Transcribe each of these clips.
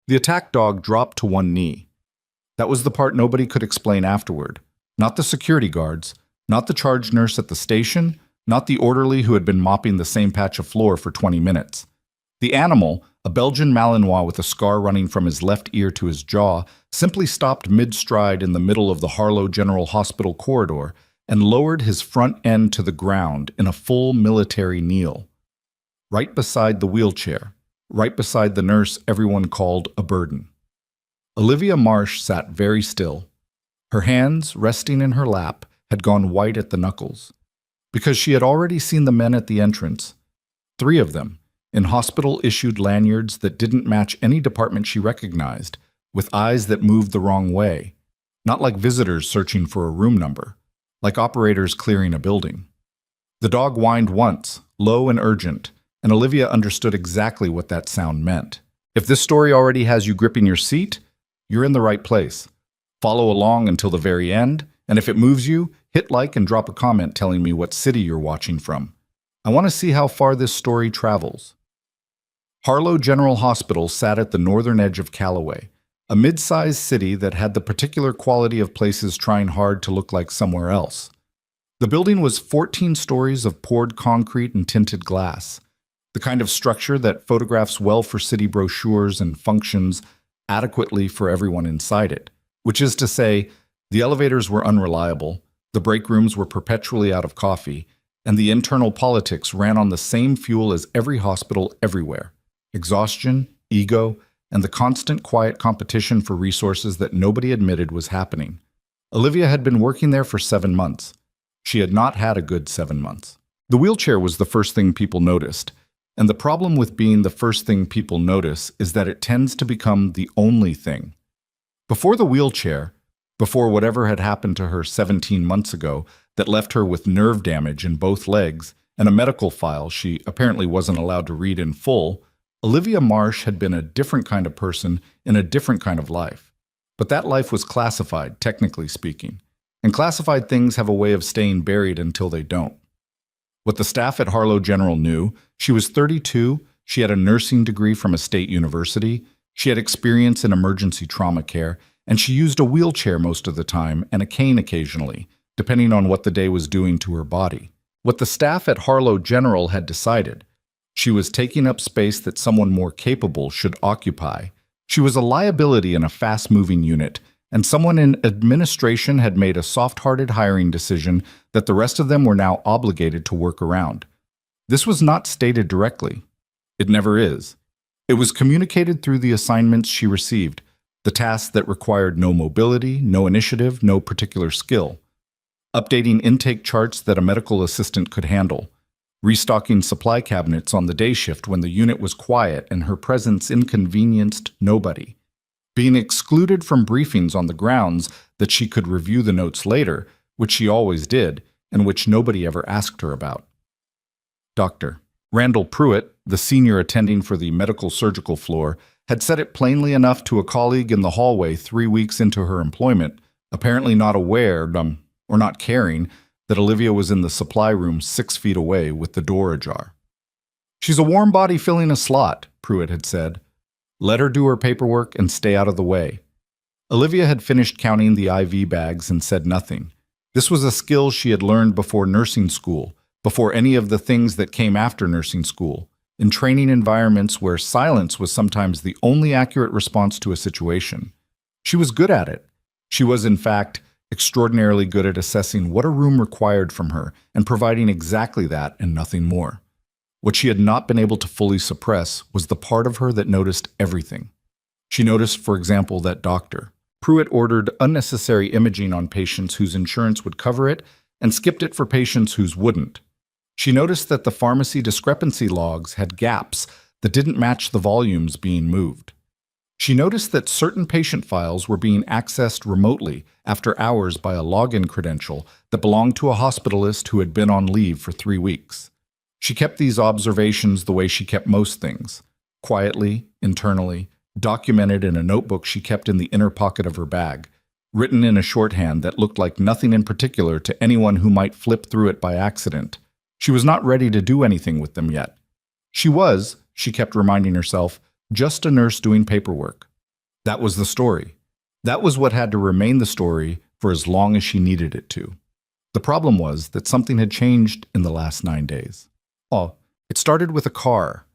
The attack dog dropped to one knee. That was the part nobody could explain afterward. Not the security guards, not the charge nurse at the station, not the orderly who had been mopping the same patch of floor for 20 minutes. The animal, a Belgian Malinois with a scar running from his left ear to his jaw, simply stopped mid-stride in the middle of the Harlow General Hospital corridor and lowered his front end to the ground in a full military kneel. Right beside the wheelchair, right beside the nurse everyone called a burden. Olivia Marsh sat very still. Her hands, resting in her lap, had gone white at the knuckles. Because she had already seen the men at the entrance, 3 of them, in hospital-issued lanyards that didn't match any department she recognized, with eyes that moved the wrong way, not like visitors searching for a room number, like operators clearing a building. The dog whined once, low and urgent, and Olivia understood exactly what that sound meant. If this story already has you gripping your seat, you're in the right place. Follow along until the very end, and if it moves you, hit like and drop a comment telling me what city you're watching from. I want to see how far this story travels. Harlow General Hospital sat at the northern edge of Callaway, a mid-sized city that had the particular quality of places trying hard to look like somewhere else. The building was 14 stories of poured concrete and tinted glass, the kind of structure that photographs well for city brochures and functions adequately for everyone inside it, which is to say, the elevators were unreliable, the break rooms were perpetually out of coffee, and the internal politics ran on the same fuel as every hospital everywhere: exhaustion, ego, and the constant quiet competition for resources that nobody admitted was happening. Olivia had been working there for 7 months. She had not had a good 7 months. The wheelchair was the first thing people noticed, and the problem with being the first thing people notice is that it tends to become the only thing. Before the wheelchair, before whatever had happened to her 17 months ago that left her with nerve damage in both legs and a medical file she apparently wasn't allowed to read in full, Olivia Marsh had been a different kind of person in a different kind of life. But that life was classified, technically speaking, and classified things have a way of staying buried until they don't. What the staff at Harlow General knew: she was 32, she had a nursing degree from a state university, she had experience in emergency trauma care, and she used a wheelchair most of the time and a cane occasionally, depending on what the day was doing to her body. What the staff at Harlow General had decided: she was taking up space that someone more capable should occupy. She was a liability in a fast-moving unit, and someone in administration had made a soft-hearted hiring decision that the rest of them were now obligated to work around. This was not stated directly. It never is. It was communicated through the assignments she received, the tasks that required no mobility, no initiative, no particular skill. Updating intake charts that a medical assistant could handle. Restocking supply cabinets on the day shift when the unit was quiet and her presence inconvenienced nobody. Being excluded from briefings on the grounds that she could review the notes later, which she always did, and which nobody ever asked her about. Dr. Randall Pruitt, the senior attending for the medical surgical floor, had said it plainly enough to a colleague in the hallway 3 weeks into her employment, apparently not aware, or not caring, that Olivia was in the supply room 6 feet away with the door ajar. "She's a warm body filling a slot," Pruitt had said. "Let her do her paperwork and stay out of the way." Olivia had finished counting the IV bags and said nothing. This was a skill she had learned before nursing school, before any of the things that came after nursing school, in training environments where silence was sometimes the only accurate response to a situation. She was good at it. She was, in fact, extraordinarily good at assessing what a room required from her and providing exactly that and nothing more. What she had not been able to fully suppress was the part of her that noticed everything. She noticed, for example, that Dr. Pruitt ordered unnecessary imaging on patients whose insurance would cover it and skipped it for patients whose wouldn't. She noticed that the pharmacy discrepancy logs had gaps that didn't match the volumes being moved. She noticed that certain patient files were being accessed remotely after hours by a login credential that belonged to a hospitalist who had been on leave for 3 weeks. She kept these observations the way she kept most things, quietly, internally, documented in a notebook she kept in the inner pocket of her bag, written in a shorthand that looked like nothing in particular to anyone who might flip through it by accident. She was not ready to do anything with them yet. She was, she kept reminding herself, just a nurse doing paperwork. That was the story. That was what had to remain the story for as long as she needed it to. The problem was that something had changed in the last 9 days. Oh, it started with a car,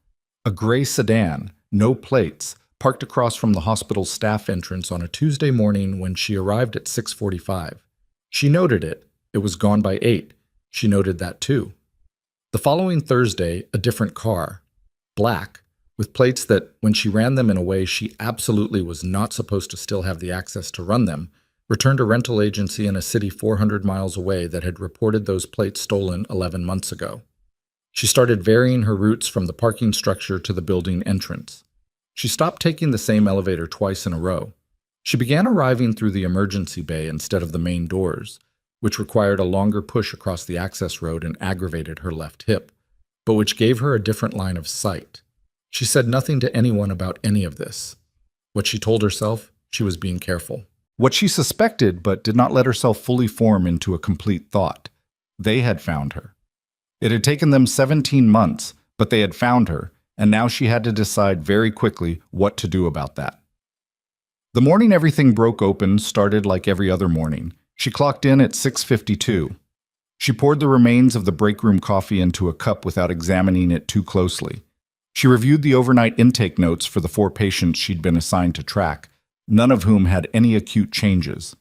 a gray sedan, no plates, parked across from the hospital's staff entrance on a Tuesday morning when she arrived at 6:45. She noted it. It was gone by 8. She noted that too. The following Thursday, a different car, black, with plates that, when she ran them in a way she absolutely was not supposed to still have the access to run them, returned a rental agency in a city 400 miles away that had reported those plates stolen 11 months ago. She started varying her routes from the parking structure to the building entrance. She stopped taking the same elevator twice in a row. She began arriving through the emergency bay instead of the main doors, which required a longer push across the access road and aggravated her left hip, but which gave her a different line of sight. She said nothing to anyone about any of this. What she told herself, she was being careful. What she suspected but did not let herself fully form into a complete thought. They had found her. It had taken them 17 months, but they had found her, and now she had to decide very quickly what to do about that. The morning everything broke open started like every other morning. She clocked in at 6:52. She poured the remains of the break room coffee into a cup without examining it too closely. She reviewed the overnight intake notes for the 4 patients she'd been assigned to track, none of whom had any acute changes.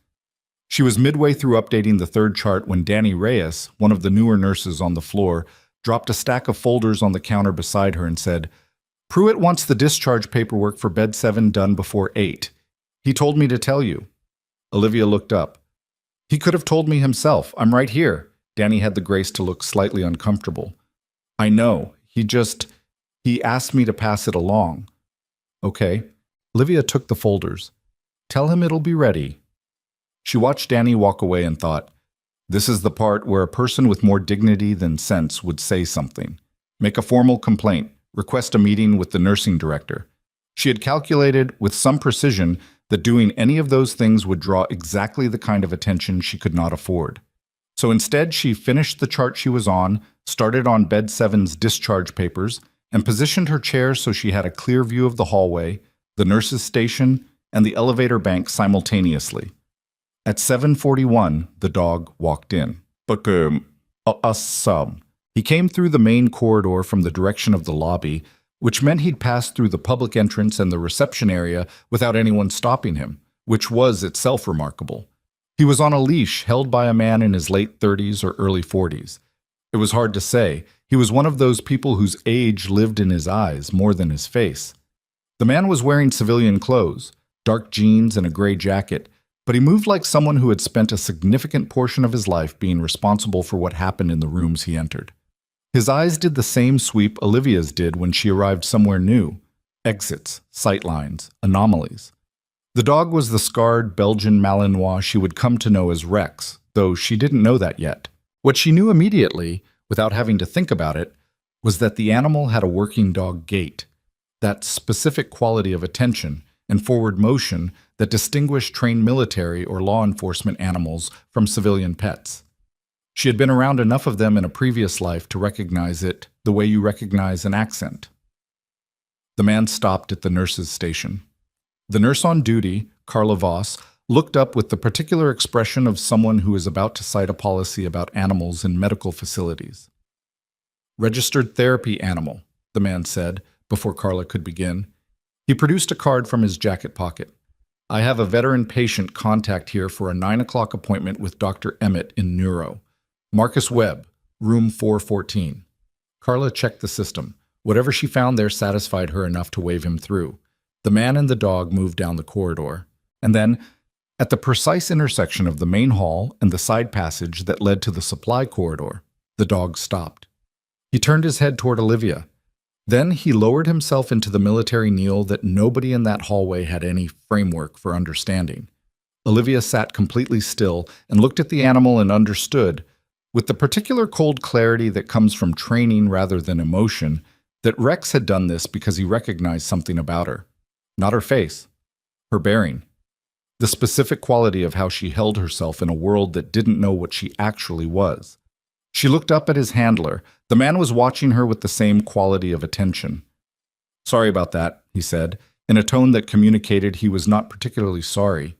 She was midway through updating the 3rd chart when Danny Reyes, one of the newer nurses on the floor, dropped a stack of folders on the counter beside her and said, "Pruitt wants the discharge paperwork for bed 7 done before 8. He told me to tell you." Olivia looked up. "He could have told me himself. I'm right here." Danny had the grace to look slightly uncomfortable. "I know. He asked me to pass it along." "Okay." Olivia took the folders. "Tell him it'll be ready." She watched Danny walk away and thought, this is the part where a person with more dignity than sense would say something. Make a formal complaint. Request a meeting with the nursing director. She had calculated with some precision that doing any of those things would draw exactly the kind of attention she could not afford. So instead, she finished the chart she was on, started on bed 7's discharge papers, and positioned her chair so she had a clear view of the hallway, the nurse's station, and the elevator bank simultaneously. At 7:41, the dog walked in. He came through the main corridor from the direction of the lobby, which meant he'd passed through the public entrance and the reception area without anyone stopping him, which was itself remarkable. He was on a leash held by a man in his late 30s or early 40s. It was hard to say. He was one of those people whose age lived in his eyes more than his face. The man was wearing civilian clothes, dark jeans and a gray jacket, but he moved like someone who had spent a significant portion of his life being responsible for what happened in the rooms he entered. His eyes did the same sweep Olivia's did when she arrived somewhere new. Exits, sightlines, anomalies. The dog was the scarred Belgian Malinois she would come to know as Rex, though she didn't know that yet. What she knew immediately, without having to think about it, was that the animal had a working dog gait, that specific quality of attention and forward motion that distinguished trained military or law enforcement animals from civilian pets. She had been around enough of them in a previous life to recognize it the way you recognize an accent. The man stopped at the nurse's station. The nurse on duty, Carla Voss, looked up with the particular expression of someone who is about to cite a policy about animals in medical facilities. "Registered therapy animal," the man said, before Carla could begin. He produced a card from his jacket pocket. "I have a veteran patient contact here for a 9 o'clock appointment with Dr. Emmett in Neuro. Marcus Webb, room 414. Carla checked the system. Whatever she found there satisfied her enough to wave him through. The man and the dog moved down the corridor. And then, at the precise intersection of the main hall and the side passage that led to the supply corridor, the dog stopped. He turned his head toward Olivia. Then he lowered himself into the military kneel that nobody in that hallway had any framework for understanding. Olivia sat completely still and looked at the animal and understood, with the particular cold clarity that comes from training rather than emotion, that Rex had done this because he recognized something about her. Not her face, her bearing. The specific quality of how she held herself in a world that didn't know what she actually was. She looked up at his handler. The man was watching her with the same quality of attention. "Sorry about that," he said. in a tone that communicated he was not particularly sorry.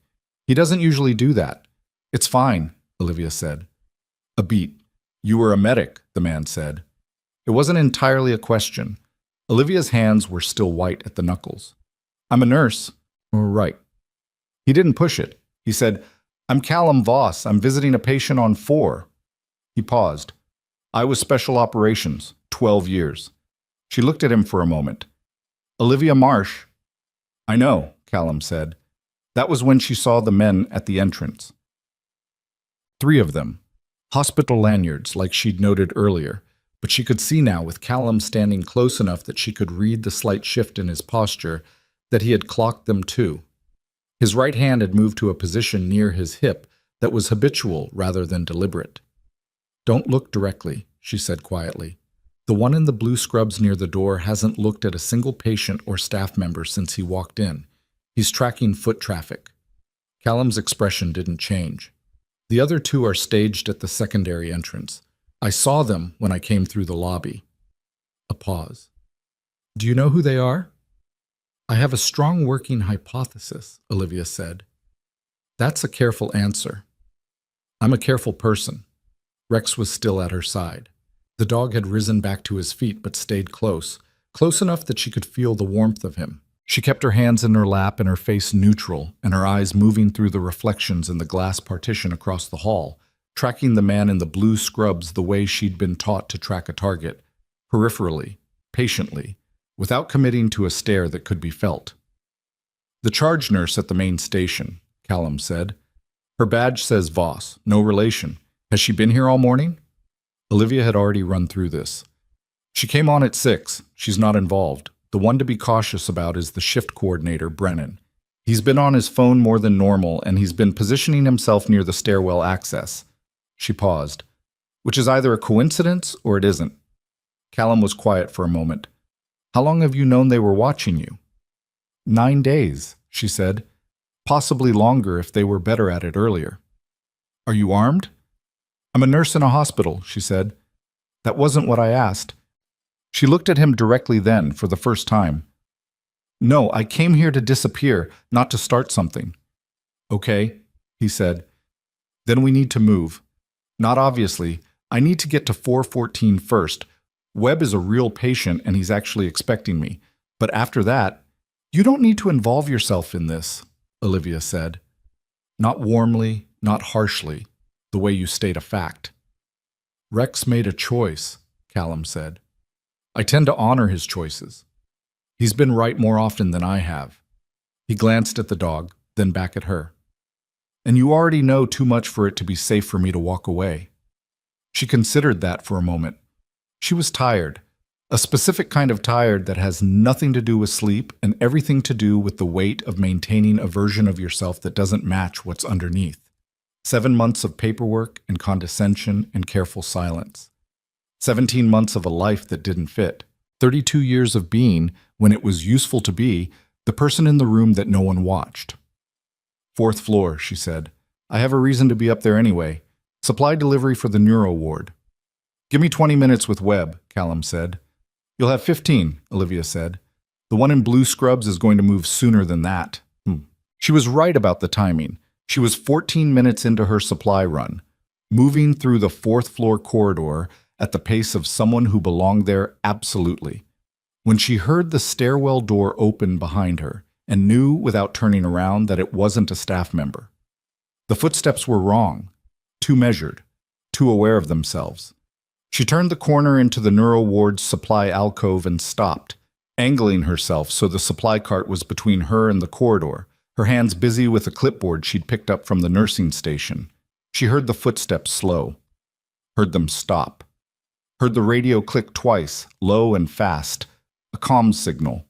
He doesn't usually do that. It's fine, Olivia said. A beat. You were a medic, the man said. It wasn't entirely a question. Olivia's hands were still white at the knuckles. I'm a nurse. Right. He didn't push it. He said, I'm Callum Voss. I'm visiting a patient on 4. He paused. I was special operations, 12 years. She looked at him for a moment. Olivia Marsh. I know, Callum said. That was when she saw the men at the entrance. 3 of them. Hospital lanyards, like she'd noted earlier, but she could see now with Callum standing close enough that she could read the slight shift in his posture that he had clocked them too. His right hand had moved to a position near his hip that was habitual rather than deliberate. Don't look directly, she said quietly. The one in the blue scrubs near the door hasn't looked at a single patient or staff member since he walked in. He's tracking foot traffic. Callum's expression didn't change. The other 2 are staged at the secondary entrance. I saw them when I came through the lobby. A pause. Do you know who they are? I have a strong working hypothesis, Olivia said. That's a careful answer. I'm a careful person. Rex was still at her side. The dog had risen back to his feet but stayed close enough that she could feel the warmth of him. She kept her hands in her lap and her face neutral, and her eyes moving through the reflections in the glass partition across the hall, tracking the man in the blue scrubs the way she'd been taught to track a target, peripherally, patiently, without committing to a stare that could be felt. The charge nurse at the main station, Callum said. Her badge says Voss, no relation. Has she been here all morning? Olivia had already run through this. She came on at 6. She's not involved. The one to be cautious about is the shift coordinator, Brennan. He's been on his phone more than normal, and he's been positioning himself near the stairwell access. She paused, which is either a coincidence or it isn't. Callum was quiet for a moment. How long have you known they were watching you? 9 days, she said. Possibly longer if they were better at it earlier. Are you armed? I'm a nurse in a hospital, she said. That wasn't what I asked. She looked at him directly then, for the first time. No, I came here to disappear, not to start something. Okay, he said. Then we need to move. Not obviously. I need to get to 414 first. Webb is a real patient and he's actually expecting me. But after that, you don't need to involve yourself in this, Olivia said. Not warmly, not harshly, the way you state a fact. Rex made a choice, Callum said. I tend to honor his choices. He's been right more often than I have. He glanced at the dog, then back at her. And you already know too much for it to be safe for me to walk away. She considered that for a moment. She was tired, a specific kind of tired that has nothing to do with sleep and everything to do with the weight of maintaining a version of yourself that doesn't match what's underneath. 7 months of paperwork and condescension and careful silence. 17 months of a life that didn't fit. 32 years of being, when it was useful to be, the person in the room that no one watched. 4th floor, she said. I have a reason to be up there anyway. Supply delivery for the neuro ward. Give me 20 minutes with Webb, Callum said. You'll have 15, Olivia said. The one in blue scrubs is going to move sooner than that. She was right about the timing. She was 14 minutes into her supply run, moving through the 4th floor corridor at the pace of someone who belonged there absolutely. When she heard the stairwell door open behind her and knew without turning around that it wasn't a staff member. The footsteps were wrong, too measured, too aware of themselves. She turned the corner into the neuro ward's supply alcove and stopped, angling herself so the supply cart was between her and the corridor, her hands busy with a clipboard she'd picked up from the nursing station. She heard the footsteps slow, heard them stop. Heard the radio click twice, low and fast, a comms signal.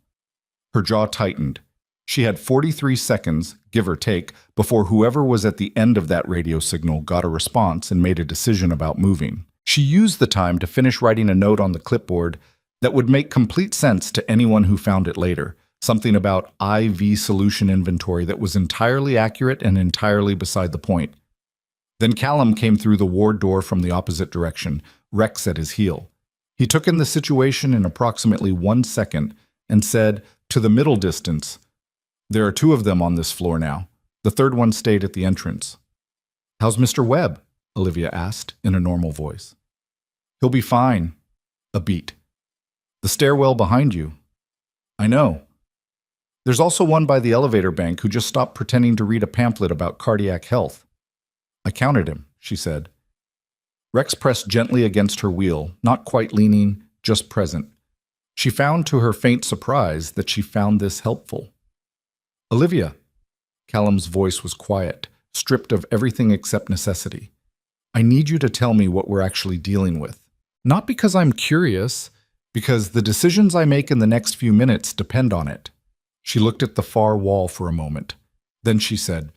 Her jaw tightened. She had 43 seconds, give or take, before whoever was at the end of that radio signal got a response and made a decision about moving. She used the time to finish writing a note on the clipboard that would make complete sense to anyone who found it later, something about IV solution inventory that was entirely accurate and entirely beside the point. Then Callum came through the ward door from the opposite direction, Rex at his heel. He took in the situation in approximately 1 second and said, to the middle distance, There are two of them on this floor now. The third one stayed at the entrance. How's Mr. Webb? Olivia asked in a normal voice. He'll be fine. A beat. The stairwell behind you. I know. There's also one by the elevator bank who just stopped pretending to read a pamphlet about cardiac health. I counted him, she said. Rex pressed gently against her wheel, not quite leaning, just present. She found to her faint surprise that she found this helpful. Olivia. Callum's voice was quiet, stripped of everything except necessity. I need you to tell me what we're actually dealing with. Not because I'm curious, because the decisions I make in the next few minutes depend on it. She looked at the far wall for a moment. Then she said,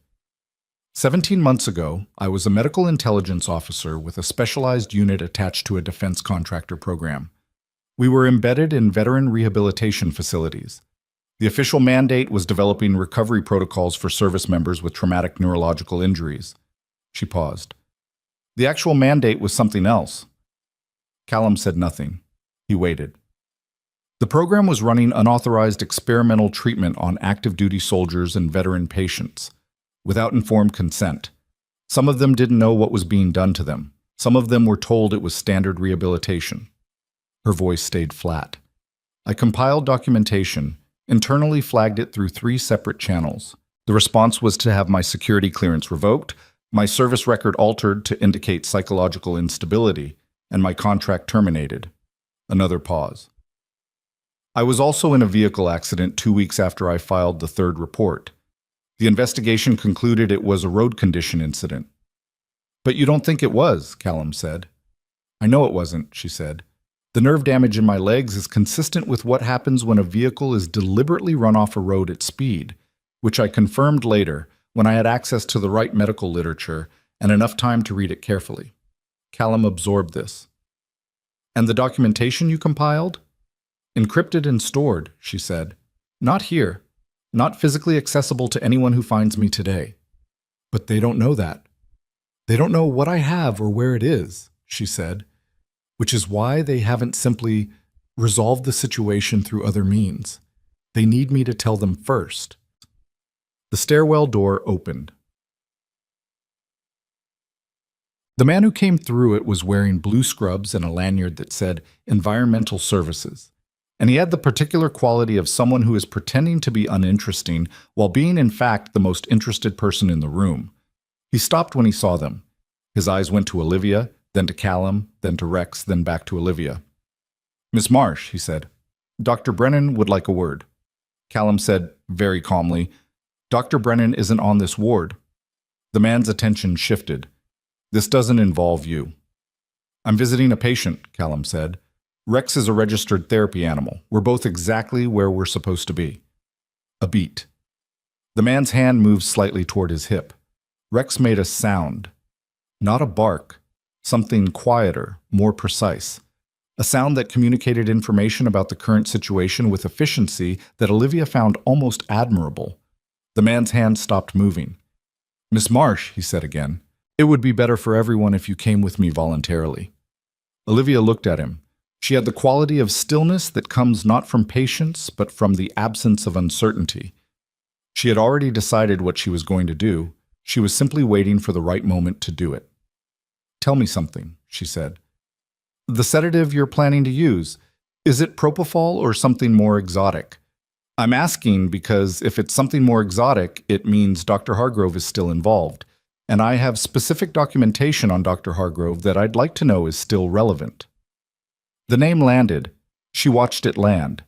17 months ago, I was a medical intelligence officer with a specialized unit attached to a defense contractor program. We were embedded in veteran rehabilitation facilities. The official mandate was developing recovery protocols for service members with traumatic neurological injuries. She paused. The actual mandate was something else. Callum said nothing. He waited. The program was running unauthorized experimental treatment on active duty soldiers and veteran patients, without informed consent. Some of them didn't know what was being done to them. Some of them were told it was standard rehabilitation. Her voice stayed flat. I compiled documentation, internally flagged it through 3 separate channels. The response was to have my security clearance revoked, my service record altered to indicate psychological instability, and my contract terminated. Another pause. I was also in a vehicle accident 2 weeks after I filed the 3rd report. The investigation concluded it was a road condition incident. But you don't think it was, Callum said. I know it wasn't, she said. The nerve damage in my legs is consistent with what happens when a vehicle is deliberately run off a road at speed, which I confirmed later when I had access to the right medical literature and enough time to read it carefully. Callum absorbed this. And the documentation you compiled? Encrypted and stored, she said. Not here. Not physically accessible to anyone who finds me today. But they don't know that. They don't know what I have or where it is, she said, which is why they haven't simply resolved the situation through other means. They need me to tell them first. The stairwell door opened. The man who came through it was wearing blue scrubs and a lanyard that said Environmental Services. And he had the particular quality of someone who is pretending to be uninteresting while being in fact the most interested person in the room. He stopped when he saw them. His eyes went to Olivia, then to Callum, then to Rex, then back to Olivia. Miss Marsh, he said, Dr. Brennan would like a word. Callum said, very calmly, Dr. Brennan isn't on this ward. The man's attention shifted. This doesn't involve you. I'm visiting a patient, Callum said. Rex is a registered therapy animal. We're both exactly where we're supposed to be. A beat. The man's hand moved slightly toward his hip. Rex made a sound. Not a bark. Something quieter, more precise. A sound that communicated information about the current situation with efficiency that Olivia found almost admirable. The man's hand stopped moving. Miss Marsh, he said again, it would be better for everyone if you came with me voluntarily. Olivia looked at him. She had the quality of stillness that comes not from patience, but from the absence of uncertainty. She had already decided what she was going to do. She was simply waiting for the right moment to do it. Tell me something, she said. The sedative you're planning to use, is it propofol or something more exotic? I'm asking because if it's something more exotic, it means Dr. Hargrove is still involved, and I have specific documentation on Dr. Hargrove that I'd like to know is still relevant. The name landed. She watched it land.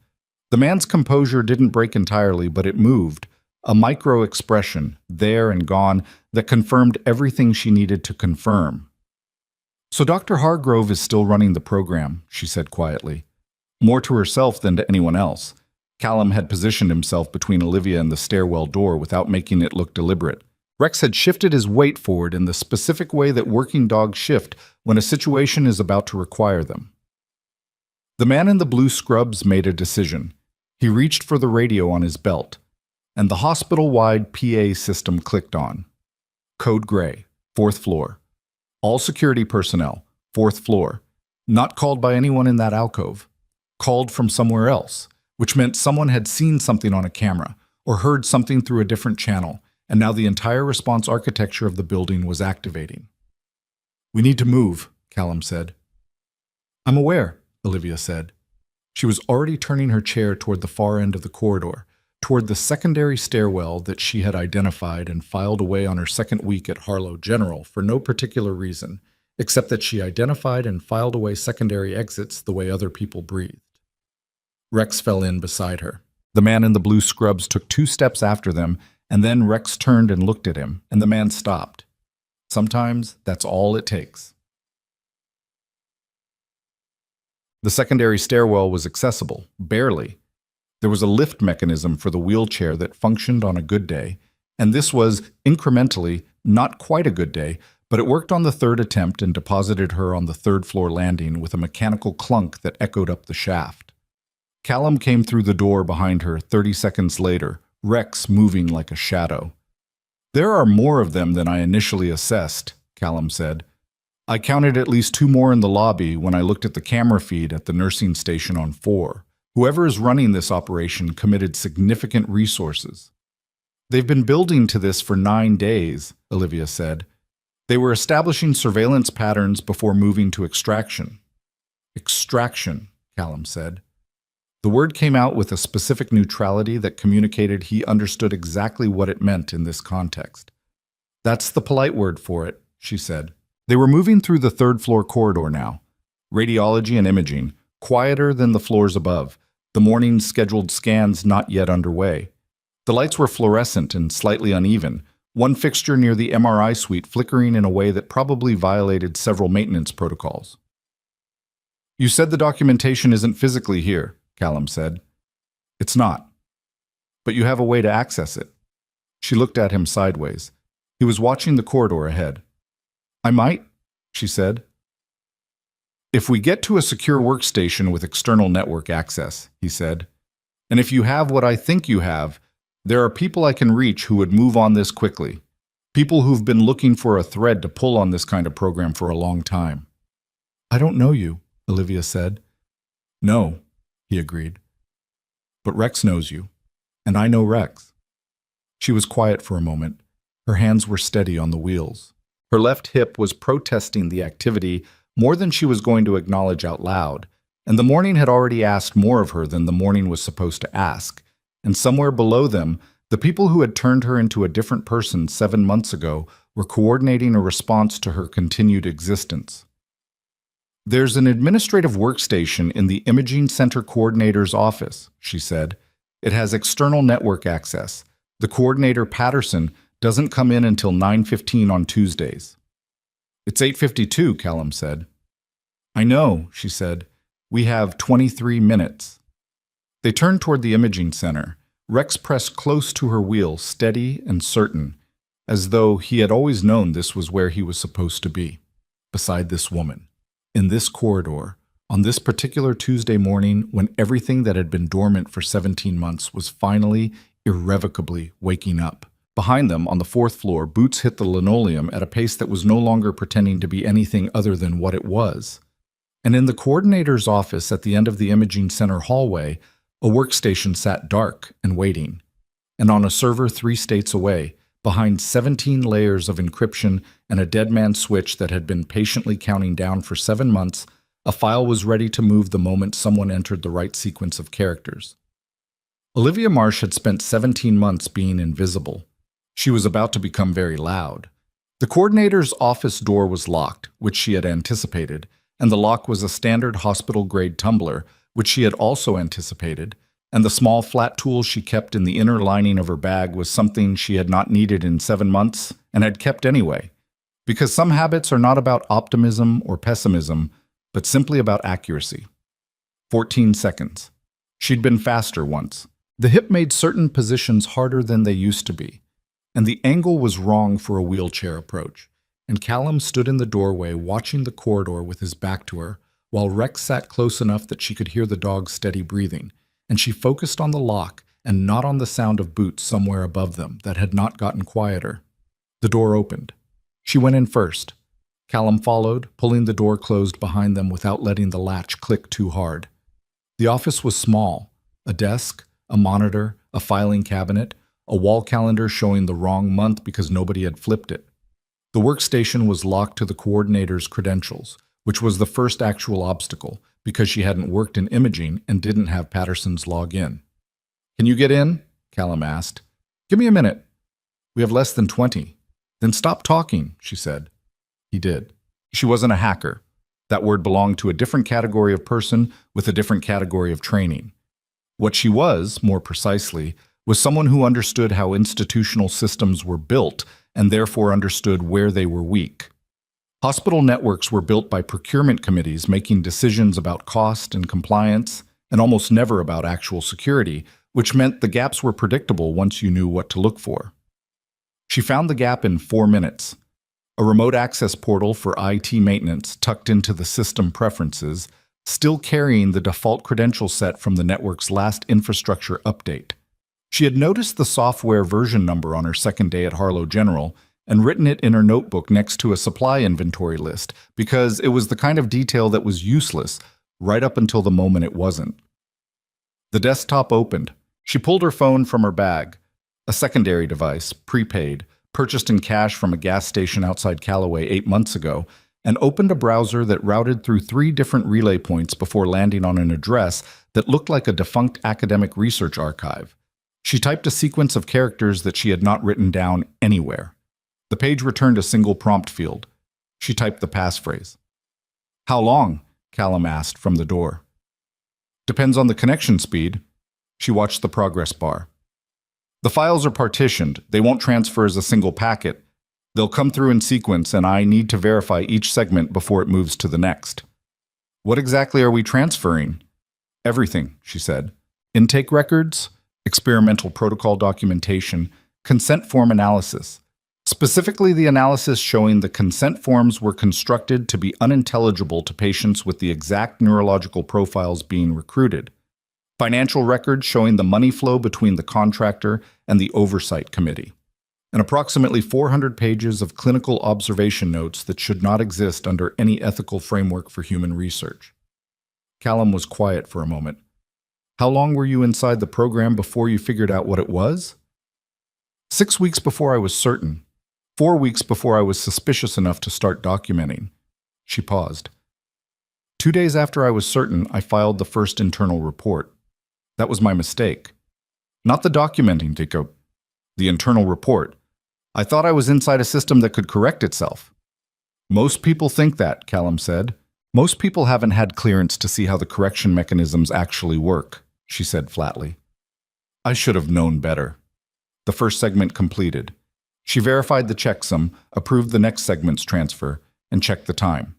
The man's composure didn't break entirely, but it moved, a micro-expression, there and gone, that confirmed everything she needed to confirm. So Dr. Hargrove is still running the program, she said quietly. More to herself than to anyone else. Callum had positioned himself between Olivia and the stairwell door without making it look deliberate. Rex had shifted his weight forward in the specific way that working dogs shift when a situation is about to require them. The man in the blue scrubs made a decision. He reached for the radio on his belt, and the hospital-wide PA system clicked on. Code Gray, 4th floor. All security personnel, 4th floor. Not called by anyone in that alcove. Called from somewhere else, which meant someone had seen something on a camera, or heard something through a different channel, and now the entire response architecture of the building was activating. "We need to move," Callum said. "I'm aware," Olivia said. She was already turning her chair toward the far end of the corridor, toward the secondary stairwell that she had identified and filed away on her second week at Harlow General for no particular reason, except that she identified and filed away secondary exits the way other people breathed. Rex fell in beside her. The man in the blue scrubs took 2 steps after them, and then Rex turned and looked at him, and the man stopped. Sometimes that's all it takes. The secondary stairwell was accessible, barely. There was a lift mechanism for the wheelchair that functioned on a good day, and this was, incrementally, not quite a good day, but it worked on the 3rd attempt and deposited her on the 3rd-floor landing with a mechanical clunk that echoed up the shaft. Callum came through the door behind her 30 seconds later, Rex moving like a shadow. "There are more of them than I initially assessed," Callum said. "I counted at least 2 more in the lobby when I looked at the camera feed at the nursing station on 4. Whoever is running this operation committed significant resources." "They've been building to this for 9 days," Olivia said. "They were establishing surveillance patterns before moving to extraction." "Extraction," Callum said. The word came out with a specific neutrality that communicated he understood exactly what it meant in this context. "That's the polite word for it," she said. They were moving through the 3rd-floor corridor now. Radiology and imaging, quieter than the floors above, the morning's scheduled scans not yet underway. The lights were fluorescent and slightly uneven, one fixture near the MRI suite flickering in a way that probably violated several maintenance protocols. "You said the documentation isn't physically here," Callum said. "It's not. But you have a way to access it." She looked at him sideways. He was watching the corridor ahead. "I might," she said. "If we get to a secure workstation with external network access," he said, "and if you have what I think you have, there are people I can reach who would move on this quickly. People who've been looking for a thread to pull on this kind of program for a long time." "I don't know you," Olivia said. "No," he agreed. "But Rex knows you, and I know Rex." She was quiet for a moment. Her hands were steady on the wheels. Her left hip was protesting the activity more than she was going to acknowledge out loud, and the morning had already asked more of her than the morning was supposed to ask, and somewhere below them, the people who had turned her into a different person 7 months ago were coordinating a response to her continued existence. "There's an administrative workstation in the Imaging Center Coordinator's office," she said. "It has external network access. The coordinator, Patterson, doesn't come in until 9:15 on Tuesdays." "It's 8:52, Callum said. "I know," she said. "We have 23 minutes." They turned toward the imaging center. Rex pressed close to her wheel, steady and certain, as though he had always known this was where he was supposed to be, beside this woman, in this corridor, on this particular Tuesday morning when everything that had been dormant for 17 months was finally, irrevocably waking up. Behind them, on the 4th floor, boots hit the linoleum at a pace that was no longer pretending to be anything other than what it was. And in the coordinator's office at the end of the imaging center hallway, a workstation sat dark and waiting. And on a server 3 states away, behind 17 layers of encryption and a dead man switch that had been patiently counting down for 7 months, a file was ready to move the moment someone entered the right sequence of characters. Olivia Marsh had spent 17 months being invisible. She was about to become very loud. The coordinator's office door was locked, which she had anticipated, and the lock was a standard hospital-grade tumbler, which she had also anticipated, and the small flat tool she kept in the inner lining of her bag was something she had not needed in 7 months and had kept anyway, because some habits are not about optimism or pessimism, but simply about accuracy. 14 seconds. She'd been faster once. The hip made certain positions harder than they used to be, and the angle was wrong for a wheelchair approach, and Callum stood in the doorway watching the corridor with his back to her, while Rex sat close enough that she could hear the dog's steady breathing, and she focused on the lock and not on the sound of boots somewhere above them that had not gotten quieter. The door opened. She went in first. Callum followed, pulling the door closed behind them without letting the latch click too hard. The office was small. A desk, a monitor, a filing cabinet, a wall calendar showing the wrong month because nobody had flipped it. The workstation was locked to the coordinator's credentials, which was the first actual obstacle, because she hadn't worked in imaging and didn't have Patterson's login. "Can you get in?" Callum asked. "Give me a minute." "We have less than 20. "Then stop talking," she said. He did. She wasn't a hacker. That word belonged to a different category of person with a different category of training. What she was, more precisely, was someone who understood how institutional systems were built and therefore understood where they were weak. Hospital networks were built by procurement committees making decisions about cost and compliance, and almost never about actual security, which meant the gaps were predictable once you knew what to look for. She found the gap in 4 minutes. A remote access portal for IT maintenance tucked into the system preferences, still carrying the default credential set from the network's last infrastructure update. She had noticed the software version number on her second day at Harlow General and written it in her notebook next to a supply inventory list because it was the kind of detail that was useless right up until the moment it wasn't. The desktop opened. She pulled her phone from her bag, a secondary device, prepaid, purchased in cash from a gas station outside Callaway 8 months ago, and opened a browser that routed through 3 different relay points before landing on an address that looked like a defunct academic research archive. She typed a sequence of characters that she had not written down anywhere. The page returned a single prompt field. She typed the passphrase. "How long?" Callum asked from the door. "Depends on the connection speed." She watched the progress bar. "The files are partitioned. They won't transfer as a single packet. They'll come through in sequence, and I need to verify each segment before it moves to the next." "What exactly are we transferring?" "Everything," she said. "Intake records, experimental protocol documentation, consent form analysis. Specifically the analysis showing the consent forms were constructed to be unintelligible to patients with the exact neurological profiles being recruited. Financial records showing the money flow between the contractor and the oversight committee. And approximately 400 pages of clinical observation notes that should not exist under any ethical framework for human research." Callum was quiet for a moment. "How long were you inside the program before you figured out what it was?" 6 weeks before I was certain. 4 weeks before I was suspicious enough to start documenting." She paused. 2 days after I was certain, I filed the first internal report. That was my mistake. Not the documenting, Dico. The internal report. I thought I was inside a system that could correct itself. "Most people think that," Callum said. "Most people haven't had clearance to see how the correction mechanisms actually work," she said flatly. "I should have known better." The first segment completed. She verified the checksum, approved the next segment's transfer, and checked the time.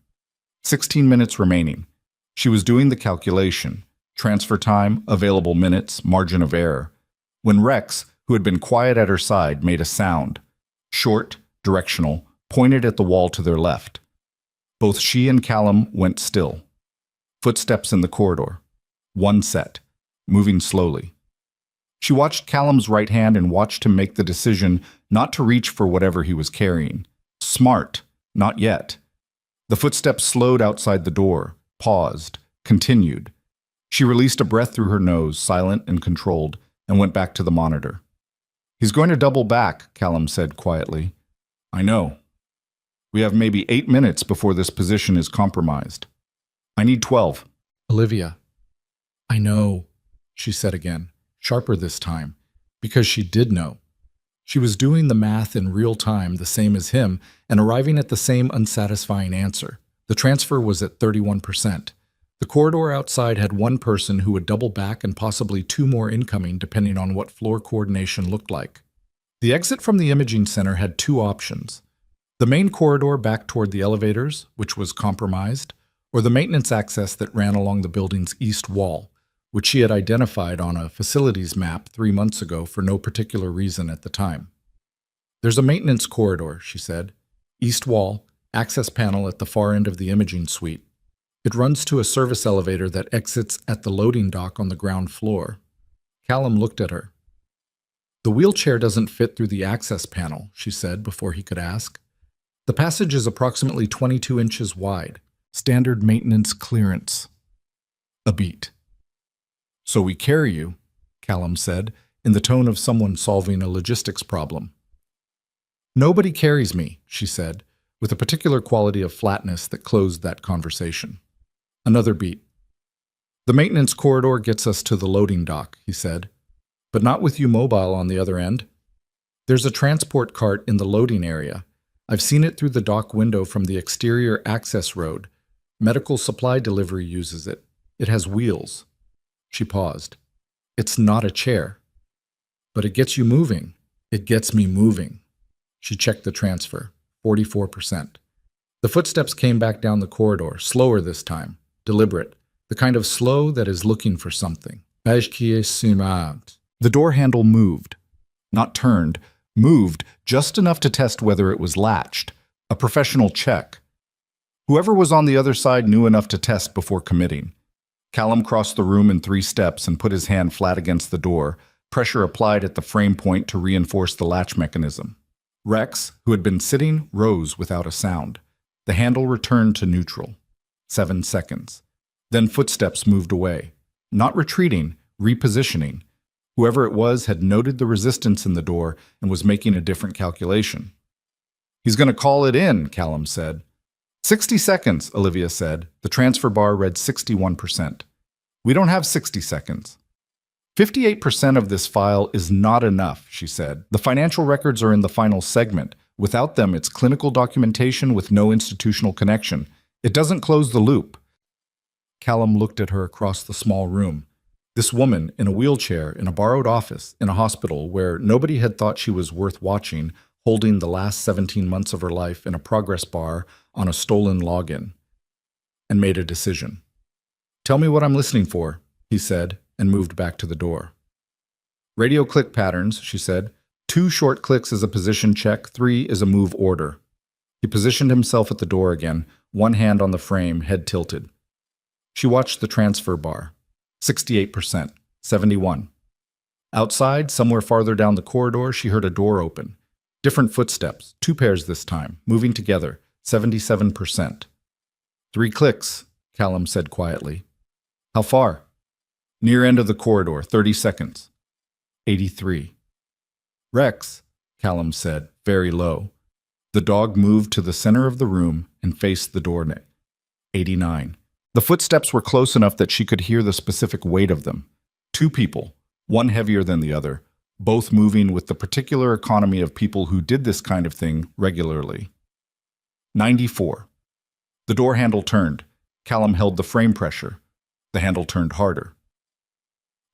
16 minutes remaining. She was doing the calculation. Transfer time, available minutes, margin of error. When Rex, who had been quiet at her side, made a sound. Short, directional, pointed at the wall to their left. Both she and Callum went still. Footsteps in the corridor. One set, moving slowly. She watched Callum's right hand and watched him make the decision not to reach for whatever he was carrying. Smart, not yet. The footsteps slowed outside the door, paused, continued. She released a breath through her nose, silent and controlled, and went back to the monitor. "He's going to double back," Callum said quietly. "I know. We have maybe 8 minutes before this position is compromised. I need 12. "Olivia." "I know," she said again, sharper this time, because she did know. She was doing the math in real time, the same as him, and arriving at the same unsatisfying answer. The transfer was at 31%. The corridor outside had one person who would double back and possibly 2 more incoming depending on what floor coordination looked like. The exit from the imaging center had 2 options. The main corridor back toward the elevators, which was compromised, or the maintenance access that ran along the building's east wall, which she had identified on a facilities map 3 months ago for no particular reason at the time. "There's a maintenance corridor," she said. "East wall, access panel at the far end of the imaging suite. It runs to a service elevator that exits at the loading dock on the ground floor." Callum looked at her. "The wheelchair doesn't fit through the access panel," she said before he could ask. "The passage is approximately 22 inches wide. Standard maintenance clearance." A beat. "So we carry you," Callum said, in the tone of someone solving a logistics problem. "Nobody carries me," she said, with a particular quality of flatness that closed that conversation. Another beat. "The maintenance corridor gets us to the loading dock," he said, "but not with you mobile on the other end. There's a transport cart in the loading area. I've seen it through the dock window from the exterior access road. Medical supply delivery uses it. It has wheels." She paused. "It's not a chair." "But it gets you moving." "It gets me moving." She checked the transfer. 44%. The footsteps came back down the corridor, slower this time, deliberate, the kind of slow that is looking for something. The door handle moved. Not turned, moved just enough to test whether it was latched. A professional check. Whoever was on the other side knew enough to test before committing. Callum crossed the room in 3 steps and put his hand flat against the door, pressure applied at the frame point to reinforce the latch mechanism. Rex, who had been sitting, rose without a sound. The handle returned to neutral. 7 seconds. Then footsteps moved away. Not retreating, repositioning. Whoever it was had noted the resistance in the door and was making a different calculation. "He's going to call it in," Callum said. 60 seconds, Olivia said. The transfer bar read 61%. "We don't have 60 seconds. 58% of this file is not enough," she said. "The financial records are in the final segment. Without them, it's clinical documentation with no institutional connection. It doesn't close the loop." Callum looked at her across the small room. This woman, in a wheelchair, in a borrowed office, in a hospital where nobody had thought she was worth watching, holding the last 17 months of her life in a progress bar on a stolen login, and made a decision. "Tell me what I'm listening for," he said, and moved back to the door. "Radio click patterns," she said. 2 short clicks is a position check, 3 is a move order. He positioned himself at the door again, one hand on the frame, head tilted. She watched the transfer bar. 68%, 71. Outside, somewhere farther down the corridor, she heard a door open. Different footsteps, 2 pairs this time, moving together, 77%. 3 clicks, Callum said quietly. "How far?" "Near end of the corridor, 30 seconds. 83. "Rex," Callum said, very low. The dog moved to the center of the room and faced the door. 89. The footsteps were close enough that she could hear the specific weight of them. 2 people, one heavier than the other, both moving with the particular economy of people who did this kind of thing regularly. 94. The door handle turned. Callum held the frame pressure. The handle turned harder.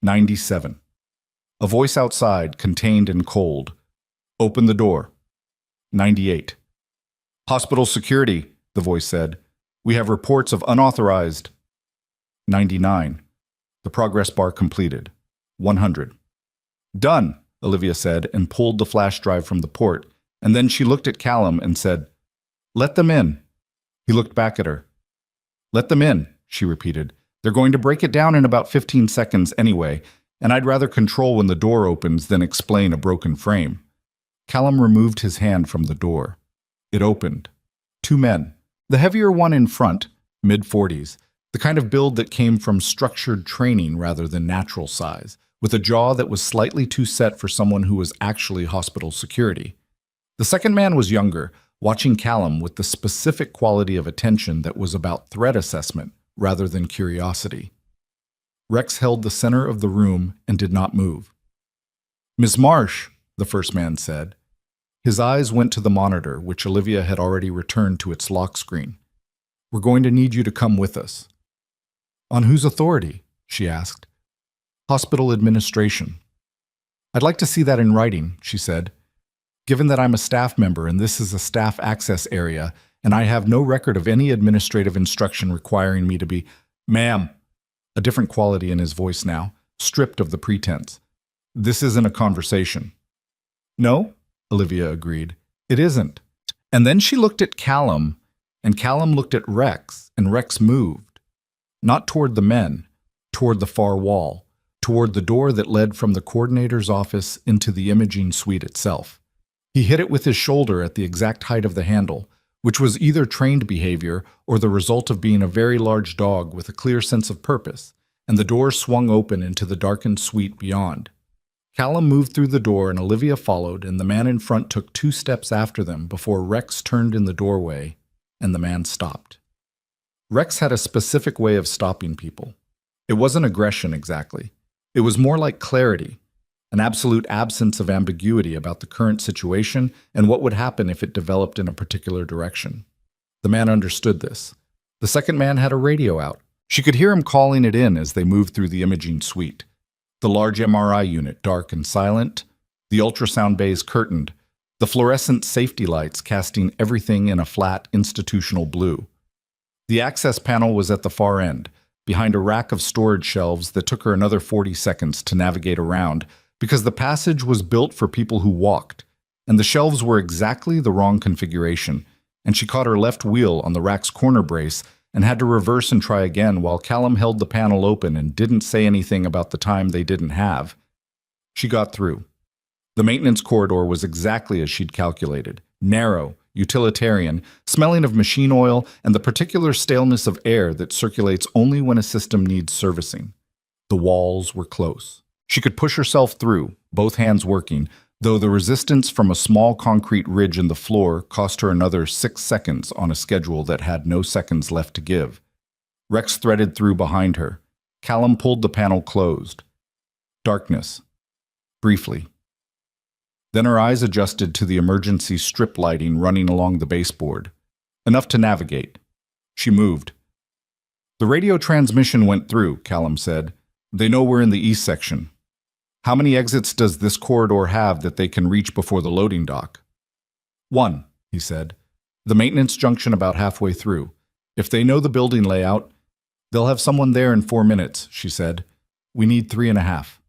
97. A voice outside, contained and cold. "Open the door." 98. "Hospital security," the voice said. "We have reports of unauthorized." 99. The progress bar completed. 100. "Done," Olivia said, and pulled the flash drive from the port, and then she looked at Callum and said, "Let them in." He looked back at her. "Let them in," she repeated. "They're going to break it down in about 15 seconds anyway, and I'd rather control when the door opens than explain a broken frame." Callum removed his hand from the door. It opened. 2 men. The heavier one in front, mid-40s, the kind of build that came from structured training rather than natural size, with a jaw that was slightly too set for someone who was actually hospital security. The second man was younger, watching Callum with the specific quality of attention that was about threat assessment rather than curiosity. Rex held the center of the room and did not move. "Miss Marsh," the first man said. His eyes went to the monitor, which Olivia had already returned to its lock screen. "We're going to need you to come with us." "On whose authority?" she asked. "Hospital administration." "I'd like to see that in writing," she said. "Given that I'm a staff member and this is a staff access area, and I have no record of any administrative instruction requiring me to be—" "Ma'am," a different quality in his voice now, stripped of the pretense. "This isn't a conversation." "No," Olivia agreed. "It isn't." And then she looked at Callum, and Callum looked at Rex, and Rex moved. Not toward the men, toward the far wall, toward the door that led from the coordinator's office into the imaging suite itself. He hit it with his shoulder at the exact height of the handle, which was either trained behavior or the result of being a very large dog with a clear sense of purpose, and the door swung open into the darkened suite beyond. Callum moved through the door and Olivia followed, and the man in front took 2 steps after them before Rex turned in the doorway and the man stopped. Rex had a specific way of stopping people. It wasn't aggression exactly. It was more like clarity, an absolute absence of ambiguity about the current situation and what would happen if it developed in a particular direction. The man understood this. The second man had a radio out. She could hear him calling it in as they moved through the imaging suite. The large MRI unit, dark and silent, the ultrasound bays curtained, the fluorescent safety lights casting everything in a flat, institutional blue. The access panel was at the far end, behind a rack of storage shelves that took her another 40 seconds to navigate around because the passage was built for people who walked, and the shelves were exactly the wrong configuration, and she caught her left wheel on the rack's corner brace and had to reverse and try again while Callum held the panel open and didn't say anything about the time they didn't have. She got through. The maintenance corridor was exactly as she'd calculated, narrow, utilitarian, smelling of machine oil and the particular staleness of air that circulates only when a system needs servicing. The walls were close. She could push herself through, both hands working, though the resistance from a small concrete ridge in the floor cost her another 6 seconds on a schedule that had no seconds left to give. Rex threaded through behind her. Callum pulled the panel closed. Darkness. Briefly. Then her eyes adjusted to the emergency strip lighting running along the baseboard. Enough to navigate. She moved. The radio transmission went through, Callum said. They know we're in the east section. How many exits does this corridor have that they can reach before the loading dock? 1, he said. The maintenance junction about halfway through. If they know the building layout, they'll have someone there in 4 minutes, she said. We need 3.5.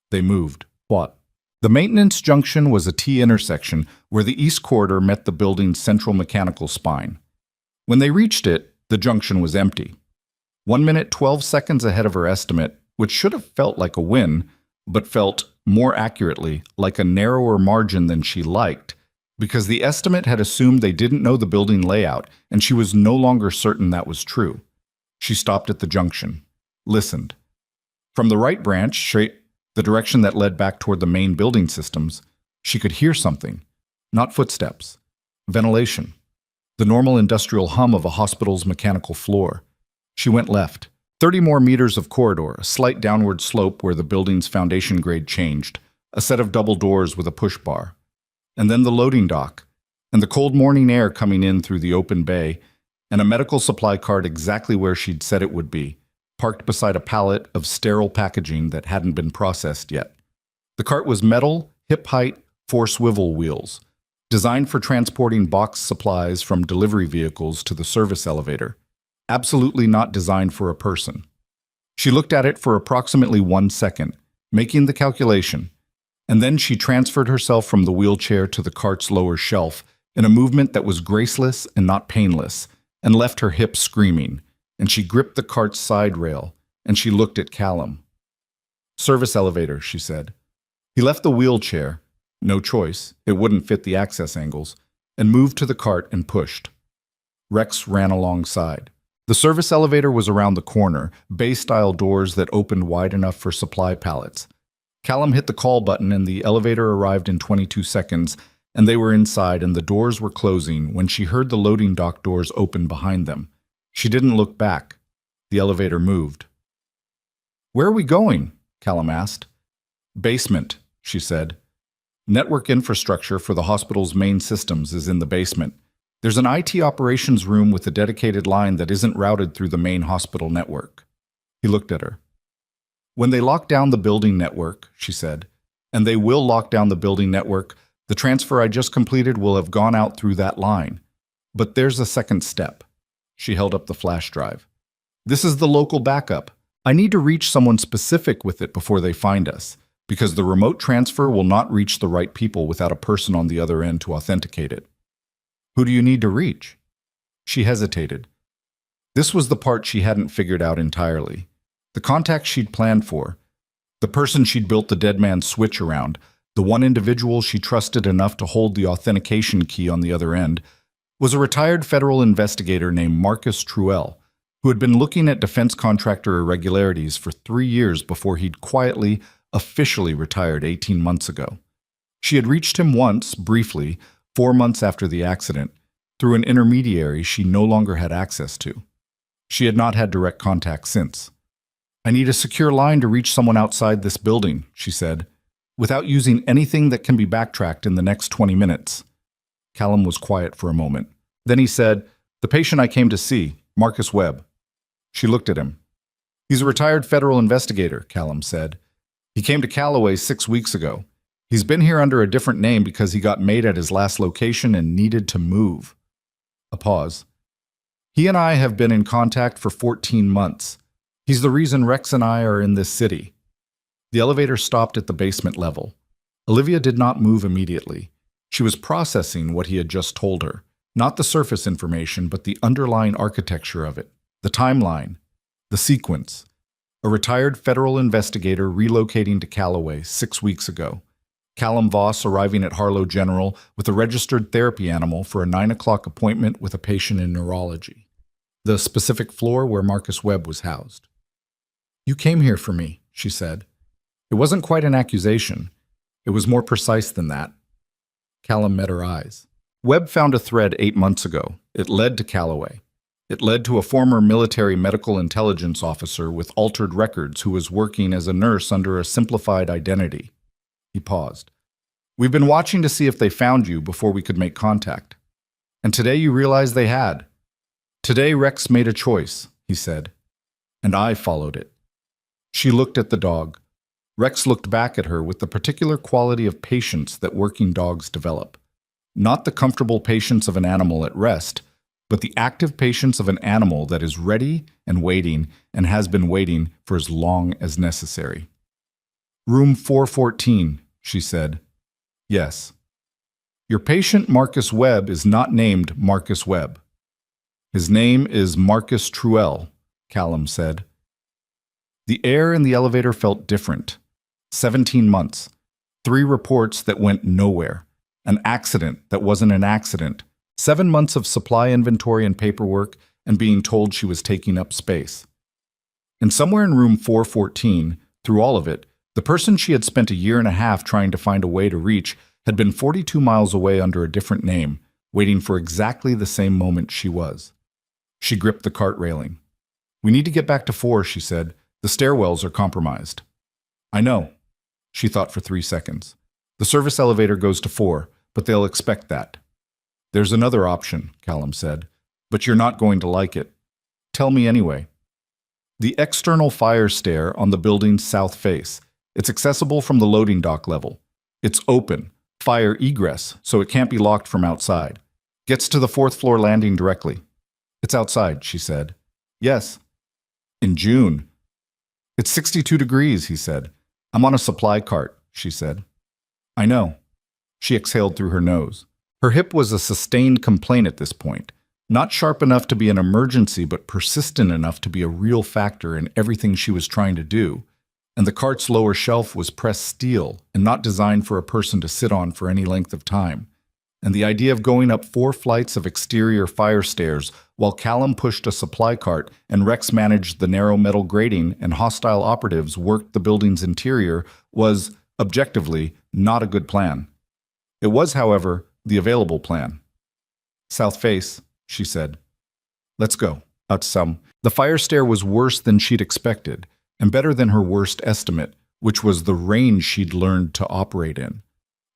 They moved. What? The maintenance junction was a T intersection where the east corridor met the building's central mechanical spine. When they reached it, the junction was empty. 1 minute 12 seconds ahead of her estimate, which should have felt like a win, but felt, more accurately, like a narrower margin than she liked, because the estimate had assumed they didn't know the building layout, and she was no longer certain that was true. She stopped at the junction, listened. From the right branch, straight, the direction that led back toward the main building systems, she could hear something. Not footsteps. Ventilation. The normal industrial hum of a hospital's mechanical floor. She went left. 30 more meters of corridor, a slight downward slope where the building's foundation grade changed, a set of double doors with a push bar. And then the loading dock, and the cold morning air coming in through the open bay, and a medical supply cart exactly where she'd said it would be, parked beside a pallet of sterile packaging that hadn't been processed yet. The cart was metal, hip-height, 4 swivel wheels, designed for transporting boxed supplies from delivery vehicles to the service elevator. Absolutely not designed for a person. She looked at it for approximately 1 second, making the calculation, and then she transferred herself from the wheelchair to the cart's lower shelf in a movement that was graceless and not painless, and left her hips screaming, and she gripped the cart's side rail, and she looked at Callum. Service elevator, she said. He left the wheelchair, no choice, it wouldn't fit the access angles, and moved to the cart and pushed. Rex ran alongside. The service elevator was around the corner, bay-style doors that opened wide enough for supply pallets. Callum hit the call button and the elevator arrived in 22 seconds, and they were inside and the doors were closing when she heard the loading dock doors open behind them. She didn't look back. The elevator moved. "Where are we going?" Callum asked. "Basement," she said. "Network infrastructure for the hospital's main systems is in the basement. There's an IT operations room with a dedicated line that isn't routed through the main hospital network." He looked at her. "When they lock down the building network," she said, "and they will lock down the building network, the transfer I just completed will have gone out through that line. But there's a second step." She held up the flash drive. "This is the local backup. I need to reach someone specific with it before they find us, because the remote transfer will not reach the right people without a person on the other end to authenticate it." "Who do you need to reach?" She hesitated. This was the part she hadn't figured out entirely. The contact she'd planned for, the person she'd built the dead man's switch around, the one individual she trusted enough to hold the authentication key on the other end, was a retired federal investigator named Marcus Truell, who had been looking at defense contractor irregularities for 3 years before he'd quietly, officially retired 18 months ago. She had reached him once, briefly, 4 months after the accident, through an intermediary she no longer had access to. She had not had direct contact since. "I need a secure line to reach someone outside this building," she said, "without using anything that can be backtracked in the next 20 minutes. Callum was quiet for a moment. Then he said, "The patient I came to see, Marcus Webb." She looked at him. "He's a retired federal investigator," Callum said. "He came to Callaway 6 weeks ago. He's been here under a different name because he got made at his last location and needed to move." A pause. "He and I have been in contact for 14 months. He's the reason Rex and I are in this city." The elevator stopped at the basement level. Olivia did not move immediately. She was processing what he had just told her, not the surface information, but the underlying architecture of it, the timeline, the sequence. A retired federal investigator relocating to Callaway 6 weeks ago. Callum Voss arriving at Harlow General with a registered therapy animal for a 9 o'clock appointment with a patient in neurology. The specific floor where Marcus Webb was housed. "You came here for me," she said. It wasn't quite an accusation. It was more precise than that. Callum met her eyes. Webb found a thread 8 months ago. It led to Callaway. It led to a former military medical intelligence officer with altered records who was working as a nurse under a simplified identity. He paused. "We've been watching to see if they found you before we could make contact. And today you realized they had. Today Rex made a choice," he said. "And I followed it." She looked at the dog. Rex looked back at her with the particular quality of patience that working dogs develop. Not the comfortable patience of an animal at rest, but the active patience of an animal that is ready and waiting and has been waiting for as long as necessary. "Room 414, she said. "Yes." "Your patient Marcus Webb is not named Marcus Webb. His name is Marcus Truell," Callum said. The air in the elevator felt different. 17 months. 3 reports that went nowhere. An accident that wasn't an accident. 7 months of supply inventory and paperwork, and being told she was taking up space. And somewhere in room 414, through all of it, the person she had spent a year and a half trying to find a way to reach had been 42 miles away under a different name, waiting for exactly the same moment she was. She gripped the cart railing. "We need to get back to 4, she said. "The stairwells are compromised." "I know." She thought for 3 seconds. "The service elevator goes to 4, but they'll expect that." "There's another option," Callum said, "but you're not going to like it. Tell me anyway." "The external fire stair on the building's south face. It's accessible from the loading dock level. It's open, fire egress, so it can't be locked from outside. Gets to the 4th floor landing directly." "It's outside," she said. "Yes." "In June." "It's 62 degrees, he said. "I'm on a supply cart," she said. "I know." She exhaled through her nose. Her hip was a sustained complaint at this point, not sharp enough to be an emergency, but persistent enough to be a real factor in everything she was trying to do. And the cart's lower shelf was pressed steel and not designed for a person to sit on for any length of time. And the idea of going up 4 flights of exterior fire stairs while Callum pushed a supply cart and Rex managed the narrow metal grating and hostile operatives worked the building's interior was, objectively, not a good plan. It was, however, the available plan. "South face," she said. "Let's go." The fire stair was worse than she'd expected, and better than her worst estimate, which was the range she'd learned to operate in.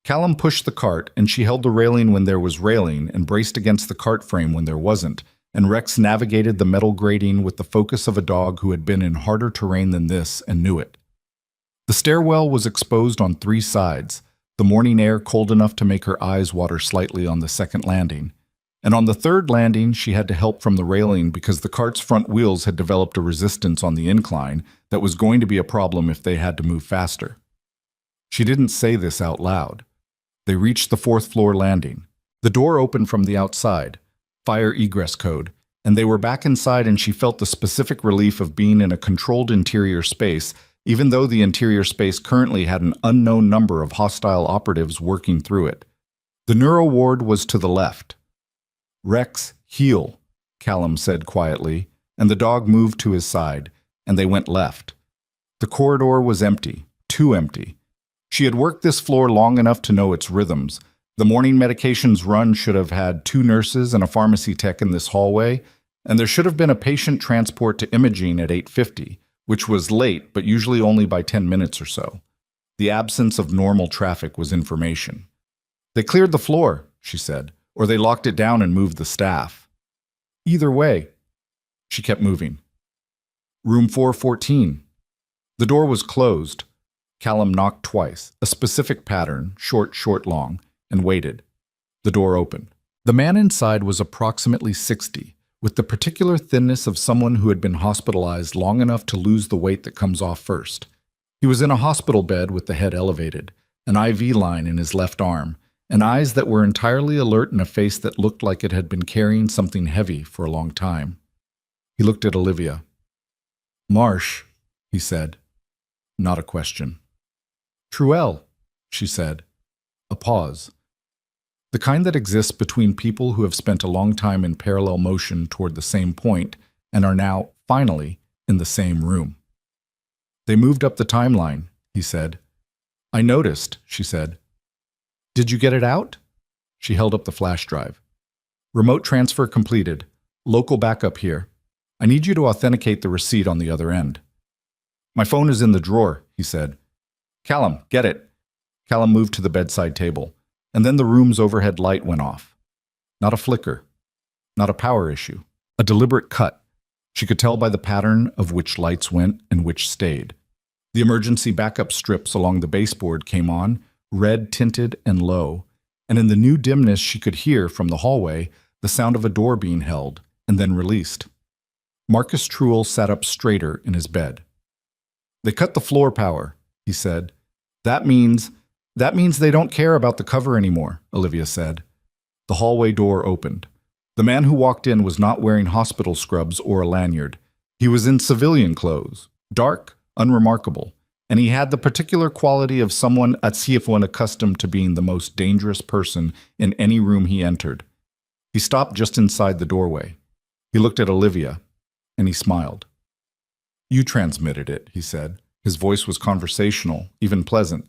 Callum pushed the cart, and she held the railing when there was railing and braced against the cart frame when there wasn't, and Rex navigated the metal grating with the focus of a dog who had been in harder terrain than this and knew it. The stairwell was exposed on 3 sides, the morning air cold enough to make her eyes water slightly on the second landing. And on the 3rd landing, she had to help from the railing because the cart's front wheels had developed a resistance on the incline that was going to be a problem if they had to move faster. She didn't say this out loud. They reached the 4th floor landing. The door opened from the outside, fire egress code, and they were back inside, and she felt the specific relief of being in a controlled interior space, even though the interior space currently had an unknown number of hostile operatives working through it. The neuro ward was to the left. "Rex, heel," Callum said quietly, and the dog moved to his side, and they went left. The corridor was empty. too empty. She had worked this floor long enough to know its rhythms. The morning medications run should have had 2 nurses and a pharmacy tech in this hallway, and there should have been a patient transport to imaging at 8:50, which was late, but usually only by 10 minutes or so. The absence of normal traffic was information. They cleared the floor, she said, or they locked it down and moved the staff. Either way, she kept moving. Room 414. The door was closed. Callum knocked twice, a specific pattern, short, long, and waited. The door opened. The man inside was approximately 60, with the particular thinness of someone who had been hospitalized long enough to lose the weight that comes off first. He was in a hospital bed with the head elevated, an IV line in his left arm, and eyes that were entirely alert and a face that looked like it had been carrying something heavy for a long time. He looked at Olivia. "Marsh," he said. Not a question. "Truel," she said. A pause. The kind that exists between people who have spent a long time in parallel motion toward the same point and are now, finally, in the same room. "They moved up the timeline," he said. "I noticed," she said. "Did you get it out?" She held up the flash drive. "Remote transfer completed. Local backup here. I need you to authenticate the receipt on the other end." "My phone is in the drawer," he said. "Callum, get it." Callum moved to the bedside table, and then the room's overhead light went off. Not a flicker. Not a power issue. A deliberate cut. She could tell by the pattern of which lights went and which stayed. The emergency backup strips along the baseboard came on, red tinted and low, and in the new dimness she could hear from the hallway the sound of a door being held and then released. Marcus Truel sat up straighter in his bed. "They cut the floor power," he said. That means they don't care about the cover anymore," Olivia said. The hallway door opened. The man who walked in was not wearing hospital scrubs or a lanyard. He was in civilian clothes, dark, unremarkable, and he had the particular quality of someone at Siafwan accustomed to being the most dangerous person in any room he entered. He stopped just inside the doorway. He looked at Olivia, and he smiled. "You transmitted it," he said. His voice was conversational, even pleasant.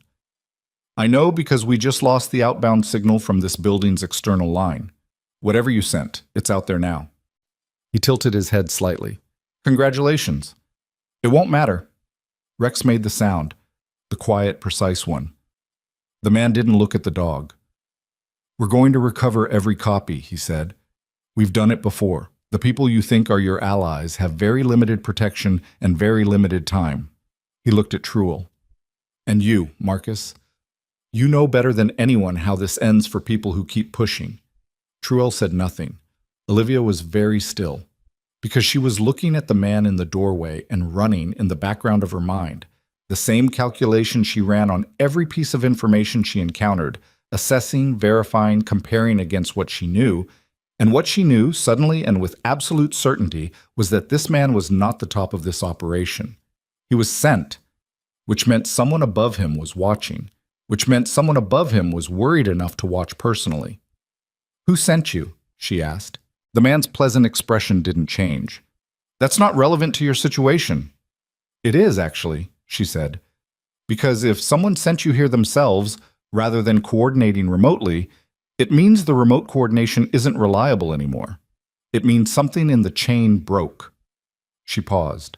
"I know because we just lost the outbound signal from this building's external line. Whatever you sent, it's out there now." He tilted his head slightly. "Congratulations." "It won't matter." Rex made the sound, the quiet, precise one. The man didn't look at the dog. "We're going to recover every copy," he said. "We've done it before. The people you think are your allies have very limited protection and very limited time." He looked at Truel. "And you, Marcus? You know better than anyone how this ends for people who keep pushing." Truel said nothing. Olivia was very still, because she was looking at the man in the doorway and running in the background of her mind the same calculation she ran on every piece of information she encountered, assessing, verifying, comparing against what she knew. And what she knew, suddenly and with absolute certainty, was that this man was not the top of this operation. He was sent, which meant someone above him was watching, which meant someone above him was worried enough to watch personally. "Who sent you?" she asked. The man's pleasant expression didn't change. "That's not relevant to your situation." "It is, actually," she said. "Because if someone sent you here themselves, rather than coordinating remotely, it means the remote coordination isn't reliable anymore. It means something in the chain broke." She paused.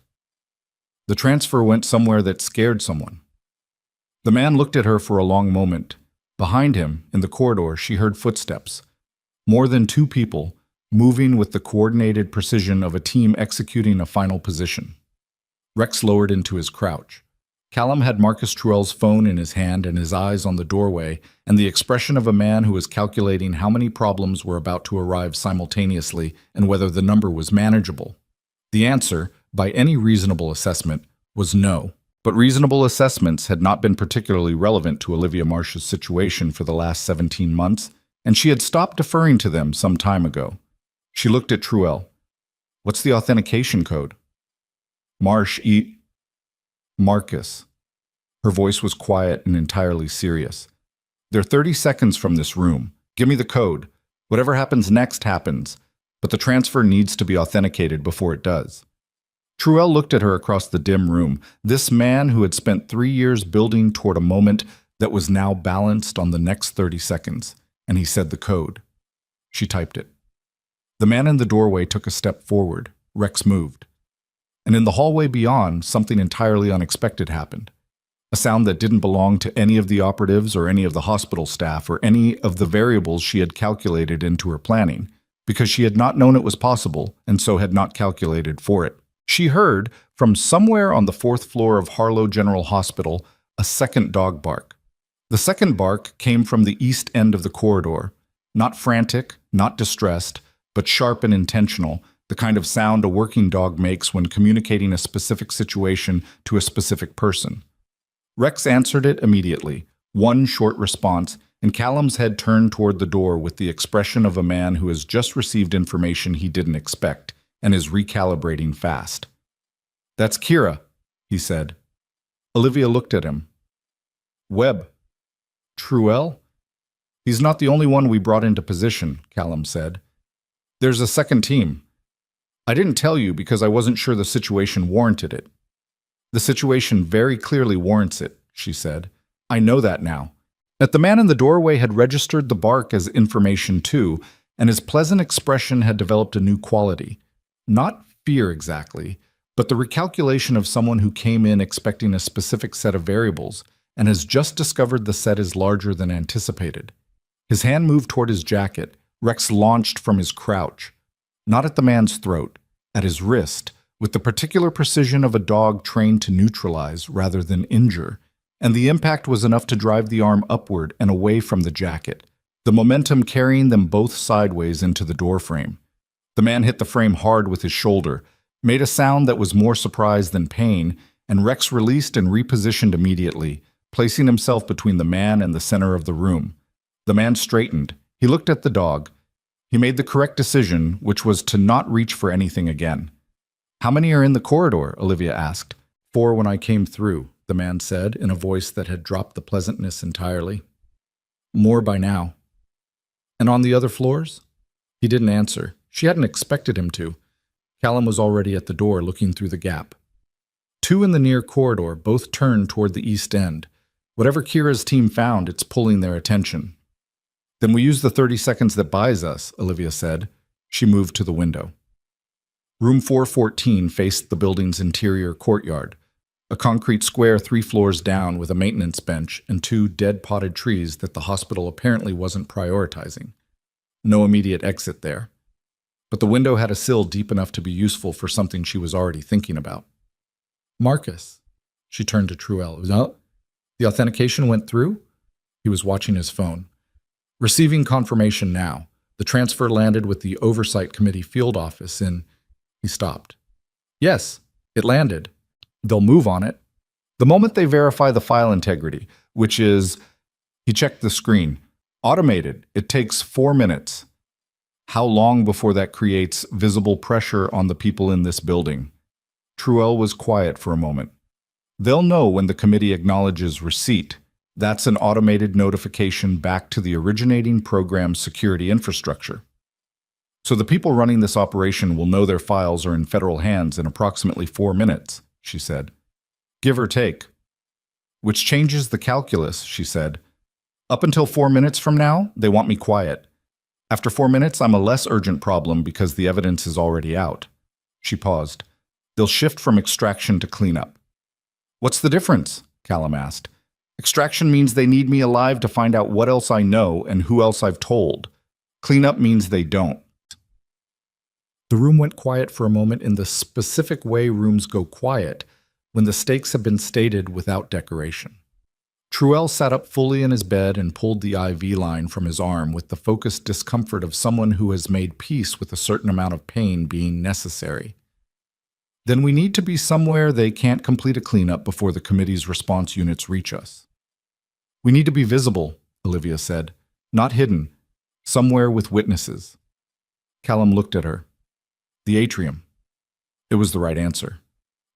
"The transfer went somewhere that scared someone." The man looked at her for a long moment. Behind him, in the corridor, she heard footsteps. More than 2 people, moving with the coordinated precision of a team executing a final position. Rex lowered into his crouch. Callum had Marcus Truel's phone in his hand and his eyes on the doorway, and the expression of a man who was calculating how many problems were about to arrive simultaneously and whether the number was manageable. The answer, by any reasonable assessment, was no. But reasonable assessments had not been particularly relevant to Olivia Marsh's situation for the last 17 months, and she had stopped deferring to them some time ago. She looked at Truel. "What's the authentication code?" Marcus. Her voice was quiet and entirely serious. "They're 30 seconds from this room. Give me the code. Whatever happens next happens, but the transfer needs to be authenticated before it does." Truel looked at her across the dim room, this man who had spent 3 years building toward a moment that was now balanced on the next 30 seconds, and he said the code. She typed it. The man in the doorway took a step forward. Rex moved. And in the hallway beyond, something entirely unexpected happened. A sound that didn't belong to any of the operatives or any of the hospital staff or any of the variables she had calculated into her planning, because she had not known it was possible and so had not calculated for it. She heard, from somewhere on the 4th floor of Harlow General Hospital, a second dog bark. The second bark came from the east end of the corridor, not frantic, not distressed, but sharp and intentional, the kind of sound a working dog makes when communicating a specific situation to a specific person. Rex answered it immediately, one short response, and Callum's head turned toward the door with the expression of a man who has just received information he didn't expect and is recalibrating fast. "That's Kira," he said. Olivia looked at him. "Webb. Truel? He's not the only one we brought into position," Callum said. "There's a second team. I didn't tell you because I wasn't sure the situation warranted it." "The situation very clearly warrants it," she said. "I know that now." That the man in the doorway had registered the bark as information too, and his pleasant expression had developed a new quality. Not fear exactly, but the recalculation of someone who came in expecting a specific set of variables and has just discovered the set is larger than anticipated. His hand moved toward his jacket. Rex launched from his crouch, not at the man's throat, at his wrist, with the particular precision of a dog trained to neutralize rather than injure, and the impact was enough to drive the arm upward and away from the jacket, the momentum carrying them both sideways into the doorframe. The man hit the frame hard with his shoulder, made a sound that was more surprise than pain, and Rex released and repositioned immediately, placing himself between the man and the center of the room. The man straightened. He looked at the dog. He made the correct decision, which was to not reach for anything again. "How many are in the corridor?" Olivia asked. "4 when I came through," the man said, in a voice that had dropped the pleasantness entirely. "More by now." "And on the other floors?" He didn't answer. She hadn't expected him to. Callum was already at the door, looking through the gap. 2 in the near corridor, both turned toward the east end. Whatever Kira's team found, it's pulling their attention. "Then we use the 30 seconds that buys us," Olivia said. She moved to the window. Room 414 faced the building's interior courtyard, a concrete square 3 floors down with a maintenance bench and 2 dead potted trees that the hospital apparently wasn't prioritizing. No immediate exit there. But the window had a sill deep enough to be useful for something she was already thinking about. "Marcus," she turned to Truel. "The authentication went through?" He was watching his phone. "Receiving confirmation now. The transfer landed with the Oversight Committee field office in..." He stopped. "Yes, it landed. They'll move on it. The moment they verify the file integrity, which is..." He checked the screen. "Automated. It takes 4 minutes. How long before that creates visible pressure on the people in this building?" Truel was quiet for a moment. "They'll know when the committee acknowledges receipt. That's an automated notification back to the originating program's security infrastructure. So the people running this operation will know their files are in federal hands in approximately 4 minutes, she said. "Give or take." "Which changes the calculus," she said. "Up until 4 minutes from now, they want me quiet. After 4 minutes, I'm a less urgent problem because the evidence is already out." She paused. "They'll shift from extraction to cleanup." "What's the difference?" Callum asked. "Extraction means they need me alive to find out what else I know and who else I've told. Cleanup means they don't." The room went quiet for a moment in the specific way rooms go quiet when the stakes have been stated without decoration. Truel sat up fully in his bed and pulled the IV line from his arm with the focused discomfort of someone who has made peace with a certain amount of pain being necessary. "Then we need to be somewhere they can't complete a cleanup before the committee's response units reach us." "We need to be visible," Olivia said. "Not hidden. Somewhere with witnesses." Callum looked at her. "The atrium." It was the right answer.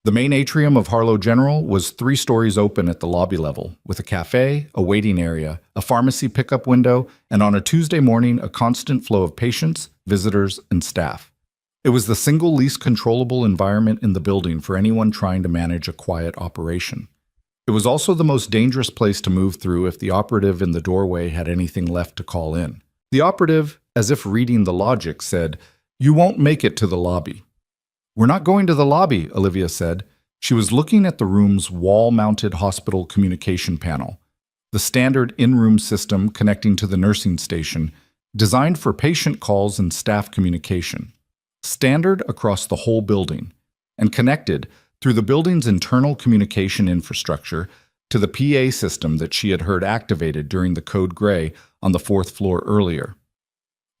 The main atrium of Harlow General was 3 stories open at the lobby level, with a cafe, a waiting area, a pharmacy pickup window, and on a Tuesday morning, a constant flow of patients, visitors, and staff. It was the single least controllable environment in the building for anyone trying to manage a quiet operation. It was also the most dangerous place to move through if the operative in the doorway had anything left to call in. The operative, as if reading the logic, said, "You won't make it to the lobby." "We're not going to the lobby," Olivia said. She was looking at the room's wall-mounted hospital communication panel, the standard in-room system connecting to the nursing station, designed for patient calls and staff communication. Standard across the whole building, and connected through the building's internal communication infrastructure to the PA system that she had heard activated during the code gray on the 4th floor earlier.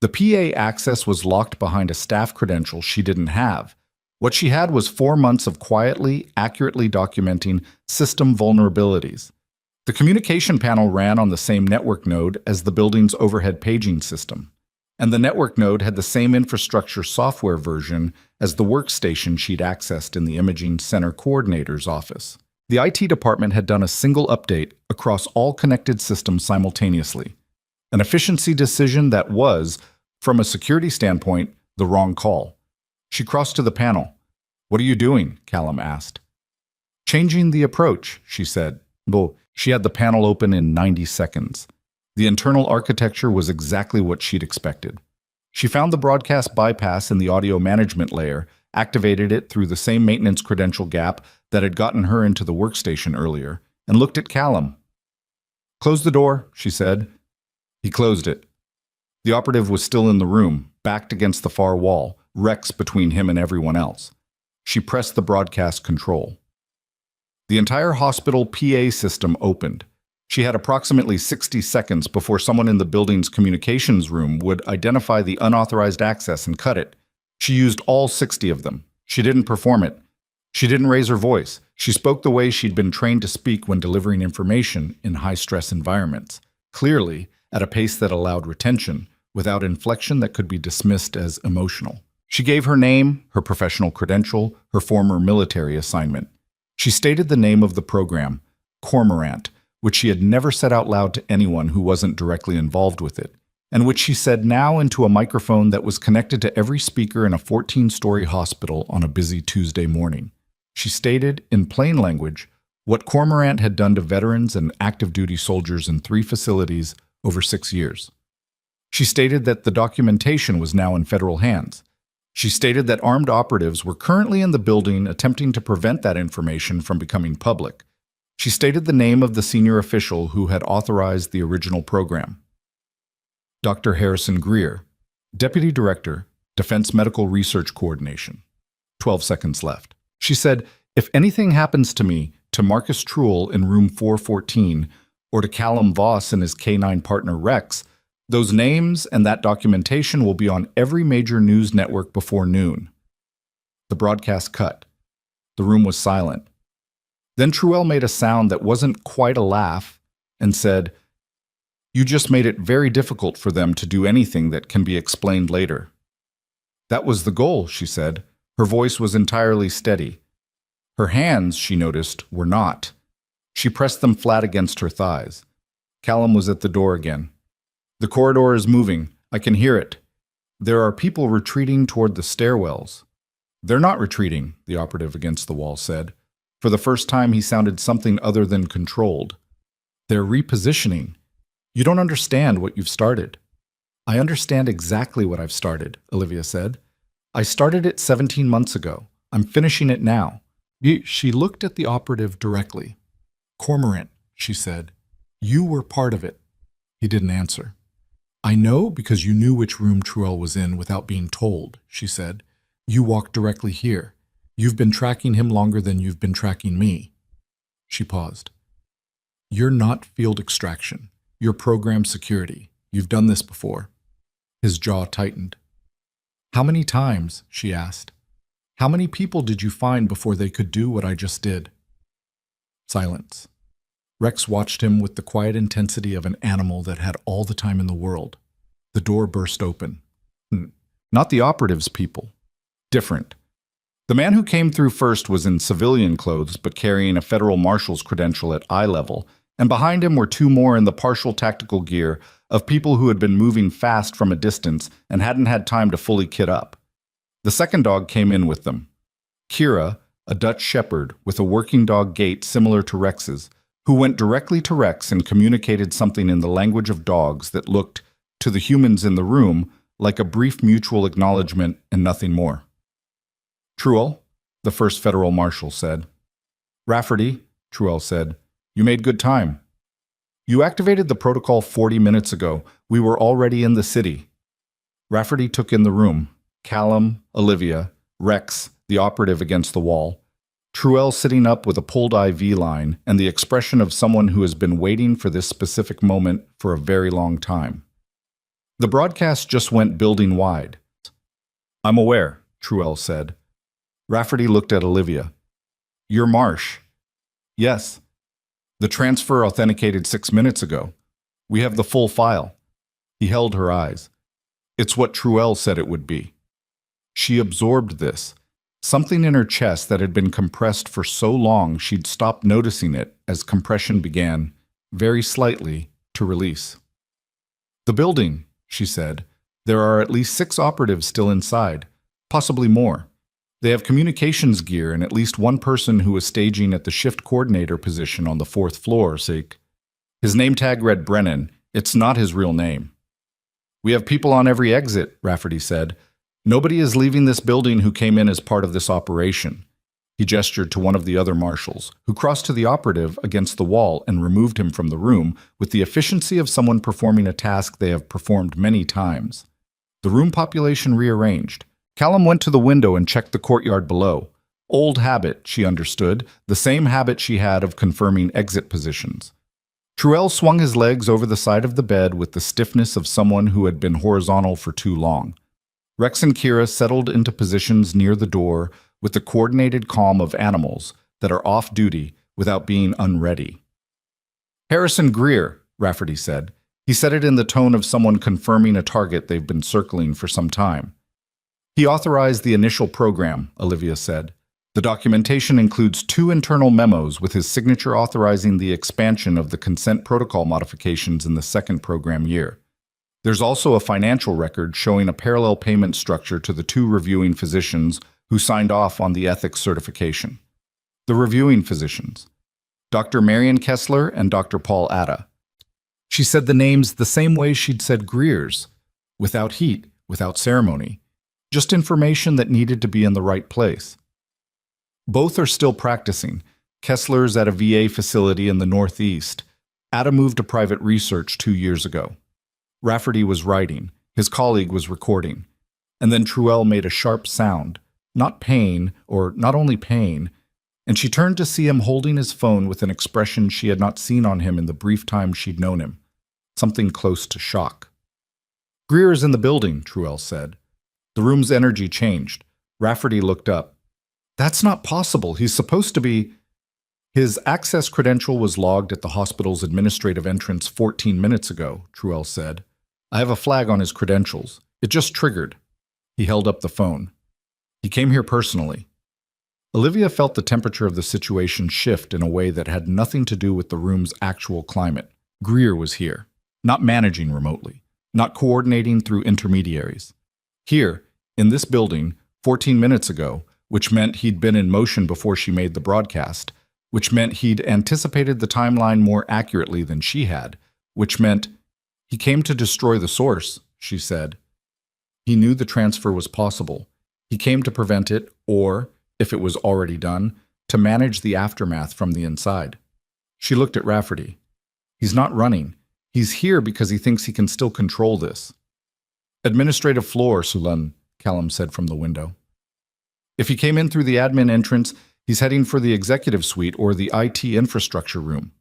The PA access was locked behind a staff credential she didn't have. What she had was 4 months of quietly, accurately documenting system vulnerabilities. The communication panel ran on the same network node as the building's overhead paging system, and the network node had the same infrastructure software version as the workstation she'd accessed in the imaging center coordinator's office. The IT department had done a single update across all connected systems simultaneously, an efficiency decision that was, from a security standpoint, the wrong call. She crossed to the panel. "What are you doing?" Callum asked. "Changing the approach," she said. She had the panel open in 90 seconds. The internal architecture was exactly what she'd expected. She found the broadcast bypass in the audio management layer, activated it through the same maintenance credential gap that had gotten her into the workstation earlier, and looked at Callum. "Close the door," she said. He closed it. The operative was still in the room, backed against the far wall, Rex between him and everyone else. She pressed the broadcast control. The entire hospital PA system opened. She had approximately 60 seconds before someone in the building's communications room would identify the unauthorized access and cut it. She used all 60 of them. She didn't perform it. She didn't raise her voice. She spoke the way she'd been trained to speak when delivering information in high-stress environments, clearly at a pace that allowed retention, without inflection that could be dismissed as emotional. She gave her name, her professional credential, her former military assignment. She stated the name of the program, Cormorant, which she had never said out loud to anyone who wasn't directly involved with it, and which she said now into a microphone that was connected to every speaker in a 14-story hospital on a busy Tuesday morning. She stated, in plain language, what Cormorant had done to veterans and active-duty soldiers in 3 facilities over 6 years. She stated that the documentation was now in federal hands. She stated that armed operatives were currently in the building attempting to prevent that information from becoming public. She stated the name of the senior official who had authorized the original program. Dr. Harrison Greer, Deputy Director, Defense Medical Research Coordination. 12 seconds left. She said, "If anything happens to me, to Marcus Truel in room 414, or to Callum Voss and his K9 partner Rex, those names and that documentation will be on every major news network before noon." The broadcast cut. The room was silent. Then Truel made a sound that wasn't quite a laugh and said, "You just made it very difficult for them to do anything that can be explained later." "That was the goal," she said. Her voice was entirely steady. Her hands, she noticed, were not. She pressed them flat against her thighs. Callum was at the door again. "The corridor is moving. I can hear it. There are people retreating toward the stairwells." "They're not retreating," the operative against the wall said. For the first time, he sounded something other than controlled. "They're repositioning. You don't understand what you've started." "I understand exactly what I've started," Olivia said. "I started it 17 months ago. I'm finishing it now." She looked at the operative directly. "Cormorant," she said. "You were part of it." He didn't answer. "I know because you knew which room Truel was in without being told," she said. "You walked directly here. You've been tracking him longer than you've been tracking me." She paused. "You're not field extraction. You're program security. You've done this before." His jaw tightened. "How many times?" she asked. "How many people did you find before they could do what I just did?" Silence. Rex watched him with the quiet intensity of an animal that had all the time in the world. The door burst open. Not the operatives' people. Different. The man who came through first was in civilian clothes but carrying a federal marshal's credential at eye level, and behind him were 2 more in the partial tactical gear of people who had been moving fast from a distance and hadn't had time to fully kit up. The second dog came in with them. Kira, a Dutch shepherd with a working dog gait similar to Rex's, who went directly to Rex and communicated something in the language of dogs that looked, to the humans in the room, like a brief mutual acknowledgement and nothing more. "Truell," the first federal marshal said. "Rafferty," Truell said, "you made good time. You activated the protocol 40 minutes ago. We were already in the city." Rafferty took in the room. Callum, Olivia, Rex, the operative against the wall, Truell sitting up with a pulled IV line, and the expression of someone who has been waiting for this specific moment for a very long time. The broadcast just went building wide. "I'm aware," Truell said. Rafferty looked at Olivia. "You're Marsh." "Yes. The transfer authenticated 6 minutes ago. We have the full file." He held her eyes. "It's what Truell said it would be." She absorbed this. Something in her chest that had been compressed for so long she'd stopped noticing it as compression began, very slightly, to release. "The building," she said. "There are at least 6 operatives still inside, possibly more. They have communications gear and at least one person who is staging at the shift coordinator position on the 4th floor, Sake. His name tag read Brennan. It's not his real name." "We have people on every exit," Rafferty said. "Nobody is leaving this building who came in as part of this operation." He gestured to one of the other marshals, who crossed to the operative against the wall and removed him from the room with the efficiency of someone performing a task they have performed many times. The room population rearranged. Callum went to the window and checked the courtyard below. Old habit, she understood, the same habit she had of confirming exit positions. Truell swung his legs over the side of the bed with the stiffness of someone who had been horizontal for too long. Rex and Kira settled into positions near the door with the coordinated calm of animals that are off-duty without being unready. "Harrison Greer," Rafferty said. He said it in the tone of someone confirming a target they've been circling for some time. "He authorized the initial program," Olivia said. "The documentation includes 2 internal memos with his signature authorizing the expansion of the consent protocol modifications in the 2nd program year. There's also a financial record showing a parallel payment structure to the 2 reviewing physicians who signed off on the ethics certification. The reviewing physicians, Dr. Marion Kessler and Dr. Paul Atta." She said the names the same way she'd said Greer's, without heat, without ceremony, just information that needed to be in the right place. "Both are still practicing. Kessler's at a VA facility in the Northeast. Atta moved to private research 2 years ago." Rafferty was writing. His colleague was recording. And then Truell made a sharp sound. Not pain, or not only pain, and she turned to see him holding his phone with an expression she had not seen on him in the brief time she'd known him. Something close to shock. "Greer is in the building," Truell said. The room's energy changed. Rafferty looked up. "That's not possible. He's supposed to be—" "His access credential was logged at the hospital's administrative entrance 14 minutes ago," Truell said. "I have a flag on his credentials. It just triggered." He held up the phone. "He came here personally." Olivia felt the temperature of the situation shift in a way that had nothing to do with the room's actual climate. Greer was here, not managing remotely, not coordinating through intermediaries. Here, in this building, 14 minutes ago, which meant he'd been in motion before she made the broadcast, which meant he'd anticipated the timeline more accurately than she had, which meant he came to destroy the source, she said. He knew the transfer was possible. He came to prevent it, or, if it was already done, to manage the aftermath from the inside. She looked at Rafferty. "He's not running. He's here because he thinks he can still control this." "Administrative floor, Sulan," Callum said from the window. "If he came in through the admin entrance, he's heading for the executive suite or the IT infrastructure room."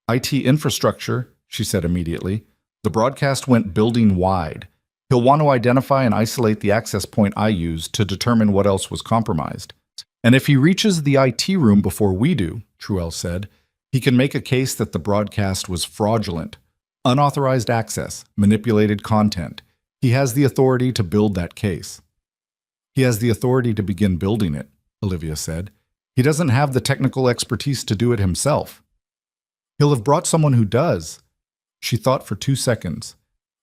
"IT infrastructure," she said immediately. The broadcast went building wide. "He'll want to identify and isolate the access point I used to determine what else was compromised. And if he reaches the IT room before we do," Truell said, "he can make a case that the broadcast was fraudulent, unauthorized access, manipulated content. He has the authority to build that case." "He has the authority to begin building it," Olivia said. "He doesn't have the technical expertise to do it himself." "He'll have brought someone who does." She thought for 2 seconds.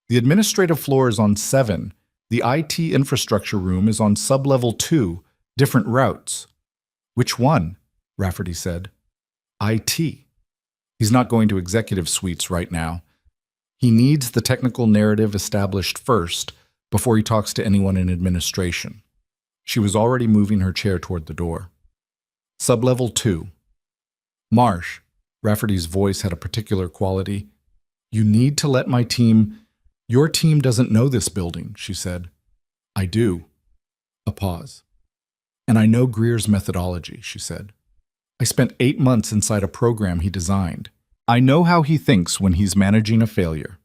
"The administrative floor is on 7. The IT infrastructure room is on sublevel 2, different routes. Which one? Rafferty said. IT. He's not going to executive suites right now. He needs the technical narrative established first before he talks to anyone in administration. She was already moving her chair toward the door. Sublevel 2. Marsh, Rafferty's voice had a particular quality. You need to let my team... Your team doesn't know this building, she said. I do. A pause. And I know Greer's methodology, she said. I spent 8 months inside a program he designed. I know how he thinks when he's managing a failure.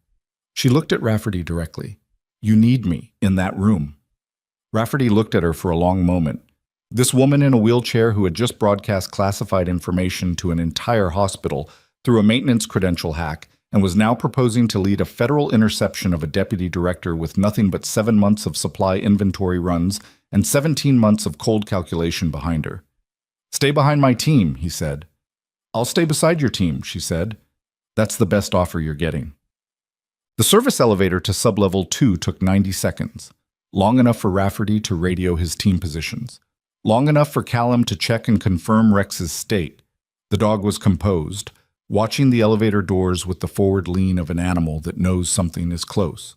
She looked at Rafferty directly. You need me in that room. Rafferty looked at her for a long moment. This woman in a wheelchair who had just broadcast classified information to an entire hospital through a maintenance credential hack and was now proposing to lead a federal interception of a deputy director with nothing but 7 months of supply inventory runs and 17 months of cold calculation behind her. Stay behind my team, he said. I'll stay beside your team, she said. That's the best offer you're getting. The service elevator to sublevel 2 took 90 seconds, long enough for Rafferty to radio his team positions, long enough for Callum to check and confirm Rex's state. The dog was composed, watching the elevator doors with the forward lean of an animal that knows something is close.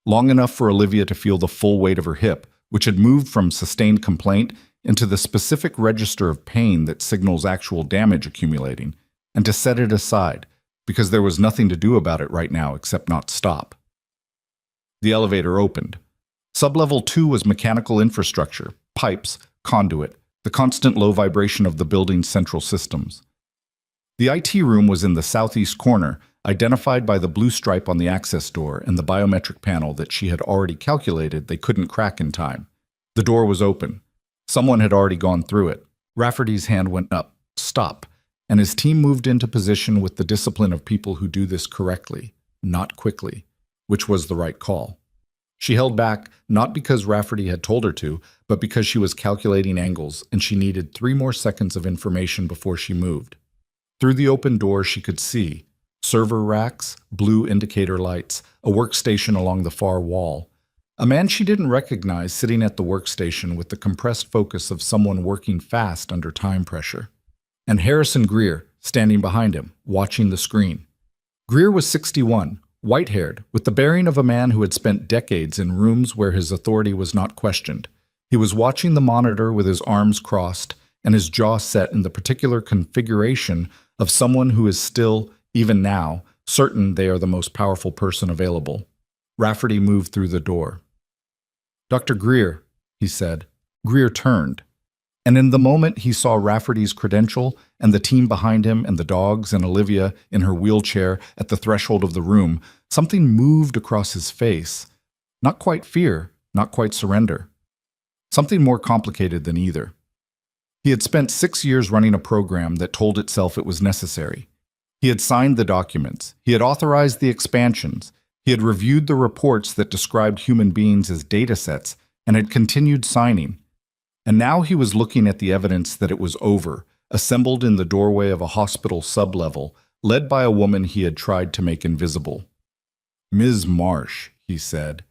Long enough for Olivia to feel the full weight of her hip, which had moved from sustained complaint into the specific register of pain that signals actual damage accumulating, and to set it aside, because there was nothing to do about it right now except not stop. The elevator opened. Sublevel 2 was mechanical infrastructure, pipes, conduit, the constant low vibration of the building's central systems. The IT room was in the southeast corner, identified by the blue stripe on the access door and the biometric panel that she had already calculated they couldn't crack in time. The door was open. Someone had already gone through it. Rafferty's hand went up. Stop. And his team moved into position with the discipline of people who do this correctly, not quickly, which was the right call. She held back, not because Rafferty had told her to, but because she was calculating angles and she needed 3 more seconds of information before she moved. Through the open door she could see server racks, blue indicator lights, a workstation along the far wall. A man she didn't recognize sitting at the workstation with the compressed focus of someone working fast under time pressure. And Harrison Greer, standing behind him, watching the screen. Greer was 61, white-haired, with the bearing of a man who had spent decades in rooms where his authority was not questioned. He was watching the monitor with his arms crossed and his jaw set in the particular configuration of someone who is still, even now, certain they are the most powerful person available. Rafferty moved through the door. Dr. Greer, he said. Greer turned. And in the moment he saw Rafferty's credential and the team behind him and the dogs and Olivia in her wheelchair at the threshold of the room, something moved across his face. Not quite fear, not quite surrender. Something more complicated than either. He had spent 6 years running a program that told itself it was necessary. He had signed the documents. He had authorized the expansions. He had reviewed the reports that described human beings as datasets and had continued signing. And now he was looking at the evidence that it was over, assembled in the doorway of a hospital sublevel, led by a woman he had tried to make invisible. Ms. Marsh, he said.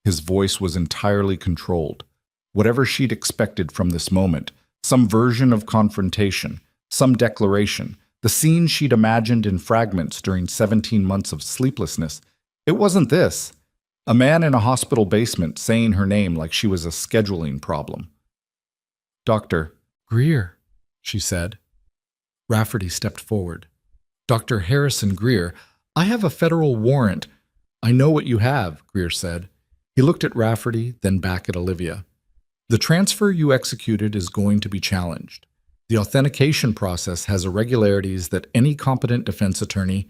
His voice was entirely controlled. Whatever she'd expected from this moment, some version of confrontation, some declaration, the scene she'd imagined in fragments during 17 months of sleeplessness, it wasn't this. A man in a hospital basement saying her name like she was a scheduling problem. Dr. Greer, she said. Rafferty stepped forward. Dr. Harrison Greer, I have a federal warrant. I know what you have, Greer said. He looked at Rafferty, then back at Olivia. The transfer you executed is going to be challenged. The authentication process has irregularities that any competent defense attorney...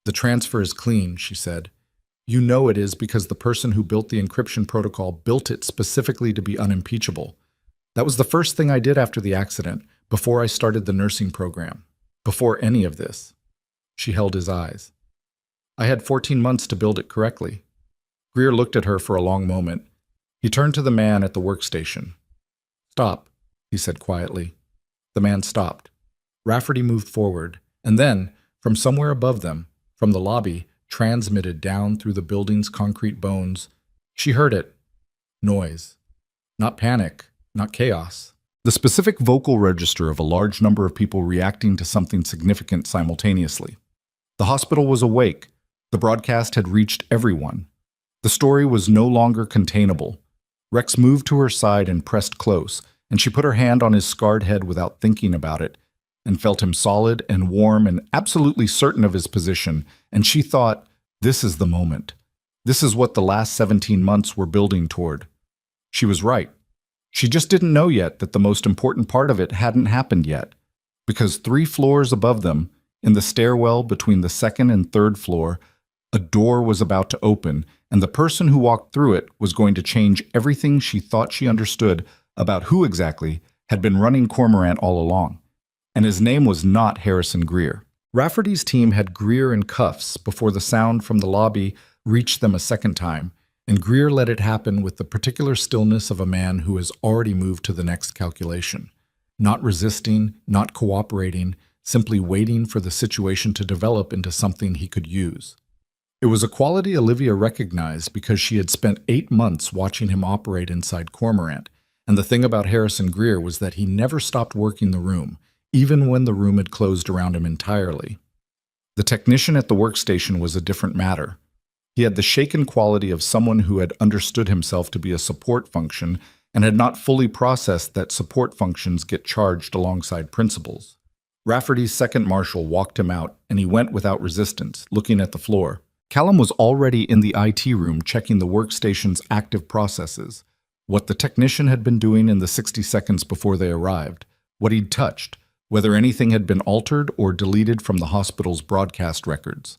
The transfer is clean, she said. You know it is because the person who built the encryption protocol built it specifically to be unimpeachable. That was the first thing I did after the accident, before I started the nursing program, before any of this. She held his eyes. I had 14 months to build it correctly. Greer looked at her for a long moment. He turned to the man at the workstation. Stop, he said quietly. The man stopped. Rafferty moved forward, and then, from somewhere above them, from the lobby, transmitted down through the building's concrete bones. She heard it. Noise. Not panic, not chaos. The specific vocal register of a large number of people reacting to something significant simultaneously. The hospital was awake. The broadcast had reached everyone. The story was no longer containable. Rex moved to her side and pressed close, and she put her hand on his scarred head without thinking about it, and felt him solid and warm and absolutely certain of his position, and she thought, this is the moment. This is what the last 17 months were building toward. She was right. She just didn't know yet that the most important part of it hadn't happened yet, because 3 floors above them, in the stairwell between the second and third floor, a door was about to open, and the person who walked through it was going to change everything she thought she understood about who exactly had been running Cormorant all along. And his name was not Harrison Greer. Rafferty's team had Greer in cuffs before the sound from the lobby reached them a second time, and Greer let it happen with the particular stillness of a man who has already moved to the next calculation, not resisting, not cooperating, simply waiting for the situation to develop into something he could use. It was a quality Olivia recognized because she had spent 8 months watching him operate inside Cormorant, and the thing about Harrison Greer was that he never stopped working the room, even when the room had closed around him entirely. The technician at the workstation was a different matter. He had the shaken quality of someone who had understood himself to be a support function and had not fully processed that support functions get charged alongside principals. Rafferty's second marshal walked him out, and he went without resistance, looking at the floor. Callum was already in the IT room checking the workstation's active processes, what the technician had been doing in the 60 seconds before they arrived, what he'd touched, whether anything had been altered or deleted from the hospital's broadcast records.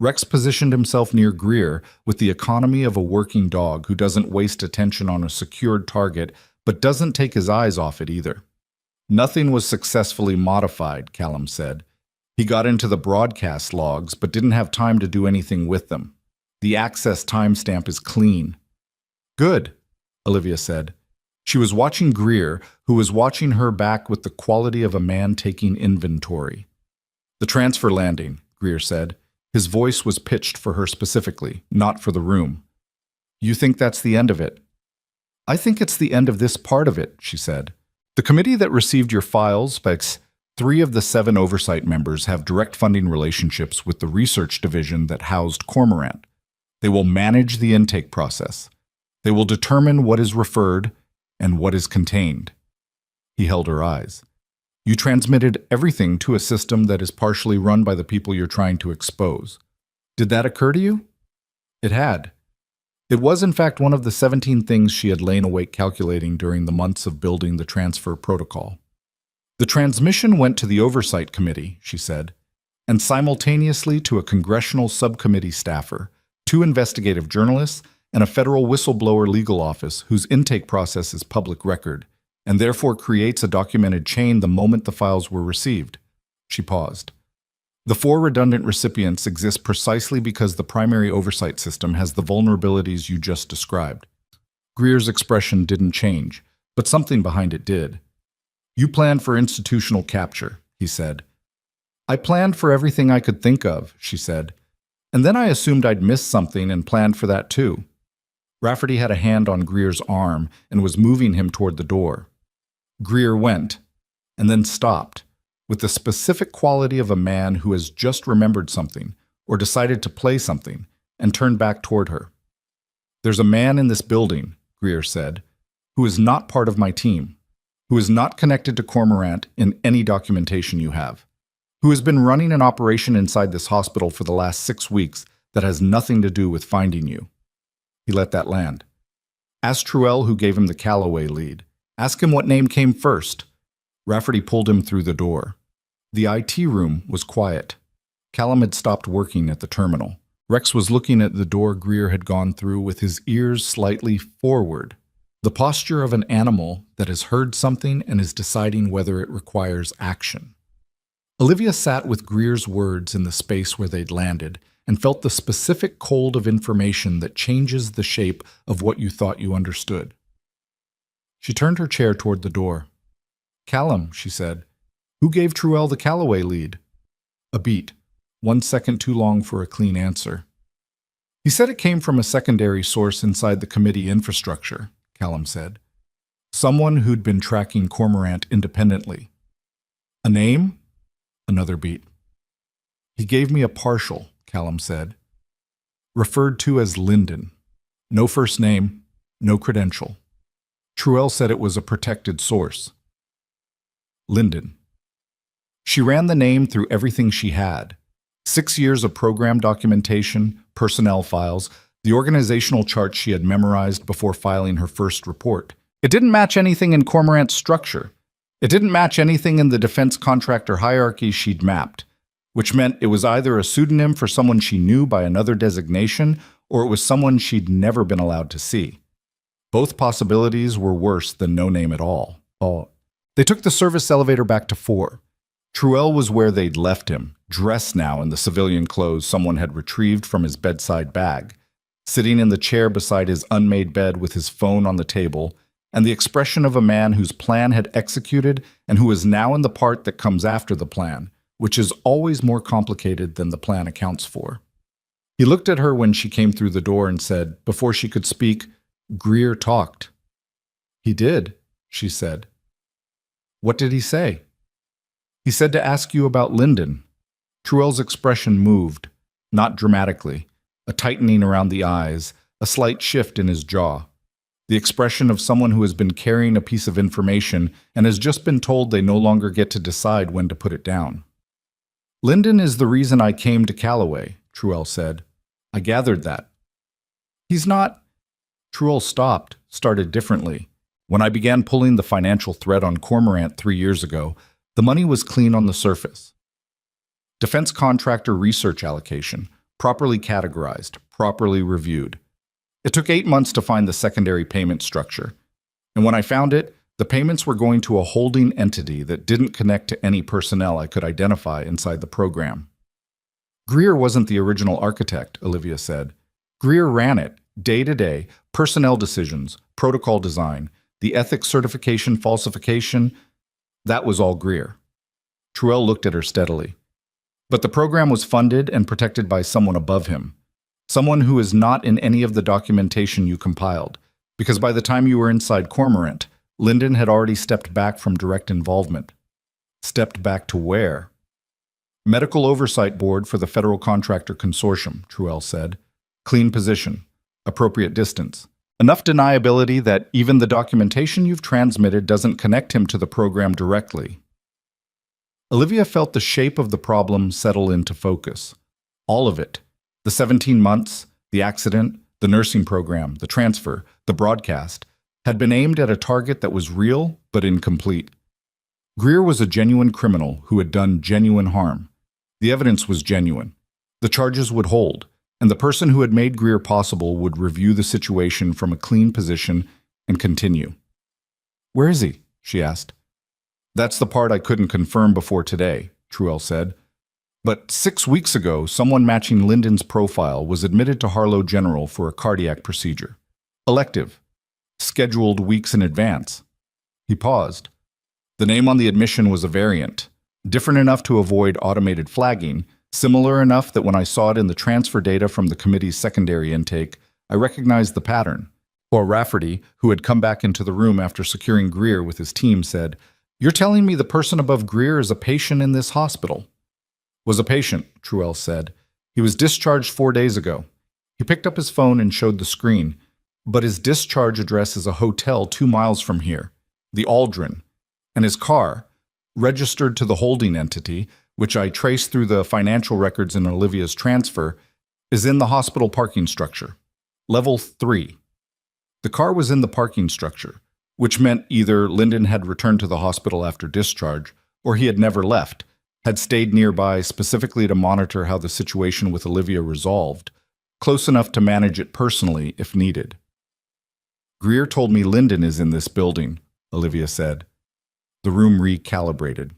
Rex positioned himself near Greer with the economy of a working dog who doesn't waste attention on a secured target but doesn't take his eyes off it either. Nothing was successfully modified, Callum said. He got into the broadcast logs but didn't have time to do anything with them. The access timestamp is clean. Good, Olivia said. She was watching Greer, who was watching her back with the quality of a man taking inventory. The transfer landing, Greer said. His voice was pitched for her specifically, not for the room. You think that's the end of it? I think it's the end of this part of it, she said. The committee that received your files specs 3 of the 7 oversight members have direct funding relationships with the research division that housed Cormorant. They will manage the intake process. They will determine what is referred and what is contained. He held her eyes. You transmitted everything to a system that is partially run by the people you're trying to expose. Did that occur to you? It had. It was, in fact, one of the 17 things she had lain awake calculating during the months of building the transfer protocol. The transmission went to the Oversight Committee, she said, and simultaneously to a congressional subcommittee staffer, 2 investigative journalists, and a federal whistleblower legal office whose intake process is public record, and therefore creates a documented chain the moment the files were received. She paused. The 4 redundant recipients exist precisely because the primary oversight system has the vulnerabilities you just described. Greer's expression didn't change, but something behind it did. You planned for institutional capture, he said. I planned for everything I could think of, she said. And then I assumed I'd missed something and planned for that too. Rafferty had a hand on Greer's arm and was moving him toward the door. Greer went, and then stopped, with the specific quality of a man who has just remembered something or decided to play something, and turned back toward her. There's a man in this building, Greer said, who is not part of my team, who is not connected to Cormorant in any documentation you have, who has been running an operation inside this hospital for the last 6 weeks that has nothing to do with finding you. He let that land. Ask Truell who gave him the Calloway lead. Ask him what name came first. Rafferty pulled him through the door. The IT room was quiet. Callum had stopped working at the terminal. Rex was looking at the door Greer had gone through with his ears slightly forward, the posture of an animal that has heard something and is deciding whether it requires action. Olivia sat with Greer's words in the space where they'd landed and felt the specific cold of information that changes the shape of what you thought you understood. She turned her chair toward the door. Callum, she said. Who gave Truell the Calloway lead? A beat, 1 second too long for a clean answer. He said it came from a secondary source inside the committee infrastructure, Callum said. Someone who'd been tracking Cormorant independently. A name? Another beat. He gave me a partial, Callum said. Referred to as Lyndon. No first name, no credential. Truell said it was a protected source. Lyndon. She ran the name through everything she had. 6 years of program documentation, personnel files, the organizational chart she had memorized before filing her first report. It didn't match anything in Cormorant's structure. It didn't match anything in the defense contractor hierarchy she'd mapped, which meant it was either a pseudonym for someone she knew by another designation or it was someone she'd never been allowed to see. Both possibilities were worse than no name at all. They took the service elevator back to 4. Truell was where they'd left him, dressed now in the civilian clothes someone had retrieved from his bedside bag, sitting in the chair beside his unmade bed with his phone on the table, and the expression of a man whose plan had executed and who is now in the part that comes after the plan, which is always more complicated than the plan accounts for. He looked at her when she came through the door and said, before she could speak, "Greer talked." "He did," she said. "What did he say?" "He said to ask you about Lyndon." Truell's expression moved, not dramatically, a tightening around the eyes, a slight shift in his jaw. The expression of someone who has been carrying a piece of information and has just been told they no longer get to decide when to put it down. "Lyndon is the reason I came to Callaway," Truell said. "I gathered that." "He's not—" Truell stopped, started differently. "When I began pulling the financial thread on Cormorant 3 years ago, the money was clean on the surface. Defense contractor research allocation, properly categorized, properly reviewed. It took 8 months to find the secondary payment structure. And when I found it, the payments were going to a holding entity that didn't connect to any personnel I could identify inside the program." "Greer wasn't the original architect," Olivia said. "Greer ran it, day to day, personnel decisions, protocol design, the ethics certification falsification. That was all Greer." Truell looked at her steadily. "But the program was funded and protected by someone above him. Someone who is not in any of the documentation you compiled, because by the time you were inside Cormorant, Lyndon had already stepped back from direct involvement." "Stepped back to where?" "Medical Oversight Board for the Federal Contractor Consortium," Truell said. "Clean position. Appropriate distance. Enough deniability that even the documentation you've transmitted doesn't connect him to the program directly." Olivia felt the shape of the problem settle into focus. All of it. The 17 months, the accident, the nursing program, the transfer, the broadcast, had been aimed at a target that was real but incomplete. Greer was a genuine criminal who had done genuine harm. The evidence was genuine. The charges would hold, and the person who had made Greer possible would review the situation from a clean position and continue. "Where is he?" she asked. "That's the part I couldn't confirm before today," Truell said. "But 6 weeks ago, someone matching Lyndon's profile was admitted to Harlow General for a cardiac procedure. Elective. Scheduled weeks in advance." He paused. "The name on the admission was a variant, different enough to avoid automated flagging, similar enough that when I saw it in the transfer data from the committee's secondary intake, I recognized the pattern." Or Rafferty, who had come back into the room after securing Greer with his team, said, "You're telling me the person above Greer is a patient in this hospital?" "Was a patient," Truell said. "He was discharged 4 days ago." He picked up his phone and showed the screen. "But his discharge address is a hotel 2 miles from here, the Aldrin. And his car, registered to the holding entity, which I traced through the financial records in Olivia's transfer, is in the hospital parking structure. Level 3. The car was in the parking structure, which meant either Lyndon had returned to the hospital after discharge, or he had never left, had stayed nearby specifically to monitor how the situation with Olivia resolved, close enough to manage it personally if needed." "Greer told me Lyndon is in this building," Olivia said. The room recalibrated.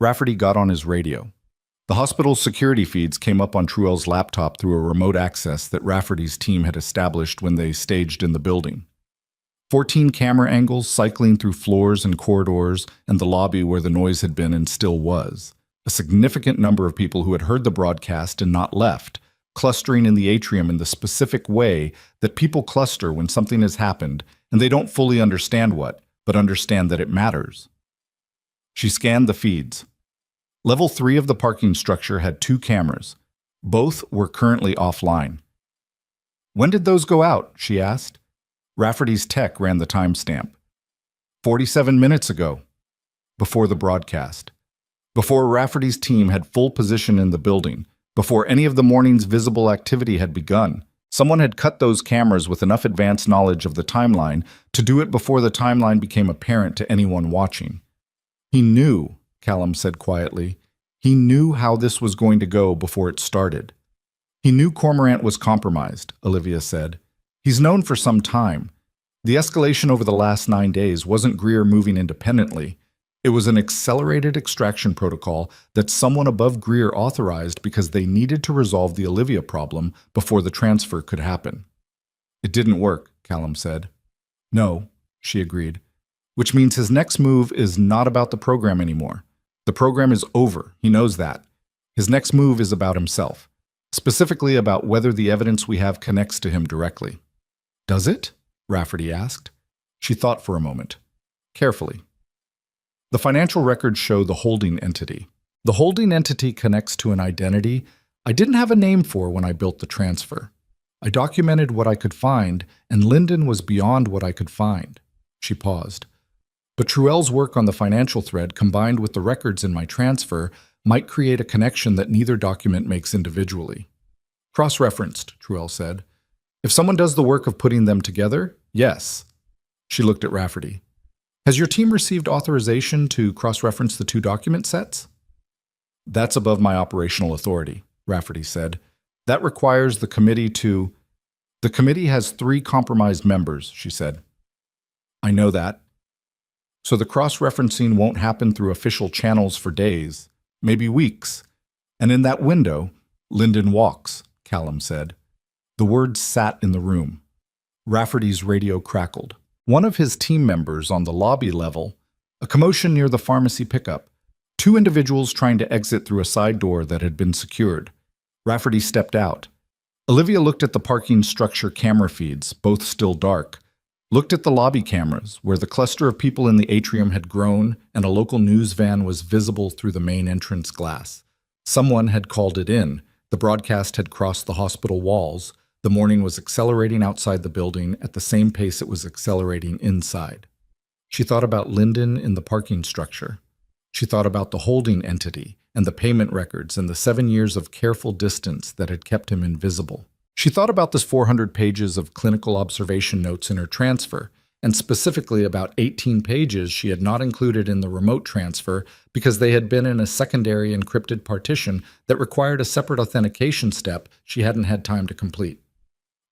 Rafferty got on his radio. The hospital's security feeds came up on Truell's laptop through a remote access that Rafferty's team had established when they staged in the building. 14 camera angles cycling through floors and corridors and the lobby where the noise had been and still was. A significant number of people who had heard the broadcast and not left, clustering in the atrium in the specific way that people cluster when something has happened and they don't fully understand what, but understand that it matters. She scanned the feeds. Level 3 of the parking structure had 2 cameras. Both were currently offline. When did those go out? She asked. Rafferty's tech ran the timestamp. 47 minutes ago, before the broadcast. Before Rafferty's team had full position in the building, before any of the morning's visible activity had begun, someone had cut those cameras with enough advanced knowledge of the timeline to do it before the timeline became apparent to anyone watching. He knew, Callum said quietly. He knew how this was going to go before it started. He knew Cormorant was compromised, Olivia said. He's known for some time. The escalation over the last 9 days wasn't Greer moving independently. It was an accelerated extraction protocol that someone above Greer authorized because they needed to resolve the Olivia problem before the transfer could happen. It didn't work, Callum said. No, she agreed. Which means his next move is not about the program anymore. The program is over, he knows that. His next move is about himself, specifically about whether the evidence we have connects to him directly. Does it? Rafferty asked. She thought for a moment, carefully. The financial records show the holding entity. The holding entity connects to an identity I didn't have a name for when I built the transfer. I documented what I could find, and Lyndon was beyond what I could find. She paused. But Truel's work on the financial thread combined with the records in my transfer might create a connection that neither document makes individually. Cross-referenced, Truel said. If someone does the work of putting them together, yes. She looked at Rafferty. Has your team received authorization to cross-reference the 2 document sets? That's above my operational authority, Rafferty said. That requires the committee to... The committee has 3 compromised members, she said. I know that. So the cross-referencing won't happen through official channels for days, maybe weeks. And in that window, Lyndon walks, Callum said. The words sat in the room. Rafferty's radio crackled. One of his team members on the lobby level, a commotion near the pharmacy pickup, 2 individuals trying to exit through a side door that had been secured. Rafferty stepped out. Olivia looked at the parking structure camera feeds, both still dark, looked at the lobby cameras, where the cluster of people in the atrium had grown and a local news van was visible through the main entrance glass. Someone had called it in. The broadcast had crossed the hospital walls. The morning was accelerating outside the building at the same pace it was accelerating inside. She thought about Lyndon in the parking structure. She thought about the holding entity and the payment records and the 7 years of careful distance that had kept him invisible. She thought about the 400 pages of clinical observation notes in her transfer, and specifically about 18 pages she had not included in the remote transfer because they had been in a secondary encrypted partition that required a separate authentication step she hadn't had time to complete.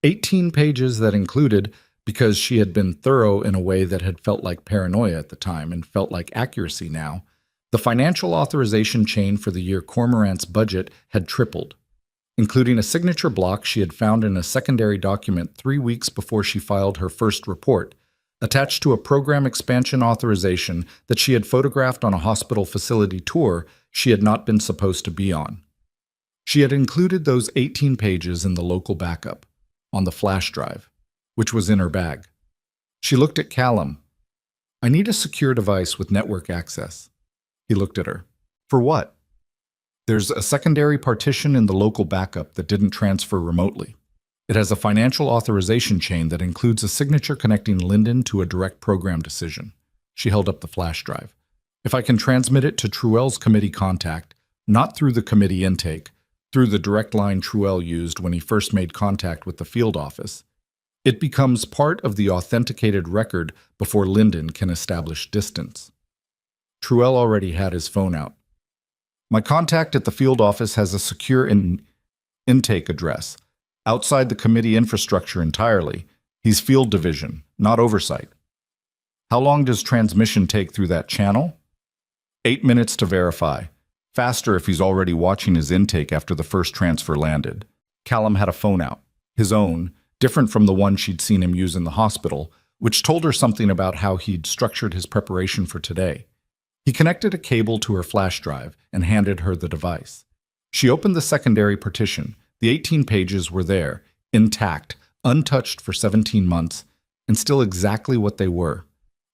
18 pages that included, because she had been thorough in a way that had felt like paranoia at the time and felt like accuracy now, the financial authorization chain for the year Cormorant's budget had tripled, including a signature block she had found in a secondary document 3 weeks before she filed her first report, attached to a program expansion authorization that she had photographed on a hospital facility tour she had not been supposed to be on. She had included those 18 pages in the local backup, on the flash drive, which was in her bag. She looked at Callum. I need a secure device with network access. He looked at her. For what? There's a secondary partition in the local backup that didn't transfer remotely. It has a financial authorization chain that includes a signature connecting Lyndon to a direct program decision. She held up the flash drive. If I can transmit it to Truel's committee contact, not through the committee intake, through the direct line Truel used when he first made contact with the field office, it becomes part of the authenticated record before Lyndon can establish distance. Truel already had his phone out. My contact at the field office has a secure intake address, outside the committee infrastructure entirely. He's field division, not oversight. How long does transmission take through that channel? 8 minutes to verify. Faster if he's already watching his intake after the first transfer landed. Callum had a phone out, his own, different from the one she'd seen him use in the hospital, which told her something about how he'd structured his preparation for today. He connected a cable to her flash drive and handed her the device. She opened the secondary partition, The 18 pages were there, intact, untouched for 17 months, and still exactly what they were.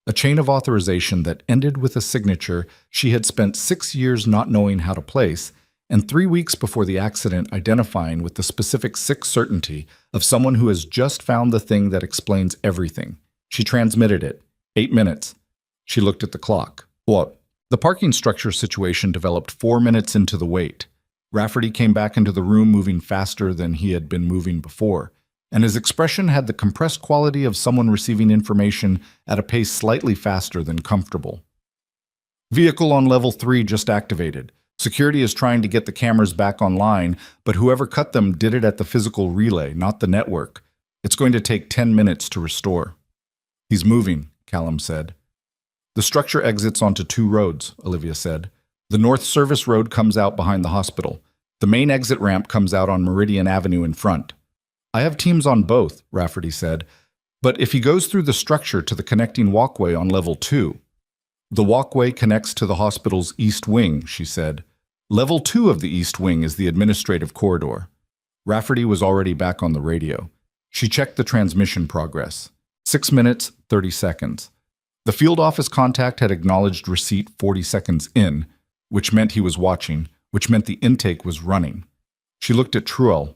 A chain of authorization that ended with a signature she had spent 6 years not knowing how to place, and 3 weeks before the accident identifying with the specific sick certainty of someone who has just found the thing that explains everything. She transmitted it. 8 minutes. She looked at the clock. What? The parking structure situation developed 4 minutes into the wait. Rafferty came back into the room moving faster than he had been moving before, and his expression had the compressed quality of someone receiving information at a pace slightly faster than comfortable. Vehicle on level 3 just activated. Security is trying to get the cameras back online, but whoever cut them did it at the physical relay, not the network. It's going to take 10 minutes to restore. He's moving, Callum said. The structure exits onto 2 roads, Olivia said. The North Service Road comes out behind the hospital. The main exit ramp comes out on Meridian Avenue in front. I have teams on both, Rafferty said, but if he goes through the structure to the connecting walkway on level 2. The walkway connects to the hospital's east wing, she said. Level 2 of the east wing is the administrative corridor. Rafferty was already back on the radio. She checked the transmission progress. 6 minutes, 30 seconds. The field office contact had acknowledged receipt 40 seconds in, which meant he was watching, which meant the intake was running. She looked at Truel.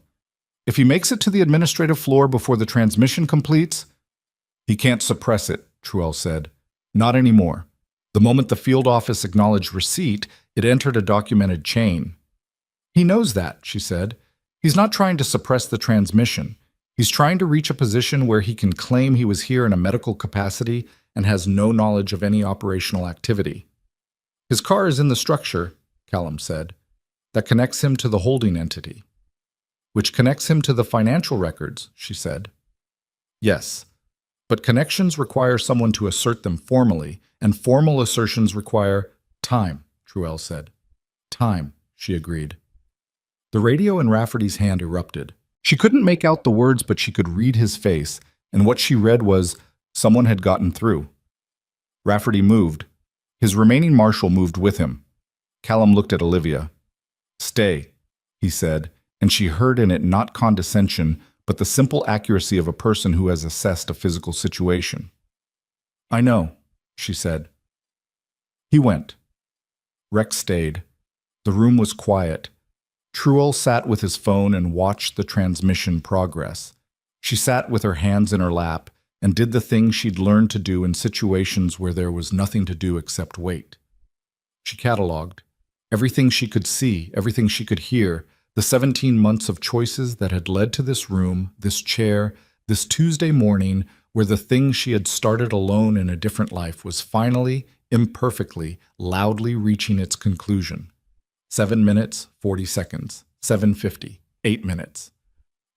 If he makes it to the administrative floor before the transmission completes, he can't suppress it, Truel said. Not anymore. The moment the field office acknowledged receipt, it entered a documented chain. He knows that, she said. He's not trying to suppress the transmission. He's trying to reach a position where he can claim he was here in a medical capacity and has no knowledge of any operational activity. His car is in the structure, Callum said, that connects him to the holding entity. Which connects him to the financial records, she said. Yes, but connections require someone to assert them formally, and formal assertions require time, Truel said. Time, she agreed. The radio in Rafferty's hand erupted. She couldn't make out the words, but she could read his face, and what she read was, someone had gotten through. Rafferty moved. His remaining marshal moved with him. Callum looked at Olivia. Stay, he said, and she heard in it not condescension, but the simple accuracy of a person who has assessed a physical situation. I know, she said. He went. Rex stayed. The room was quiet. Truel sat with his phone and watched the transmission progress. She sat with her hands in her lap and did the thing she'd learned to do in situations where there was nothing to do except wait. She cataloged everything she could see, everything she could hear, the 17 months of choices that had led to this room, this chair, this Tuesday morning where the thing she had started alone in a different life was finally, imperfectly, loudly reaching its conclusion. 7 minutes, 40 seconds, 7:50, 8 minutes.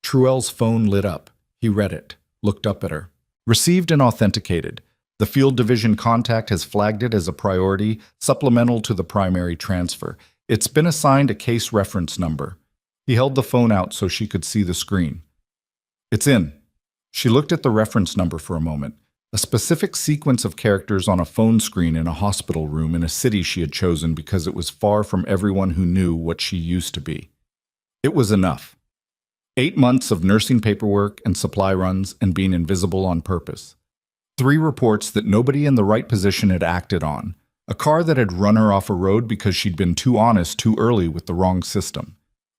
Truel's phone lit up. He read it, looked up at her. Received and authenticated. The field division contact has flagged it as a priority, supplemental to the primary transfer. It's been assigned a case reference number. He held the phone out so she could see the screen. It's in. She looked at the reference number for a moment, a specific sequence of characters on a phone screen in a hospital room in a city she had chosen because it was far from everyone who knew what she used to be. It was enough. 8 months of nursing paperwork and supply runs and being invisible on purpose. 3 reports that nobody in the right position had acted on. A car that had run her off a road because she'd been too honest too early with the wrong system.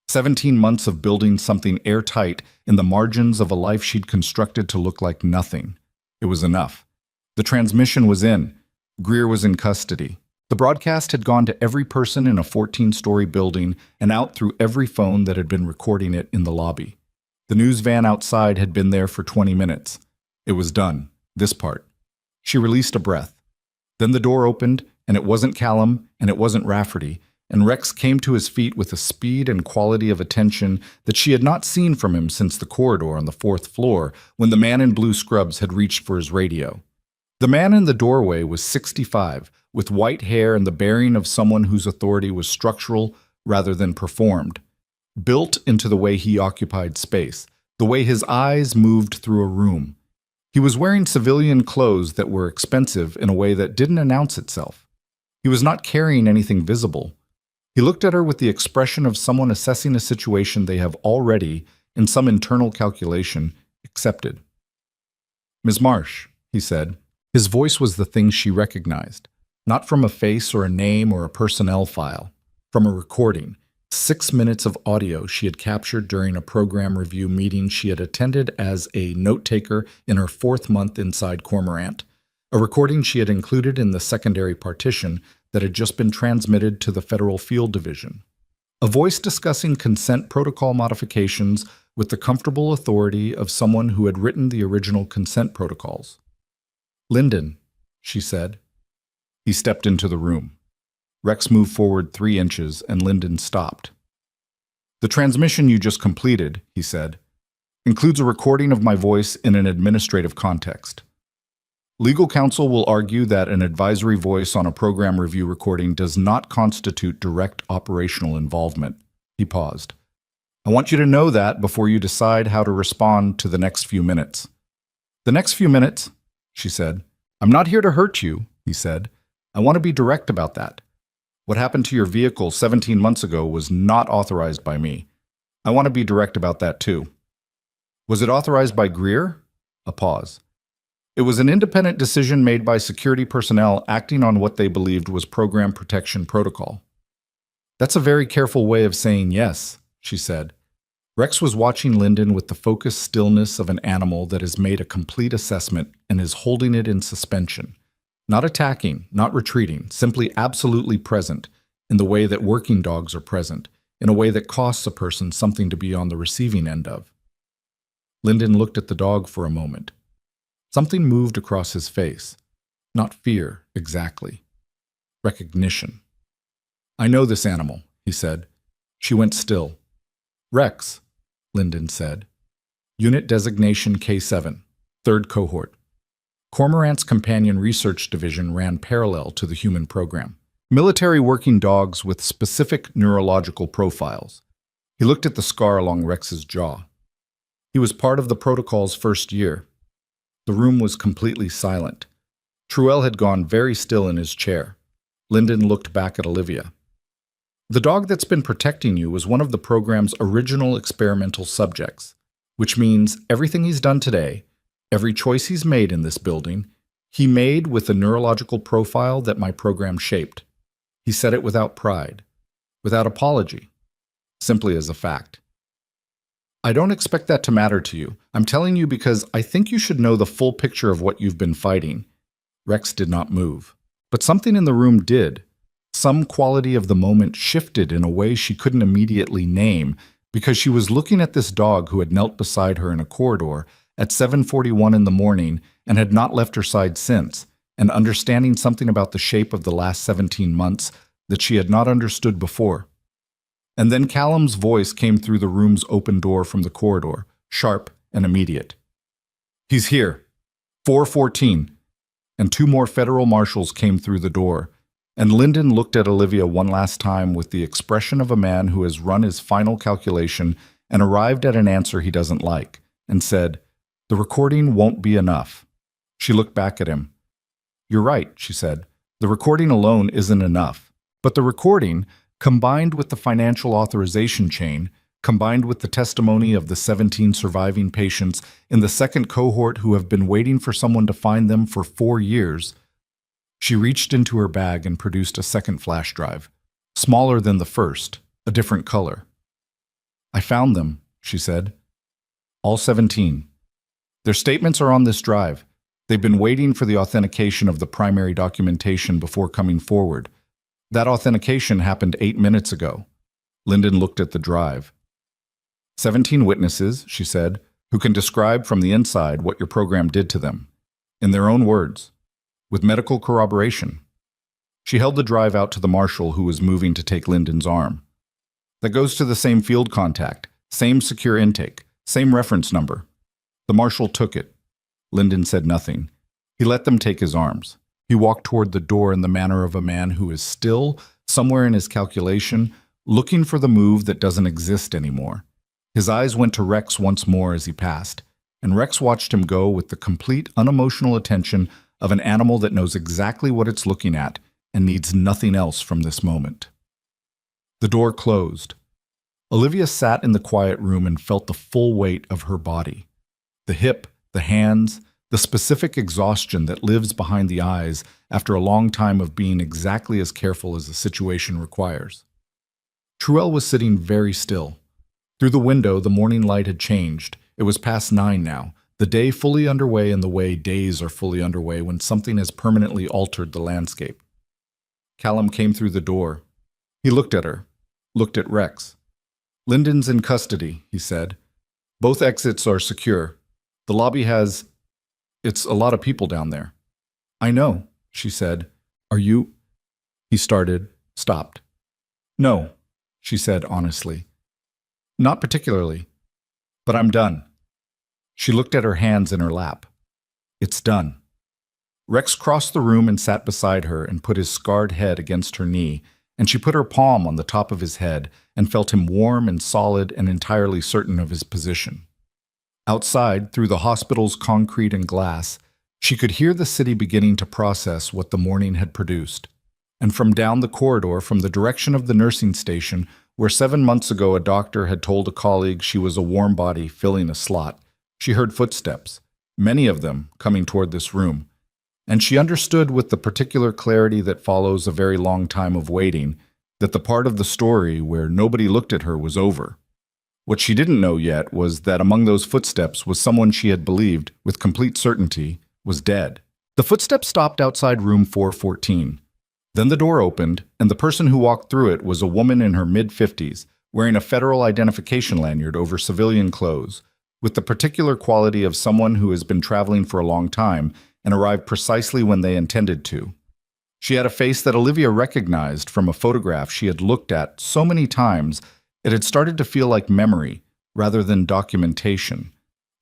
17 months of building something airtight in the margins of a life she'd constructed to look like nothing. It was enough. The transmission was in. Greer was in custody. The broadcast had gone to every person in a 14-story building and out through every phone that had been recording it in the lobby. The news van outside had been there for 20 minutes. It was done. This part. She released a breath. Then the door opened, and it wasn't Callum, and it wasn't Rafferty, and Rex came to his feet with a speed and quality of attention that she had not seen from him since the corridor on the 4th floor when the man in blue scrubs had reached for his radio. The man in the doorway was 65, with white hair and the bearing of someone whose authority was structural rather than performed. Built into the way he occupied space, the way his eyes moved through a room. He was wearing civilian clothes that were expensive in a way that didn't announce itself. He was not carrying anything visible. He looked at her with the expression of someone assessing a situation they have already, in some internal calculation, accepted. "Ms. Marsh," he said. His voice was the thing she recognized, not from a face or a name or a personnel file, from a recording. 6 minutes of audio she had captured during a program review meeting she had attended as a note-taker in her 4th month inside Cormorant, a recording she had included in the secondary partition that had just been transmitted to the Federal Field Division. A voice discussing consent protocol modifications with the comfortable authority of someone who had written the original consent protocols. "Lyndon," she said. He stepped into the room. Rex moved forward 3 inches, and Lyndon stopped. "The transmission you just completed," he said, "includes a recording of my voice in an administrative context. Legal counsel will argue that an advisory voice on a program review recording does not constitute direct operational involvement." He paused. "I want you to know that before you decide how to respond to the next few minutes." "The next few minutes?" she said. "I'm not here to hurt you," he said. "I want to be direct about that. What happened to your vehicle 17 months ago was not authorized by me. I want to be direct about that too." "Was it authorized by Greer?" A pause. "It was an independent decision made by security personnel acting on what they believed was program protection protocol." "That's a very careful way of saying yes," she said. Rex was watching Lyndon with the focused stillness of an animal that has made a complete assessment and is holding it in suspension. Not attacking, not retreating, simply absolutely present, in the way that working dogs are present, in a way that costs a person something to be on the receiving end of. Lyndon looked at the dog for a moment. Something moved across his face. Not fear, exactly. Recognition. "I know this animal," he said. She went still. "Rex," Lyndon said. "Unit designation K7, 3rd cohort." Cormorant's Companion Research Division ran parallel to the human program. Military working dogs with specific neurological profiles. He looked at the scar along Rex's jaw. He was part of the protocol's first year. The room was completely silent. Truel had gone very still in his chair. Lyndon looked back at Olivia. "The dog that's been protecting you was one of the program's original experimental subjects, which means everything he's done today, every choice he's made in this building, he made with the neurological profile that my program shaped." He said it without pride, without apology, simply as a fact. "I don't expect that to matter to you. I'm telling you because I think you should know the full picture of what you've been fighting." Rex did not move. But something in the room did. Some quality of the moment shifted in a way she couldn't immediately name, because she was looking at this dog who had knelt beside her in a corridor at 7:41 in the morning and had not left her side since, and understanding something about the shape of the last 17 months that she had not understood before. And then Callum's voice came through the room's open door from the corridor, sharp and immediate. "He's here. 4:14. And 2 more federal marshals came through the door, and Lyndon looked at Olivia one last time with the expression of a man who has run his final calculation and arrived at an answer he doesn't like, and said, "The recording won't be enough." She looked back at him. "You're right," she said. "The recording alone isn't enough. But the recording, combined with the financial authorization chain, combined with the testimony of the 17 surviving patients in the 2nd cohort who have been waiting for someone to find them for 4 years." She reached into her bag and produced a 2nd flash drive, smaller than the first, a different color. "I found them," she said. "All 17. Their statements are on this drive. They've been waiting for the authentication of the primary documentation before coming forward. That authentication happened 8 minutes ago." Lyndon looked at the drive. 17 witnesses, she said, who can describe from the inside what your program did to them, in their own words, with medical corroboration. She held the drive out to the marshal who was moving to take Lyndon's arm. "That goes to the same field contact, same secure intake, same reference number." The marshal took it. Lyndon said nothing. He let them take his arms. He walked toward the door in the manner of a man who is still, somewhere in his calculation, looking for the move that doesn't exist anymore. His eyes went to Rex once more as he passed, and Rex watched him go with the complete, unemotional attention of an animal that knows exactly what it's looking at and needs nothing else from this moment. The door closed. Olivia sat in the quiet room and felt the full weight of her body. The hip, the hands, the specific exhaustion that lives behind the eyes after a long time of being exactly as careful as the situation requires. Truel was sitting very still. Through the window, the morning light had changed. It was past 9 now, the day fully underway in the way days are fully underway when something has permanently altered the landscape. Callum came through the door. He looked at her, looked at Rex. "Lyndon's in custody," he said. "Both exits are secure. The lobby has... It's a lot of people down there." "I know," she said. "Are you..." He started, stopped. "No," she said honestly. "Not particularly. But I'm done." She looked at her hands in her lap. "It's done." Rex crossed the room and sat beside her and put his scarred head against her knee, and she put her palm on the top of his head and felt him warm and solid and entirely certain of his position. Outside, through the hospital's concrete and glass, she could hear the city beginning to process what the morning had produced. And from down the corridor, from the direction of the nursing station, where 7 months ago a doctor had told a colleague she was a warm body filling a slot, she heard footsteps, many of them coming toward this room. And she understood with the particular clarity that follows a very long time of waiting that the part of the story where nobody looked at her was over. What she didn't know yet was that among those footsteps was someone she had believed, with complete certainty, was dead. The footsteps stopped outside room 414. Then the door opened, and the person who walked through it was a woman in her mid-50s, wearing a federal identification lanyard over civilian clothes, with the particular quality of someone who has been traveling for a long time and arrived precisely when they intended to. She had a face that Olivia recognized from a photograph she had looked at so many times it had started to feel like memory rather than documentation.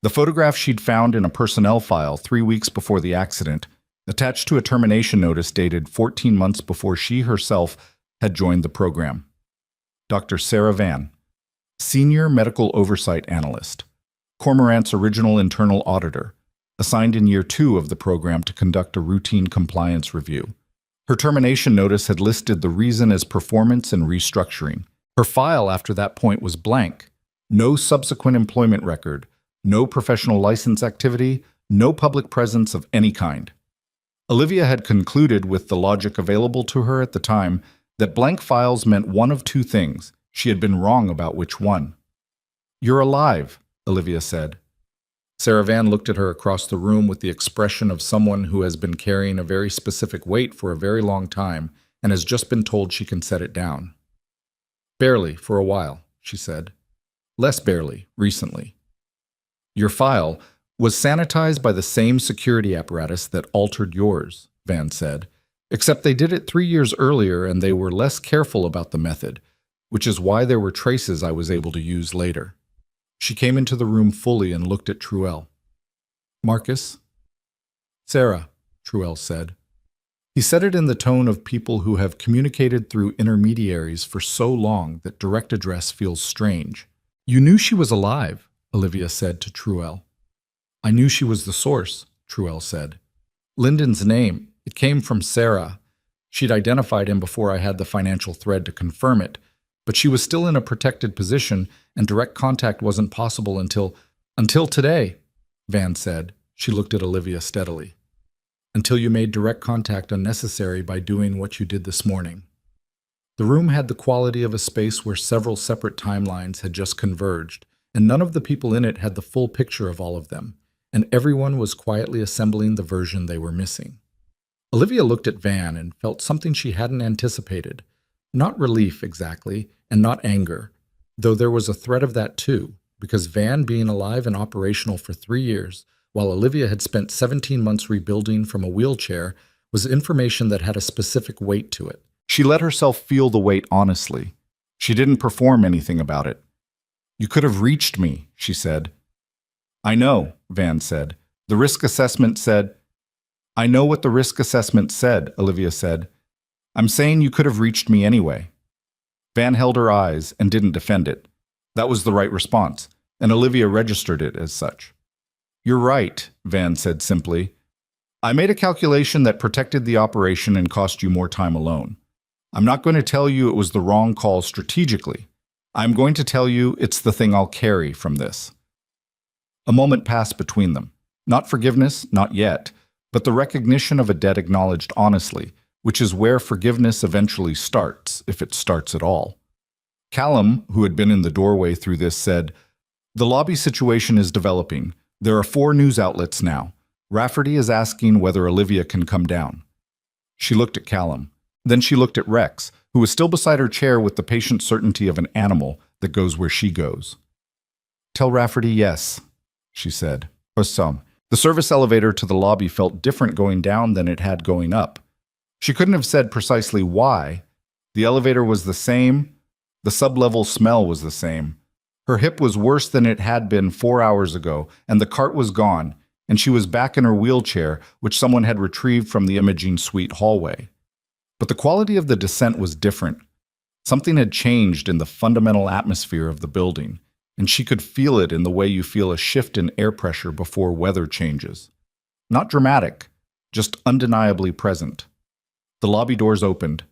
The photograph she'd found in a personnel file 3 weeks before the accident, attached to a termination notice dated 14 months before she herself had joined the program. Dr. Sarah Van, Senior Medical Oversight Analyst, Cormorant's original internal auditor, assigned in year 2 of the program to conduct a routine compliance review. Her termination notice had listed the reason as performance and restructuring. Her file after that point was blank. No subsequent employment record, no professional license activity, no public presence of any kind. Olivia had concluded with the logic available to her at the time that blank files meant one of 2 things. She had been wrong about which one. "You're alive," Olivia said. Sarah Van looked at her across the room with the expression of someone who has been carrying a very specific weight for a very long time and has just been told she can set it down. "Barely, for a while," she said. "Less barely, recently." "Your file was sanitized by the same security apparatus that altered yours," Van said, "except they did it 3 years earlier and they were less careful about the method, which is why there were traces I was able to use later." She came into the room fully and looked at Truel. "Marcus?" "Sarah," Truel said. He said it in the tone of people who have communicated through intermediaries for so long that direct address feels strange. "You knew she was alive," Olivia said to Truel. "I knew she was the source," Truel said. "Lyndon's name, it came from Sarah. She'd identified him before I had the financial thread to confirm it, but she was still in a protected position and direct contact wasn't possible until today," Van said. She looked at Olivia steadily. "Until you made direct contact unnecessary by doing what you did this morning." The room had the quality of a space where several separate timelines had just converged, and none of the people in it had the full picture of all of them, and everyone was quietly assembling the version they were missing. Olivia looked at Van and felt something she hadn't anticipated. Not relief, exactly, and not anger, though there was a thread of that too, because Van being alive and operational for 3 years, while Olivia had spent 17 months rebuilding from a wheelchair, was information that had a specific weight to it. She let herself feel the weight honestly. She didn't perform anything about it. "You could have reached me," she said. "I know," Van said. "The risk assessment said..." "I know what the risk assessment said," Olivia said. "I'm saying you could have reached me anyway." Van held her eyes and didn't defend it. That was the right response, and Olivia registered it as such. "You're right," Van said simply. "I made a calculation that protected the operation and cost you more time alone. I'm not going to tell you it was the wrong call strategically. I'm going to tell you it's the thing I'll carry from this. A moment passed between them. Not forgiveness, not yet, but the recognition of a debt acknowledged honestly, which is where forgiveness eventually starts, if it starts at all. Callum, who had been in the doorway through this, said, "The lobby situation is developing. There are 4 news outlets now. Rafferty is asking whether Olivia can come down." She looked at Callum. Then she looked at Rex, who was still beside her chair with the patient certainty of an animal that goes where she goes. "Tell Rafferty yes," she said. The service elevator to the lobby felt different going down than it had going up. She couldn't have said precisely why. The elevator was the same. The sub-level smell was the same. Her hip was worse than it had been 4 hours ago, and the cart was gone, and she was back in her wheelchair, which someone had retrieved from the imaging suite hallway. But the quality of the descent was different. Something had changed in the fundamental atmosphere of the building, and she could feel it in the way you feel a shift in air pressure before weather changes. Not dramatic, just undeniably present. The lobby doors opened.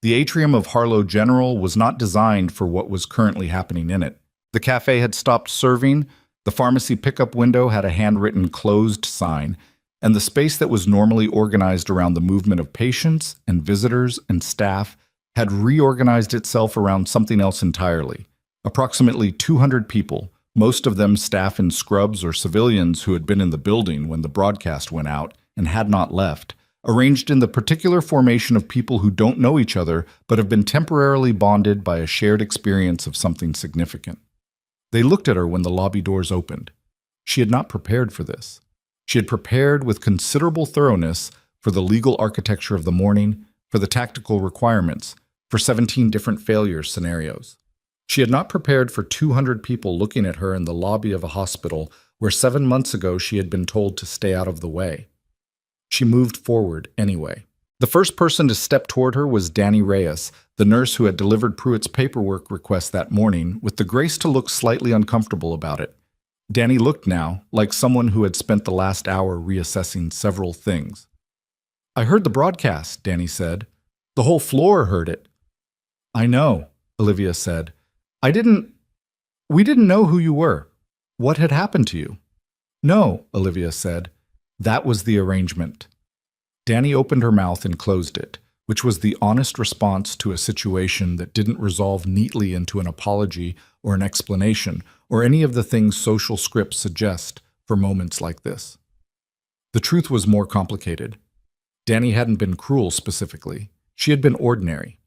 The atrium of Harlow General was not designed for what was currently happening in it. The cafe had stopped serving, the pharmacy pickup window had a handwritten closed sign, and the space that was normally organized around the movement of patients and visitors and staff had reorganized itself around something else entirely. Approximately 200 people, most of them staff in scrubs or civilians who had been in the building when the broadcast went out and had not left, arranged in the particular formation of people who don't know each other but have been temporarily bonded by a shared experience of something significant. They looked at her when the lobby doors opened. She had not prepared for this. She had prepared with considerable thoroughness for the legal architecture of the morning, for the tactical requirements, for 17 different failure scenarios. She had not prepared for 200 people looking at her in the lobby of a hospital where 7 months ago she had been told to stay out of the way. She moved forward anyway. The first person to step toward her was Danny Reyes, the nurse who had delivered Pruitt's paperwork request that morning, with the grace to look slightly uncomfortable about it. Danny looked now like someone who had spent the last hour reassessing several things. "I heard the broadcast," Danny said. "The whole floor heard it." "I know," Olivia said. We didn't know who you were. What had happened to you?" "No," Olivia said. "That was the arrangement." Danny opened her mouth and closed it, which was the honest response to a situation that didn't resolve neatly into an apology or an explanation or any of the things social scripts suggest for moments like this. The truth was more complicated. Danny hadn't been cruel specifically. She had been ordinary.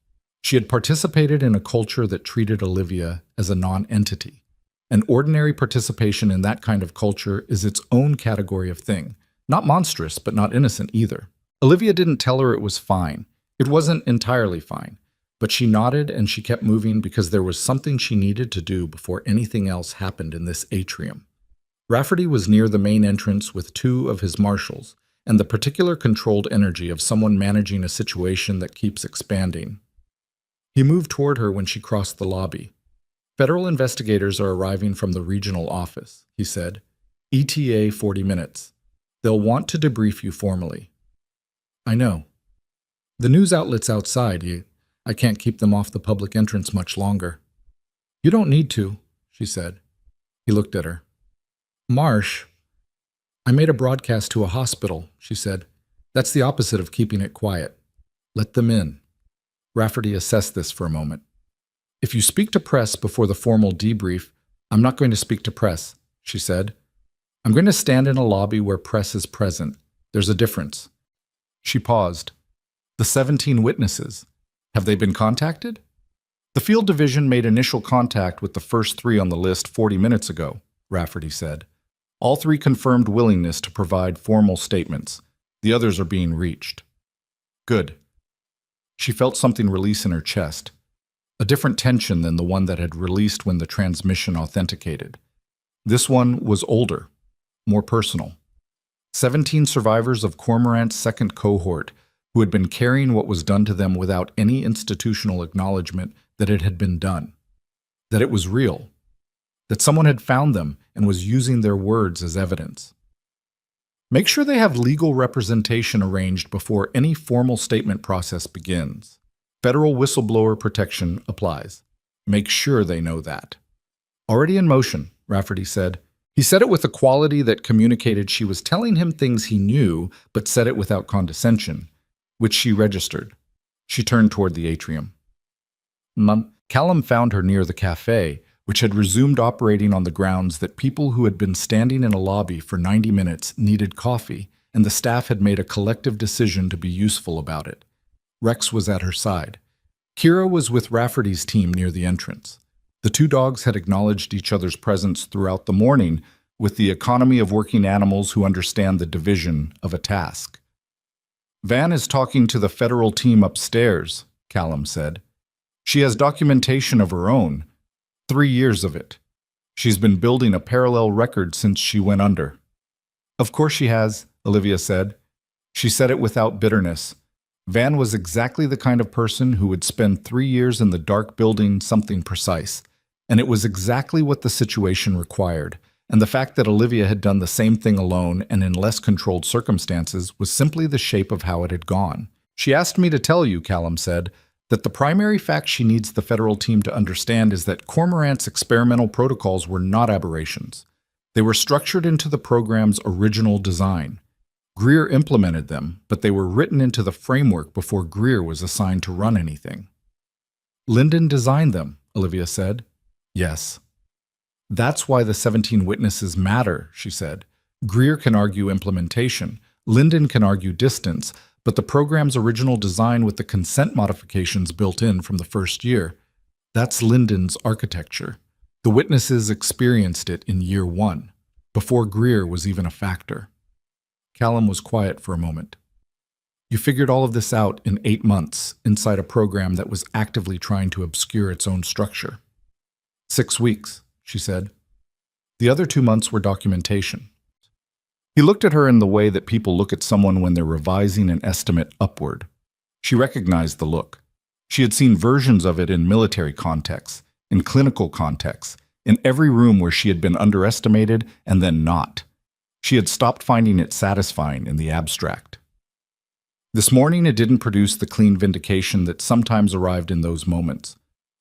She had participated in a culture that treated Olivia as a non-entity. An ordinary participation in that kind of culture is its own category of thing. Not monstrous, but not innocent either. Olivia didn't tell her it was fine. It wasn't entirely fine. But she nodded and she kept moving because there was something she needed to do before anything else happened in this atrium. Rafferty was near the main entrance with 2 of his marshals, and the particular controlled energy of someone managing a situation that keeps expanding. He moved toward her when she crossed the lobby. "Federal investigators are arriving from the regional office," he said. "ETA 40 minutes. They'll want to debrief you formally." "I know. The news outlets outside, I can't keep them off the public entrance much longer." "You don't need to," she said. He looked at her. "Marsh, I made a broadcast to a hospital," she said. "That's the opposite of keeping it quiet. Let them in." Rafferty assessed this for a moment. "If you speak to press before the formal debrief, I'm not going to speak to press," she said. "I'm going to stand in a lobby where press is present. There's a difference." She paused. "The 17 witnesses, have they been contacted?" "The field division made initial contact with the first 3 on the list 40 minutes ago," Rafferty said. "All 3 confirmed willingness to provide formal statements. The others are being reached." "Good." She felt something release in her chest, a different tension than the one that had released when the transmission authenticated. This one was older, more personal. 17 survivors of Cormorant's second cohort who had been carrying what was done to them without any institutional acknowledgement that it had been done, that it was real, that someone had found them and was using their words as evidence. Make sure they have legal representation arranged before any formal statement process begins. Federal whistleblower protection applies. Make sure they know that. Already in motion, Rafferty said. He said it with a quality that communicated she was telling him things he knew, but said it without condescension, which she registered. She turned toward the atrium. Callum found her near the cafe, which had resumed operating on the grounds that people who had been standing in a lobby for 90 minutes needed coffee, and the staff had made a collective decision to be useful about it. Rex was at her side. Kira was with Rafferty's team near the entrance. The two dogs had acknowledged each other's presence throughout the morning with the economy of working animals who understand the division of a task. Van is talking to the federal team upstairs, Callum said. She has documentation of her own, 3 years of it. She's been building a parallel record since she went under. Of course she has, Olivia said. She said it without bitterness. Van was exactly the kind of person who would spend 3 years in the dark building something precise, and it was exactly what the situation required, and the fact that Olivia had done the same thing alone and in less controlled circumstances was simply the shape of how it had gone. She asked me to tell you, Callum said, that the primary fact she needs the federal team to understand is that Cormorant's experimental protocols were not aberrations. They were structured into the program's original design. Greer implemented them, but they were written into the framework before Greer was assigned to run anything. Lyndon designed them, Olivia said. Yes. That's why the 17 witnesses matter, she said. Greer can argue implementation. Lyndon can argue distance, but the program's original design with the consent modifications built in from the first year, that's Lyndon's architecture. The witnesses experienced it in year 1, before Greer was even a factor. Callum was quiet for a moment. You figured all of this out in 8 months inside a program that was actively trying to obscure its own structure. 6 weeks, she said. The other 2 months were documentation. He looked at her in the way that people look at someone when they're revising an estimate upward. She recognized the look. She had seen versions of it in military contexts, in clinical contexts, in every room where she had been underestimated and then not. She had stopped finding it satisfying in the abstract. This morning it didn't produce the clean vindication that sometimes arrived in those moments.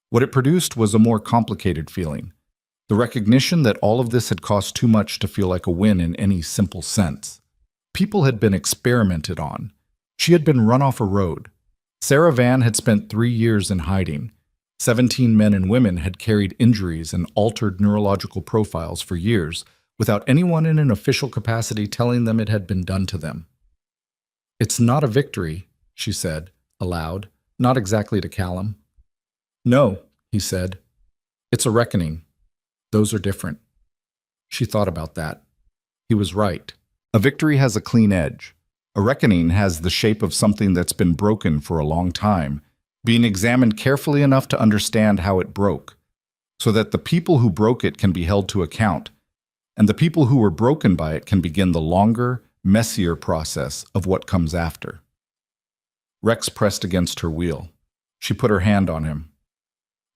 What it produced was a more complicated feeling. The recognition that all of this had cost too much to feel like a win in any simple sense. People had been experimented on. She had been run off a road. Sarah Van had spent 3 years in hiding. 17 men and women had carried injuries and altered neurological profiles for years, without anyone in an official capacity telling them it had been done to them. It's not a victory, she said, aloud, not exactly to Callum. No, he said. It's a reckoning. Those are different. She thought about that. He was right. A victory has a clean edge. A reckoning has the shape of something that's been broken for a long time, being examined carefully enough to understand how it broke, so that the people who broke it can be held to account, and the people who were broken by it can begin the longer, messier process of what comes after. Rex pressed against her wheel. She put her hand on him.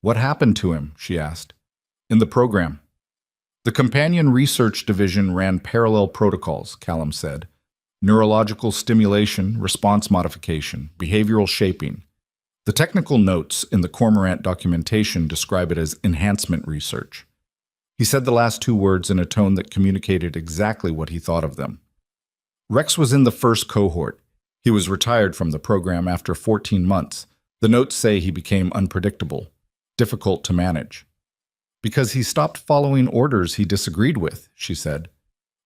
What happened to him? She asked. In the program. The Companion Research Division ran parallel protocols, Callum said. Neurological stimulation, response modification, behavioral shaping. The technical notes in the Cormorant documentation describe it as enhancement research. He said the last 2 words in a tone that communicated exactly what he thought of them. Rex was in the first cohort. He was retired from the program after 14 months. The notes say he became unpredictable, difficult to manage. Because he stopped following orders he disagreed with, she said.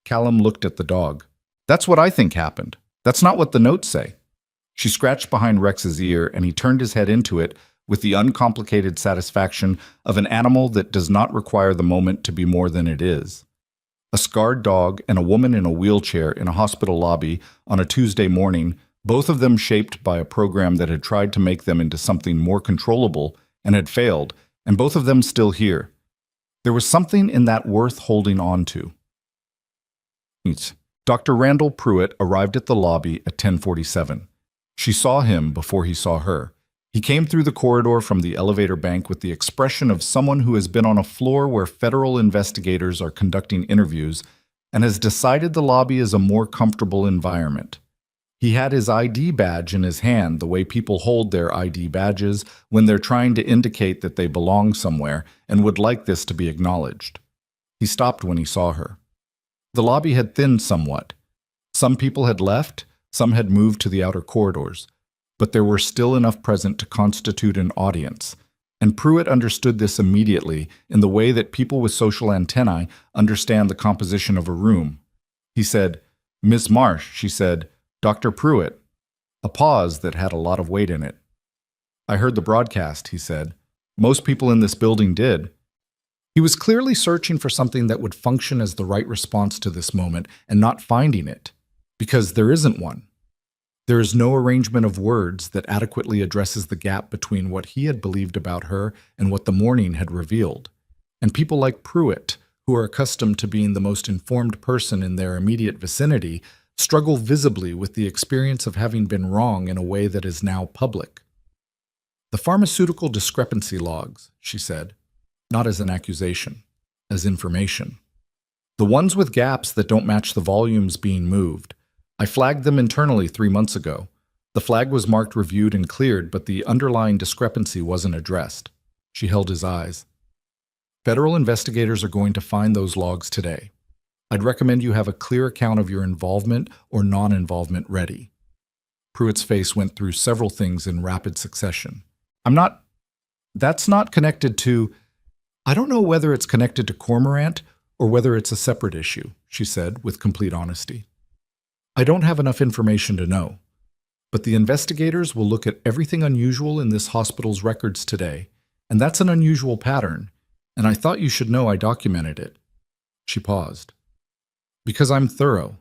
Callum looked at the dog. That's what I think happened. That's not what the notes say. She scratched behind Rex's ear, and he turned his head into it with the uncomplicated satisfaction of an animal that does not require the moment to be more than it is. A scarred dog and a woman in a wheelchair in a hospital lobby on a Tuesday morning, both of them shaped by a program that had tried to make them into something more controllable and had failed, and both of them still here. There was something in that worth holding on to. Dr. Randall Pruitt arrived at the lobby at 10:47. She saw him before he saw her. He came through the corridor from the elevator bank with the expression of someone who has been on a floor where federal investigators are conducting interviews and has decided the lobby is a more comfortable environment. He had his ID badge in his hand, the way people hold their ID badges when they're trying to indicate that they belong somewhere and would like this to be acknowledged. He stopped when he saw her. The lobby had thinned somewhat. Some people had left, some had moved to the outer corridors, but there were still enough present to constitute an audience, and Pruitt understood this immediately in the way that people with social antennae understand the composition of a room. He said, "Miss Marsh," she said, "Dr. Pruitt." A pause that had a lot of weight in it. "I heard the broadcast," he said. "Most people in this building did." He was clearly searching for something that would function as the right response to this moment and not finding it, because there isn't one. There is no arrangement of words that adequately addresses the gap between what he had believed about her and what the morning had revealed. And people like Pruitt, who are accustomed to being the most informed person in their immediate vicinity, struggle visibly with the experience of having been wrong in a way that is now public. "The pharmaceutical discrepancy logs," she said, not as an accusation, as information. "The ones with gaps that don't match the volumes being moved. I flagged them internally 3 months ago. The flag was marked reviewed and cleared, but the underlying discrepancy wasn't addressed." She held his eyes. "Federal investigators are going to find those logs today. I'd recommend you have a clear account of your involvement or non-involvement ready." Pruitt's face went through several things in rapid succession. That's not connected to... I don't know whether it's connected to Cormorant or whether it's a separate issue," she said with complete honesty. "I don't have enough information to know. But the investigators will look at everything unusual in this hospital's records today, and that's an unusual pattern, and I thought you should know I documented it." She paused. "Because I'm thorough,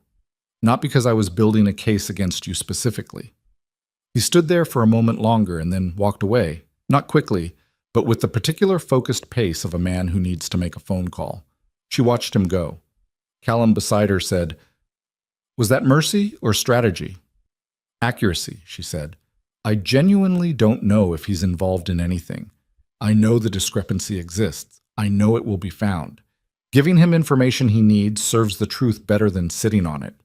not because I was building a case against you specifically." He stood there for a moment longer and then walked away, not quickly, but with the particular focused pace of a man who needs to make a phone call. She watched him go. Callum beside her said, "Was that mercy or strategy?" "Accuracy," she said. "I genuinely don't know if he's involved in anything. I know the discrepancy exists. I know it will be found. Giving him information he needs serves the truth better than sitting on it."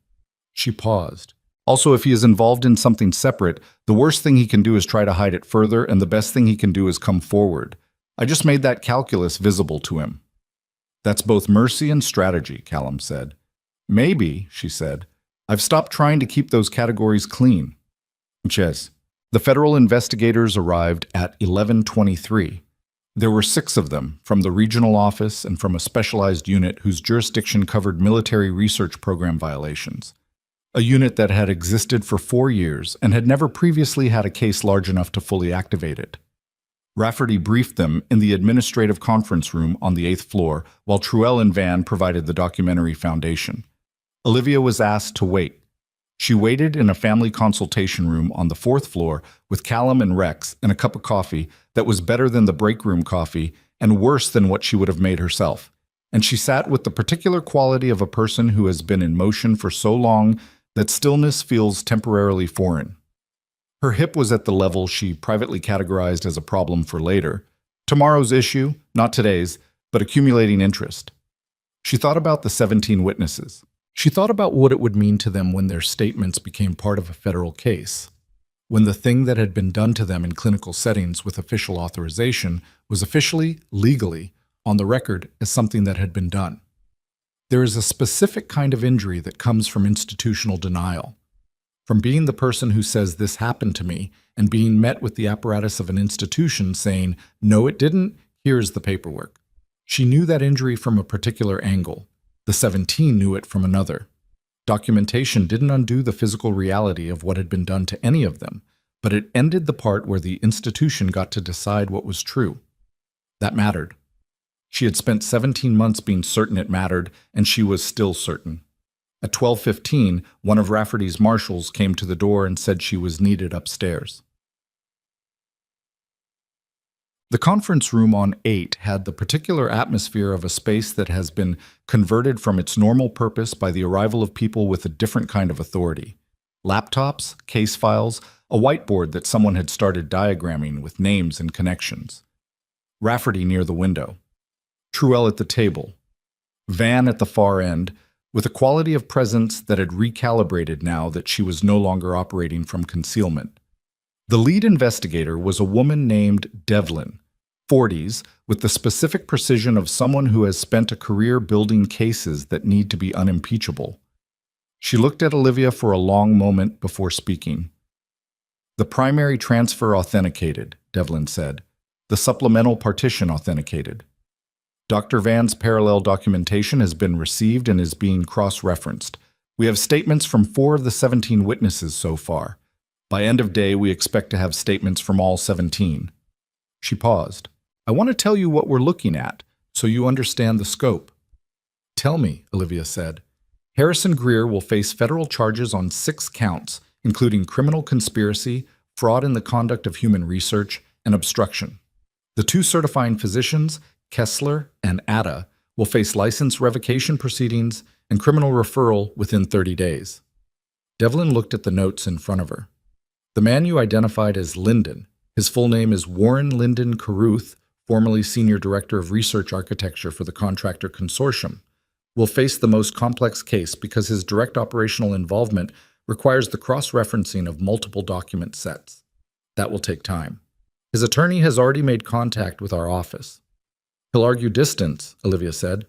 She paused. "Also, if he is involved in something separate, the worst thing he can do is try to hide it further, and the best thing he can do is come forward. I just made that calculus visible to him." "That's both mercy and strategy," Callum said. "Maybe," she said. "I've stopped trying to keep those categories clean." Yes. The federal investigators arrived at 11:23. There were 6 of them, from the regional office and from a specialized unit whose jurisdiction covered military research program violations. A unit that had existed for 4 years and had never previously had a case large enough to fully activate it. Rafferty briefed them in the administrative conference room on the 8th floor, while Truell and Van provided the documentary foundation. Olivia was asked to wait. She waited in a family consultation room on the 4th floor with Callum and Rex and a cup of coffee that was better than the break room coffee and worse than what she would have made herself. And she sat with the particular quality of a person who has been in motion for so long that stillness feels temporarily foreign. Her hip was at the level she privately categorized as a problem for later. Tomorrow's issue, not today's, but accumulating interest. She thought about the 17 witnesses. She thought about what it would mean to them when their statements became part of a federal case, when the thing that had been done to them in clinical settings with official authorization was officially, legally, on the record as something that had been done. There is a specific kind of injury that comes from institutional denial, from being the person who says this happened to me and being met with the apparatus of an institution saying, "No, it didn't, here's the paperwork." She knew that injury from a particular angle. The 17 knew it from another. Documentation didn't undo the physical reality of what had been done to any of them, but it ended the part where the institution got to decide what was true. That mattered. She had spent 17 months being certain it mattered, and she was still certain. At 12:15, one of Rafferty's marshals came to the door and said she was needed upstairs. The conference room on 8 had the particular atmosphere of a space that has been converted from its normal purpose by the arrival of people with a different kind of authority. Laptops, case files, a whiteboard that someone had started diagramming with names and connections. Rafferty near the window. Truell at the table. Van at the far end, with a quality of presence that had recalibrated now that she was no longer operating from concealment. The lead investigator was a woman named Devlin, 40s, with the specific precision of someone who has spent a career building cases that need to be unimpeachable. She looked at Olivia for a long moment before speaking. "The primary transfer authenticated," Devlin said. "The supplemental partition authenticated. Dr. Van's parallel documentation has been received and is being cross-referenced. We have statements from 4 of the 17 witnesses so far. By end of day, we expect to have statements from all 17. She paused. "I want to tell you what we're looking at, so you understand the scope." "Tell me," Olivia said. "Harrison Greer will face federal charges on 6 counts, including criminal conspiracy, fraud in the conduct of human research, and obstruction. The 2 certifying physicians, Kessler and Atta, will face license revocation proceedings and criminal referral within 30 days. Devlin looked at the notes in front of her. "The man you identified as Linden, his full name is Warren Linden Carruth, formerly Senior Director of Research Architecture for the Contractor Consortium, will face the most complex case because his direct operational involvement requires the cross-referencing of multiple document sets. That will take time. His attorney has already made contact with our office." "He'll argue distance," Olivia said.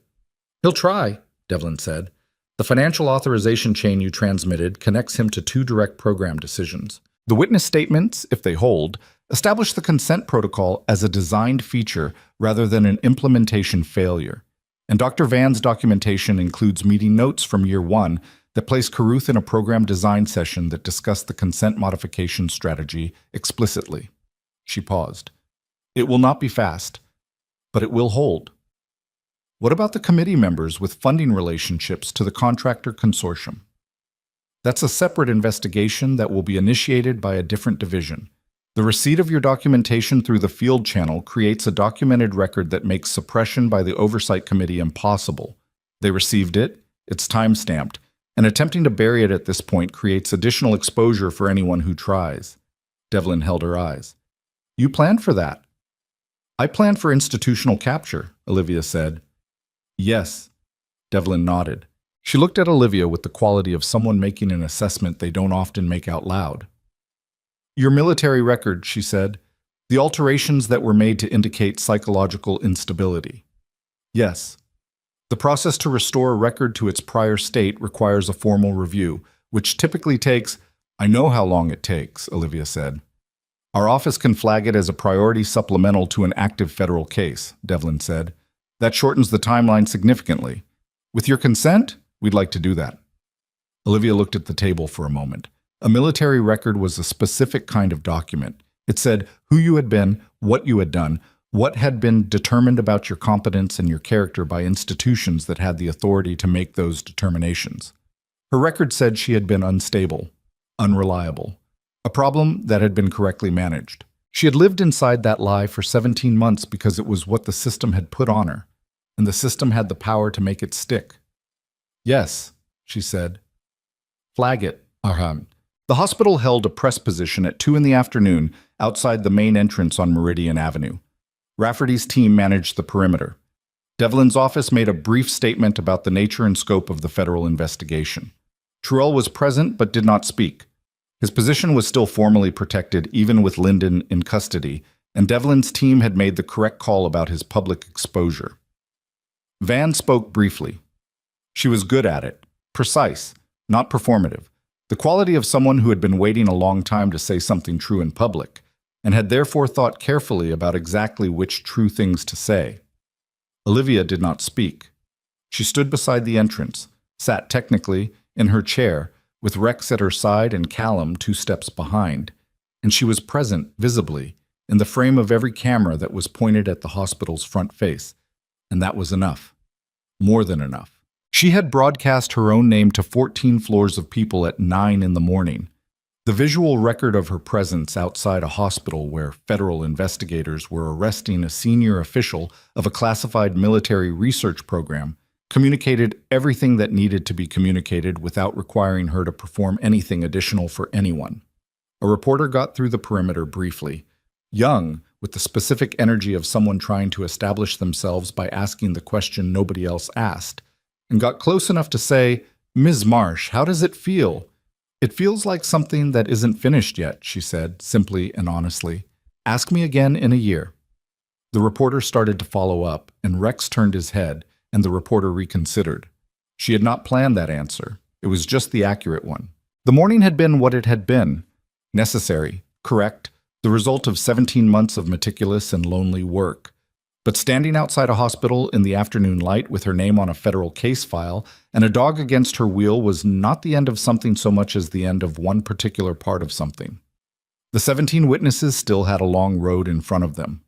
"He'll try," Devlin said. "The financial authorization chain you transmitted connects him to 2 direct program decisions. The witness statements, if they hold, establish the consent protocol as a designed feature rather than an implementation failure. And Dr. Van's documentation includes meeting notes from year 1 that place Carruth in a program design session that discussed the consent modification strategy explicitly." She paused. "It will not be fast, but it will hold." "What about the committee members with funding relationships to the contractor consortium?" "That's a separate investigation that will be initiated by a different division. The receipt of your documentation through the field channel creates a documented record that makes suppression by the oversight committee impossible. They received it, it's time-stamped, and attempting to bury it at this point creates additional exposure for anyone who tries." Devlin held her eyes. "You planned for that." "I planned for institutional capture," Olivia said. "Yes." Devlin nodded. She looked at Olivia with the quality of someone making an assessment they don't often make out loud. "Your military record," she said. "The alterations that were made to indicate psychological instability." "Yes." "The process to restore a record to its prior state requires a formal review, which typically takes—" "I know how long it takes," Olivia said. "Our office can flag it as a priority supplemental to an active federal case," Devlin said. "That shortens the timeline significantly. With your consent, we'd like to do that." Olivia looked at the table for a moment. A military record was a specific kind of document. It said who you had been, what you had done, what had been determined about your competence and your character by institutions that had the authority to make those determinations. Her record said she had been unstable, unreliable, a problem that had been correctly managed. She had lived inside that lie for 17 months because it was what the system had put on her, and the system had the power to make it stick. "Yes," she said. "Flag it, Arham." The hospital held a press position at 2 in the afternoon outside the main entrance on Meridian Avenue. Rafferty's team managed the perimeter. Devlin's office made a brief statement about the nature and scope of the federal investigation. Truell was present but did not speak. His position was still formally protected even with Linden in custody, and Devlin's team had made the correct call about his public exposure. Van spoke briefly. She was good at it, precise, not performative, the quality of someone who had been waiting a long time to say something true in public, and had therefore thought carefully about exactly which true things to say. Olivia did not speak. She stood beside the entrance, sat technically in her chair, with Rex at her side and Callum 2 steps behind, and she was present, visibly, in the frame of every camera that was pointed at the hospital's front face, and that was enough. More than enough. She had broadcast her own name to 14 floors of people at 9 in the morning. The visual record of her presence outside a hospital where federal investigators were arresting a senior official of a classified military research program communicated everything that needed to be communicated without requiring her to perform anything additional for anyone. A reporter got through the perimeter briefly, young, with the specific energy of someone trying to establish themselves by asking the question nobody else asked. and got close enough to say, "Ms. Marsh, how does it feel?" "It feels like something that isn't finished yet," she said, simply and honestly. "Ask me again in a year." The reporter started to follow up, and Rex turned his head, and the reporter reconsidered. She had not planned that answer. It was just the accurate one. The morning had been what it had been. Necessary, correct, the result of 17 months of meticulous and lonely work. But standing outside a hospital in the afternoon light with her name on a federal case file and a dog against her wheel was not the end of something so much as the end of one particular part of something. The 17 witnesses still had a long road in front of them.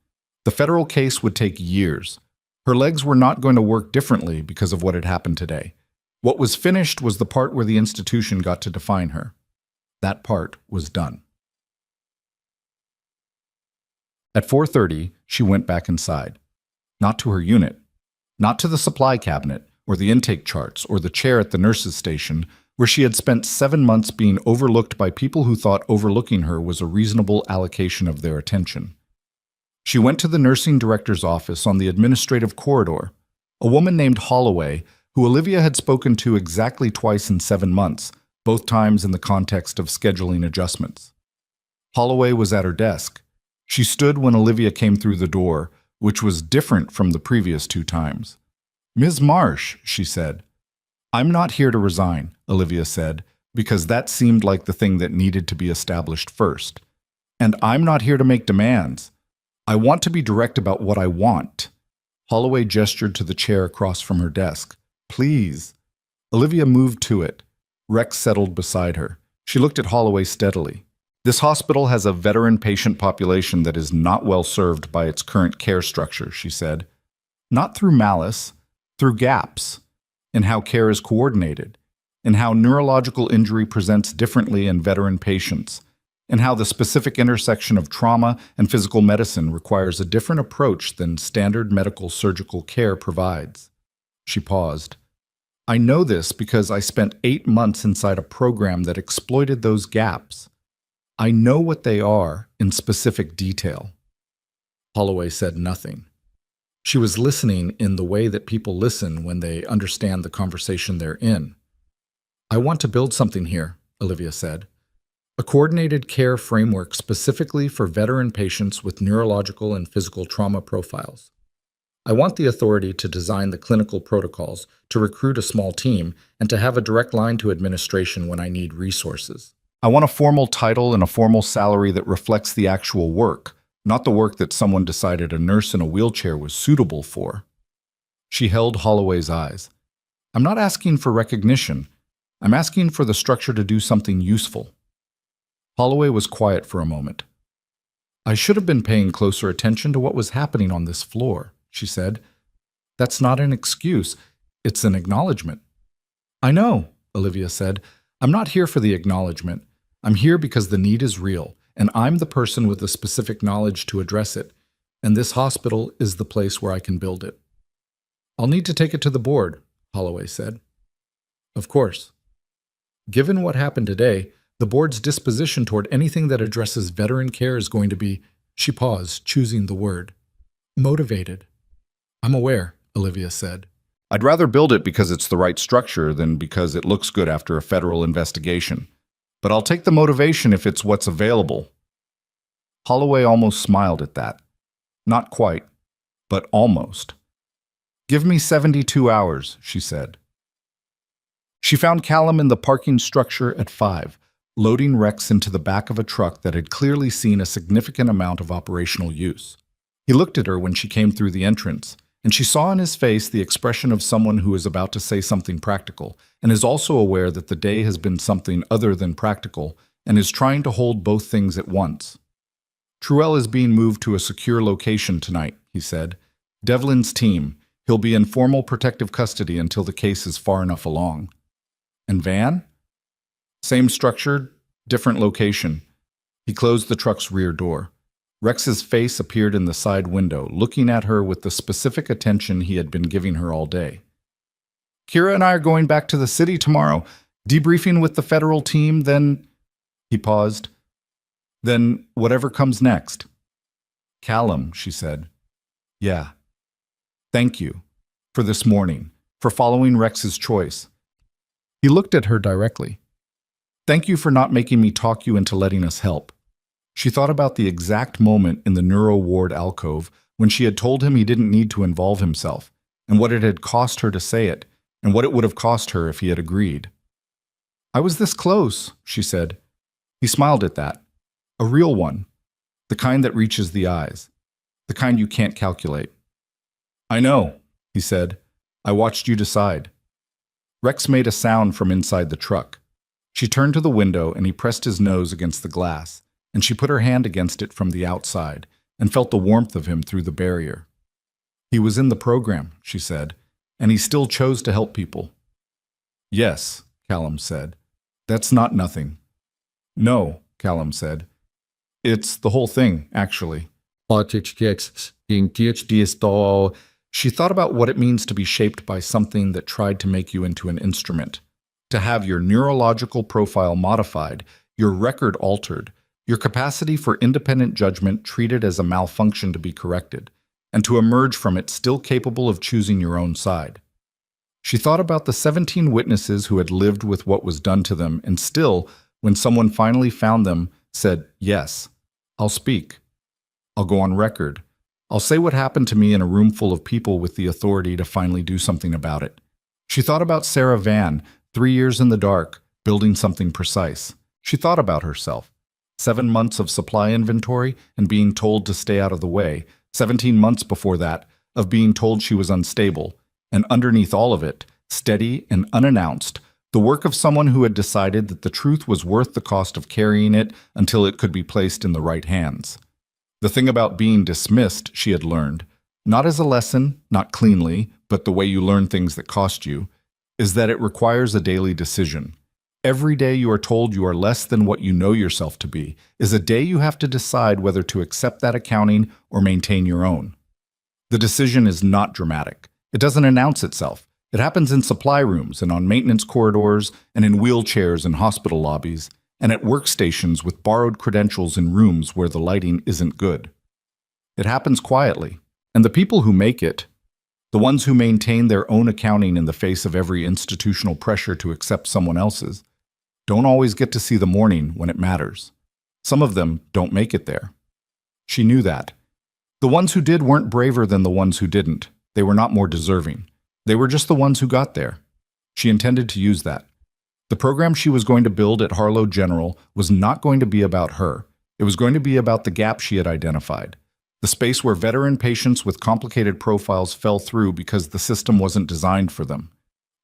The federal case would take years. Her legs were not going to work differently because of what had happened today. What was finished was the part where the institution got to define her. That part was done. At 4:30, she went back inside. Not to her unit. Not to the supply cabinet, or the intake charts, or the chair at the nurse's station, where she had spent 7 months being overlooked by people who thought overlooking her was a reasonable allocation of their attention. She went to the nursing director's office on the administrative corridor. A woman named Holloway, who Olivia had spoken to exactly twice in 7 months, both times in the context of scheduling adjustments. Holloway was at her desk. She stood when Olivia came through the door, which was different from the previous 2 times. "Ms. Marsh," she said. "I'm not here to resign," Olivia said, because that seemed like the thing that needed to be established first. "And I'm not here to make demands. I want to be direct about what I want." Holloway gestured to the chair across from her desk. "Please." Olivia moved to it. Rex settled beside her. She looked at Holloway steadily. "This hospital has a veteran patient population that is not well served by its current care structure," she said. "Not through malice, through gaps in how care is coordinated, in how neurological injury presents differently in veteran patients, and how the specific intersection of trauma and physical medicine requires a different approach than standard medical surgical care provides." She paused. "I know this because I spent 8 months inside a program that exploited those gaps. I know what they are in specific detail." Holloway said nothing. She was listening in the way that people listen when they understand the conversation they're in. "I want to build something here," Olivia said. "A coordinated care framework specifically for veteran patients with neurological and physical trauma profiles. I want the authority to design the clinical protocols, to recruit a small team, and to have a direct line to administration when I need resources. I want a formal title and a formal salary that reflects the actual work, not the work that someone decided a nurse in a wheelchair was suitable for." She held Holloway's eyes. "I'm not asking for recognition. I'm asking for the structure to do something useful." Holloway was quiet for a moment. "I should have been paying closer attention to what was happening on this floor," she said. "That's not an excuse. It's an acknowledgement." "I know," Olivia said. "I'm not here for the acknowledgement. I'm here because the need is real, and I'm the person with the specific knowledge to address it, and this hospital is the place where I can build it." "I'll need to take it to the board," Holloway said. "Of course. Given what happened today, the board's disposition toward anything that addresses veteran care is going to be," she paused, choosing the word, "motivated." "I'm aware," Olivia said. "I'd rather build it because it's the right structure than because it looks good after a federal investigation. But I'll take the motivation if it's what's available." Holloway almost smiled at that. Not quite, but almost. "Give me 72 hours, she said. She found Callum in the parking structure at 5, loading Rex into the back of a truck that had clearly seen a significant amount of operational use. He looked at her when she came through the entrance, and she saw in his face the expression of someone who is about to say something practical, and is also aware that the day has been something other than practical, and is trying to hold both things at once. "Truel is being moved to a secure location tonight," he said. "Devlin's team. He'll be in formal protective custody until the case is far enough along." "And Van?" "Same structure, different location." He closed the truck's rear door. Rex's face appeared in the side window, looking at her with the specific attention he had been giving her all day. "Kira and I are going back to the city tomorrow, debriefing with the federal team, then—" He paused. "Then whatever comes next." "Callum," she said. "Yeah. Thank you. For this morning. for following Rex's choice. He looked at her directly. Thank you for not making me talk you into letting us help. She thought about the exact moment in the neuro ward alcove when she had told him he didn't need to involve himself, and what it had cost her to say it, and what it would have cost her if he had agreed. I was this close, she said. He smiled at that. A real one. The kind that reaches the eyes. The kind you can't calculate. I know, he said. I watched you decide. Rex made a sound from inside the truck. She turned to the window and he pressed his nose against the glass, and she put her hand against it from the outside and felt the warmth of him through the barrier. He was in the program, she said, and he still chose to help people. Yes, Callum said. That's not nothing. No, Callum said. It's the whole thing, actually. She thought about what it means to be shaped by something that tried to make you into an instrument, to have your neurological profile modified, your record altered, your capacity for independent judgment treated as a malfunction to be corrected, and to emerge from it still capable of choosing your own side. She thought about the 17 witnesses who had lived with what was done to them and still, when someone finally found them, said, yes, I'll speak. I'll go on record. I'll say what happened to me in a room full of people with the authority to finally do something about it. She thought about Sarah Van, 3 years in the dark, building something precise. She thought about herself. 7 months of supply inventory and being told to stay out of the way, 17 months before that of being told she was unstable, and underneath all of it, steady and unannounced, the work of someone who had decided that the truth was worth the cost of carrying it until it could be placed in the right hands. The thing about being dismissed, she had learned, not as a lesson, not cleanly, but the way you learn things that cost you, is that it requires a daily decision. Every day you are told you are less than what you know yourself to be is a day you have to decide whether to accept that accounting or maintain your own. The decision is not dramatic. It doesn't announce itself. It happens in supply rooms and on maintenance corridors and in wheelchairs in hospital lobbies and at workstations with borrowed credentials in rooms where the lighting isn't good. It happens quietly, and the people who make it, the ones who maintain their own accounting in the face of every institutional pressure to accept someone else's, don't always get to see the morning when it matters. Some of them don't make it there. She knew that. The ones who did weren't braver than the ones who didn't. They were not more deserving. They were just the ones who got there. She intended to use that. The program she was going to build at Harlow General was not going to be about her. It was going to be about the gap she had identified, the space where veteran patients with complicated profiles fell through because the system wasn't designed for them.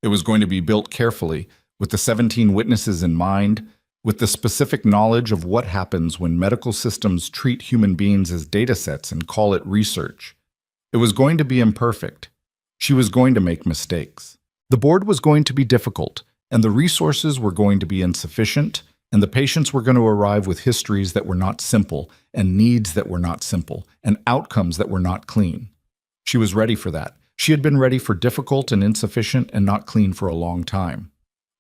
It was going to be built carefully, with the 17 witnesses in mind, with the specific knowledge of what happens when medical systems treat human beings as datasets and call it research. It was going to be imperfect. She was going to make mistakes. The board was going to be difficult, and the resources were going to be insufficient, and the patients were going to arrive with histories that were not simple, and needs that were not simple, and outcomes that were not clean. She was ready for that. She had been ready for difficult and insufficient and not clean for a long time.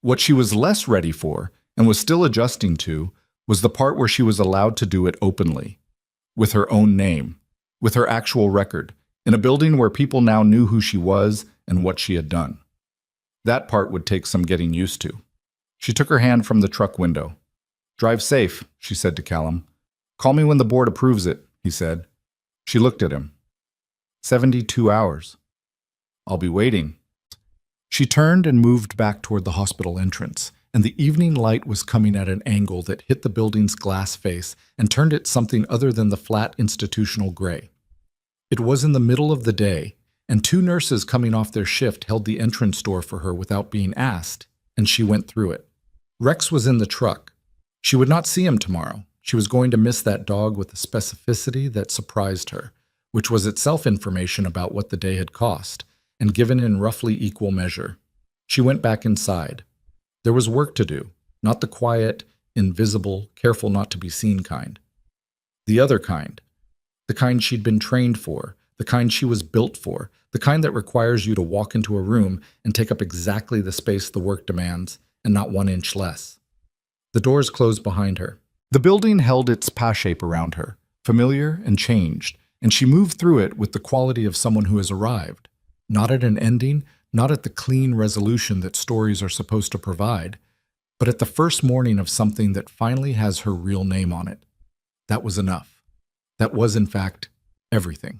What she was less ready for, and was still adjusting to, was the part where she was allowed to do it openly, with her own name, with her actual record, in a building where people now knew who she was and what she had done. That part would take some getting used to. She took her hand from the truck window. Drive safe, she said to Callum. Call me when the board approves it, he said. She looked at him. 72 hours. I'll be waiting. She turned and moved back toward the hospital entrance, and the evening light was coming at an angle that hit the building's glass face and turned it something other than the flat institutional gray. It was in the middle of the day, and 2 nurses coming off their shift held the entrance door for her without being asked, and she went through it. Rex was in the truck. She would not see him tomorrow. She was going to miss that dog with a specificity that surprised her, which was itself information about what the day had cost, and given in roughly equal measure. She went back inside. There was work to do, not the quiet, invisible, careful not to be seen kind. The other kind. The kind she'd been trained for, the kind she was built for, the kind that requires you to walk into a room and take up exactly the space the work demands, and not 1 inch less. The doors closed behind her. The building held its pas shape around her, familiar and changed, and she moved through it with the quality of someone who has arrived, not at an ending, not at the clean resolution that stories are supposed to provide, but at the first morning of something that finally has her real name on it. That was enough. That was, in fact, everything.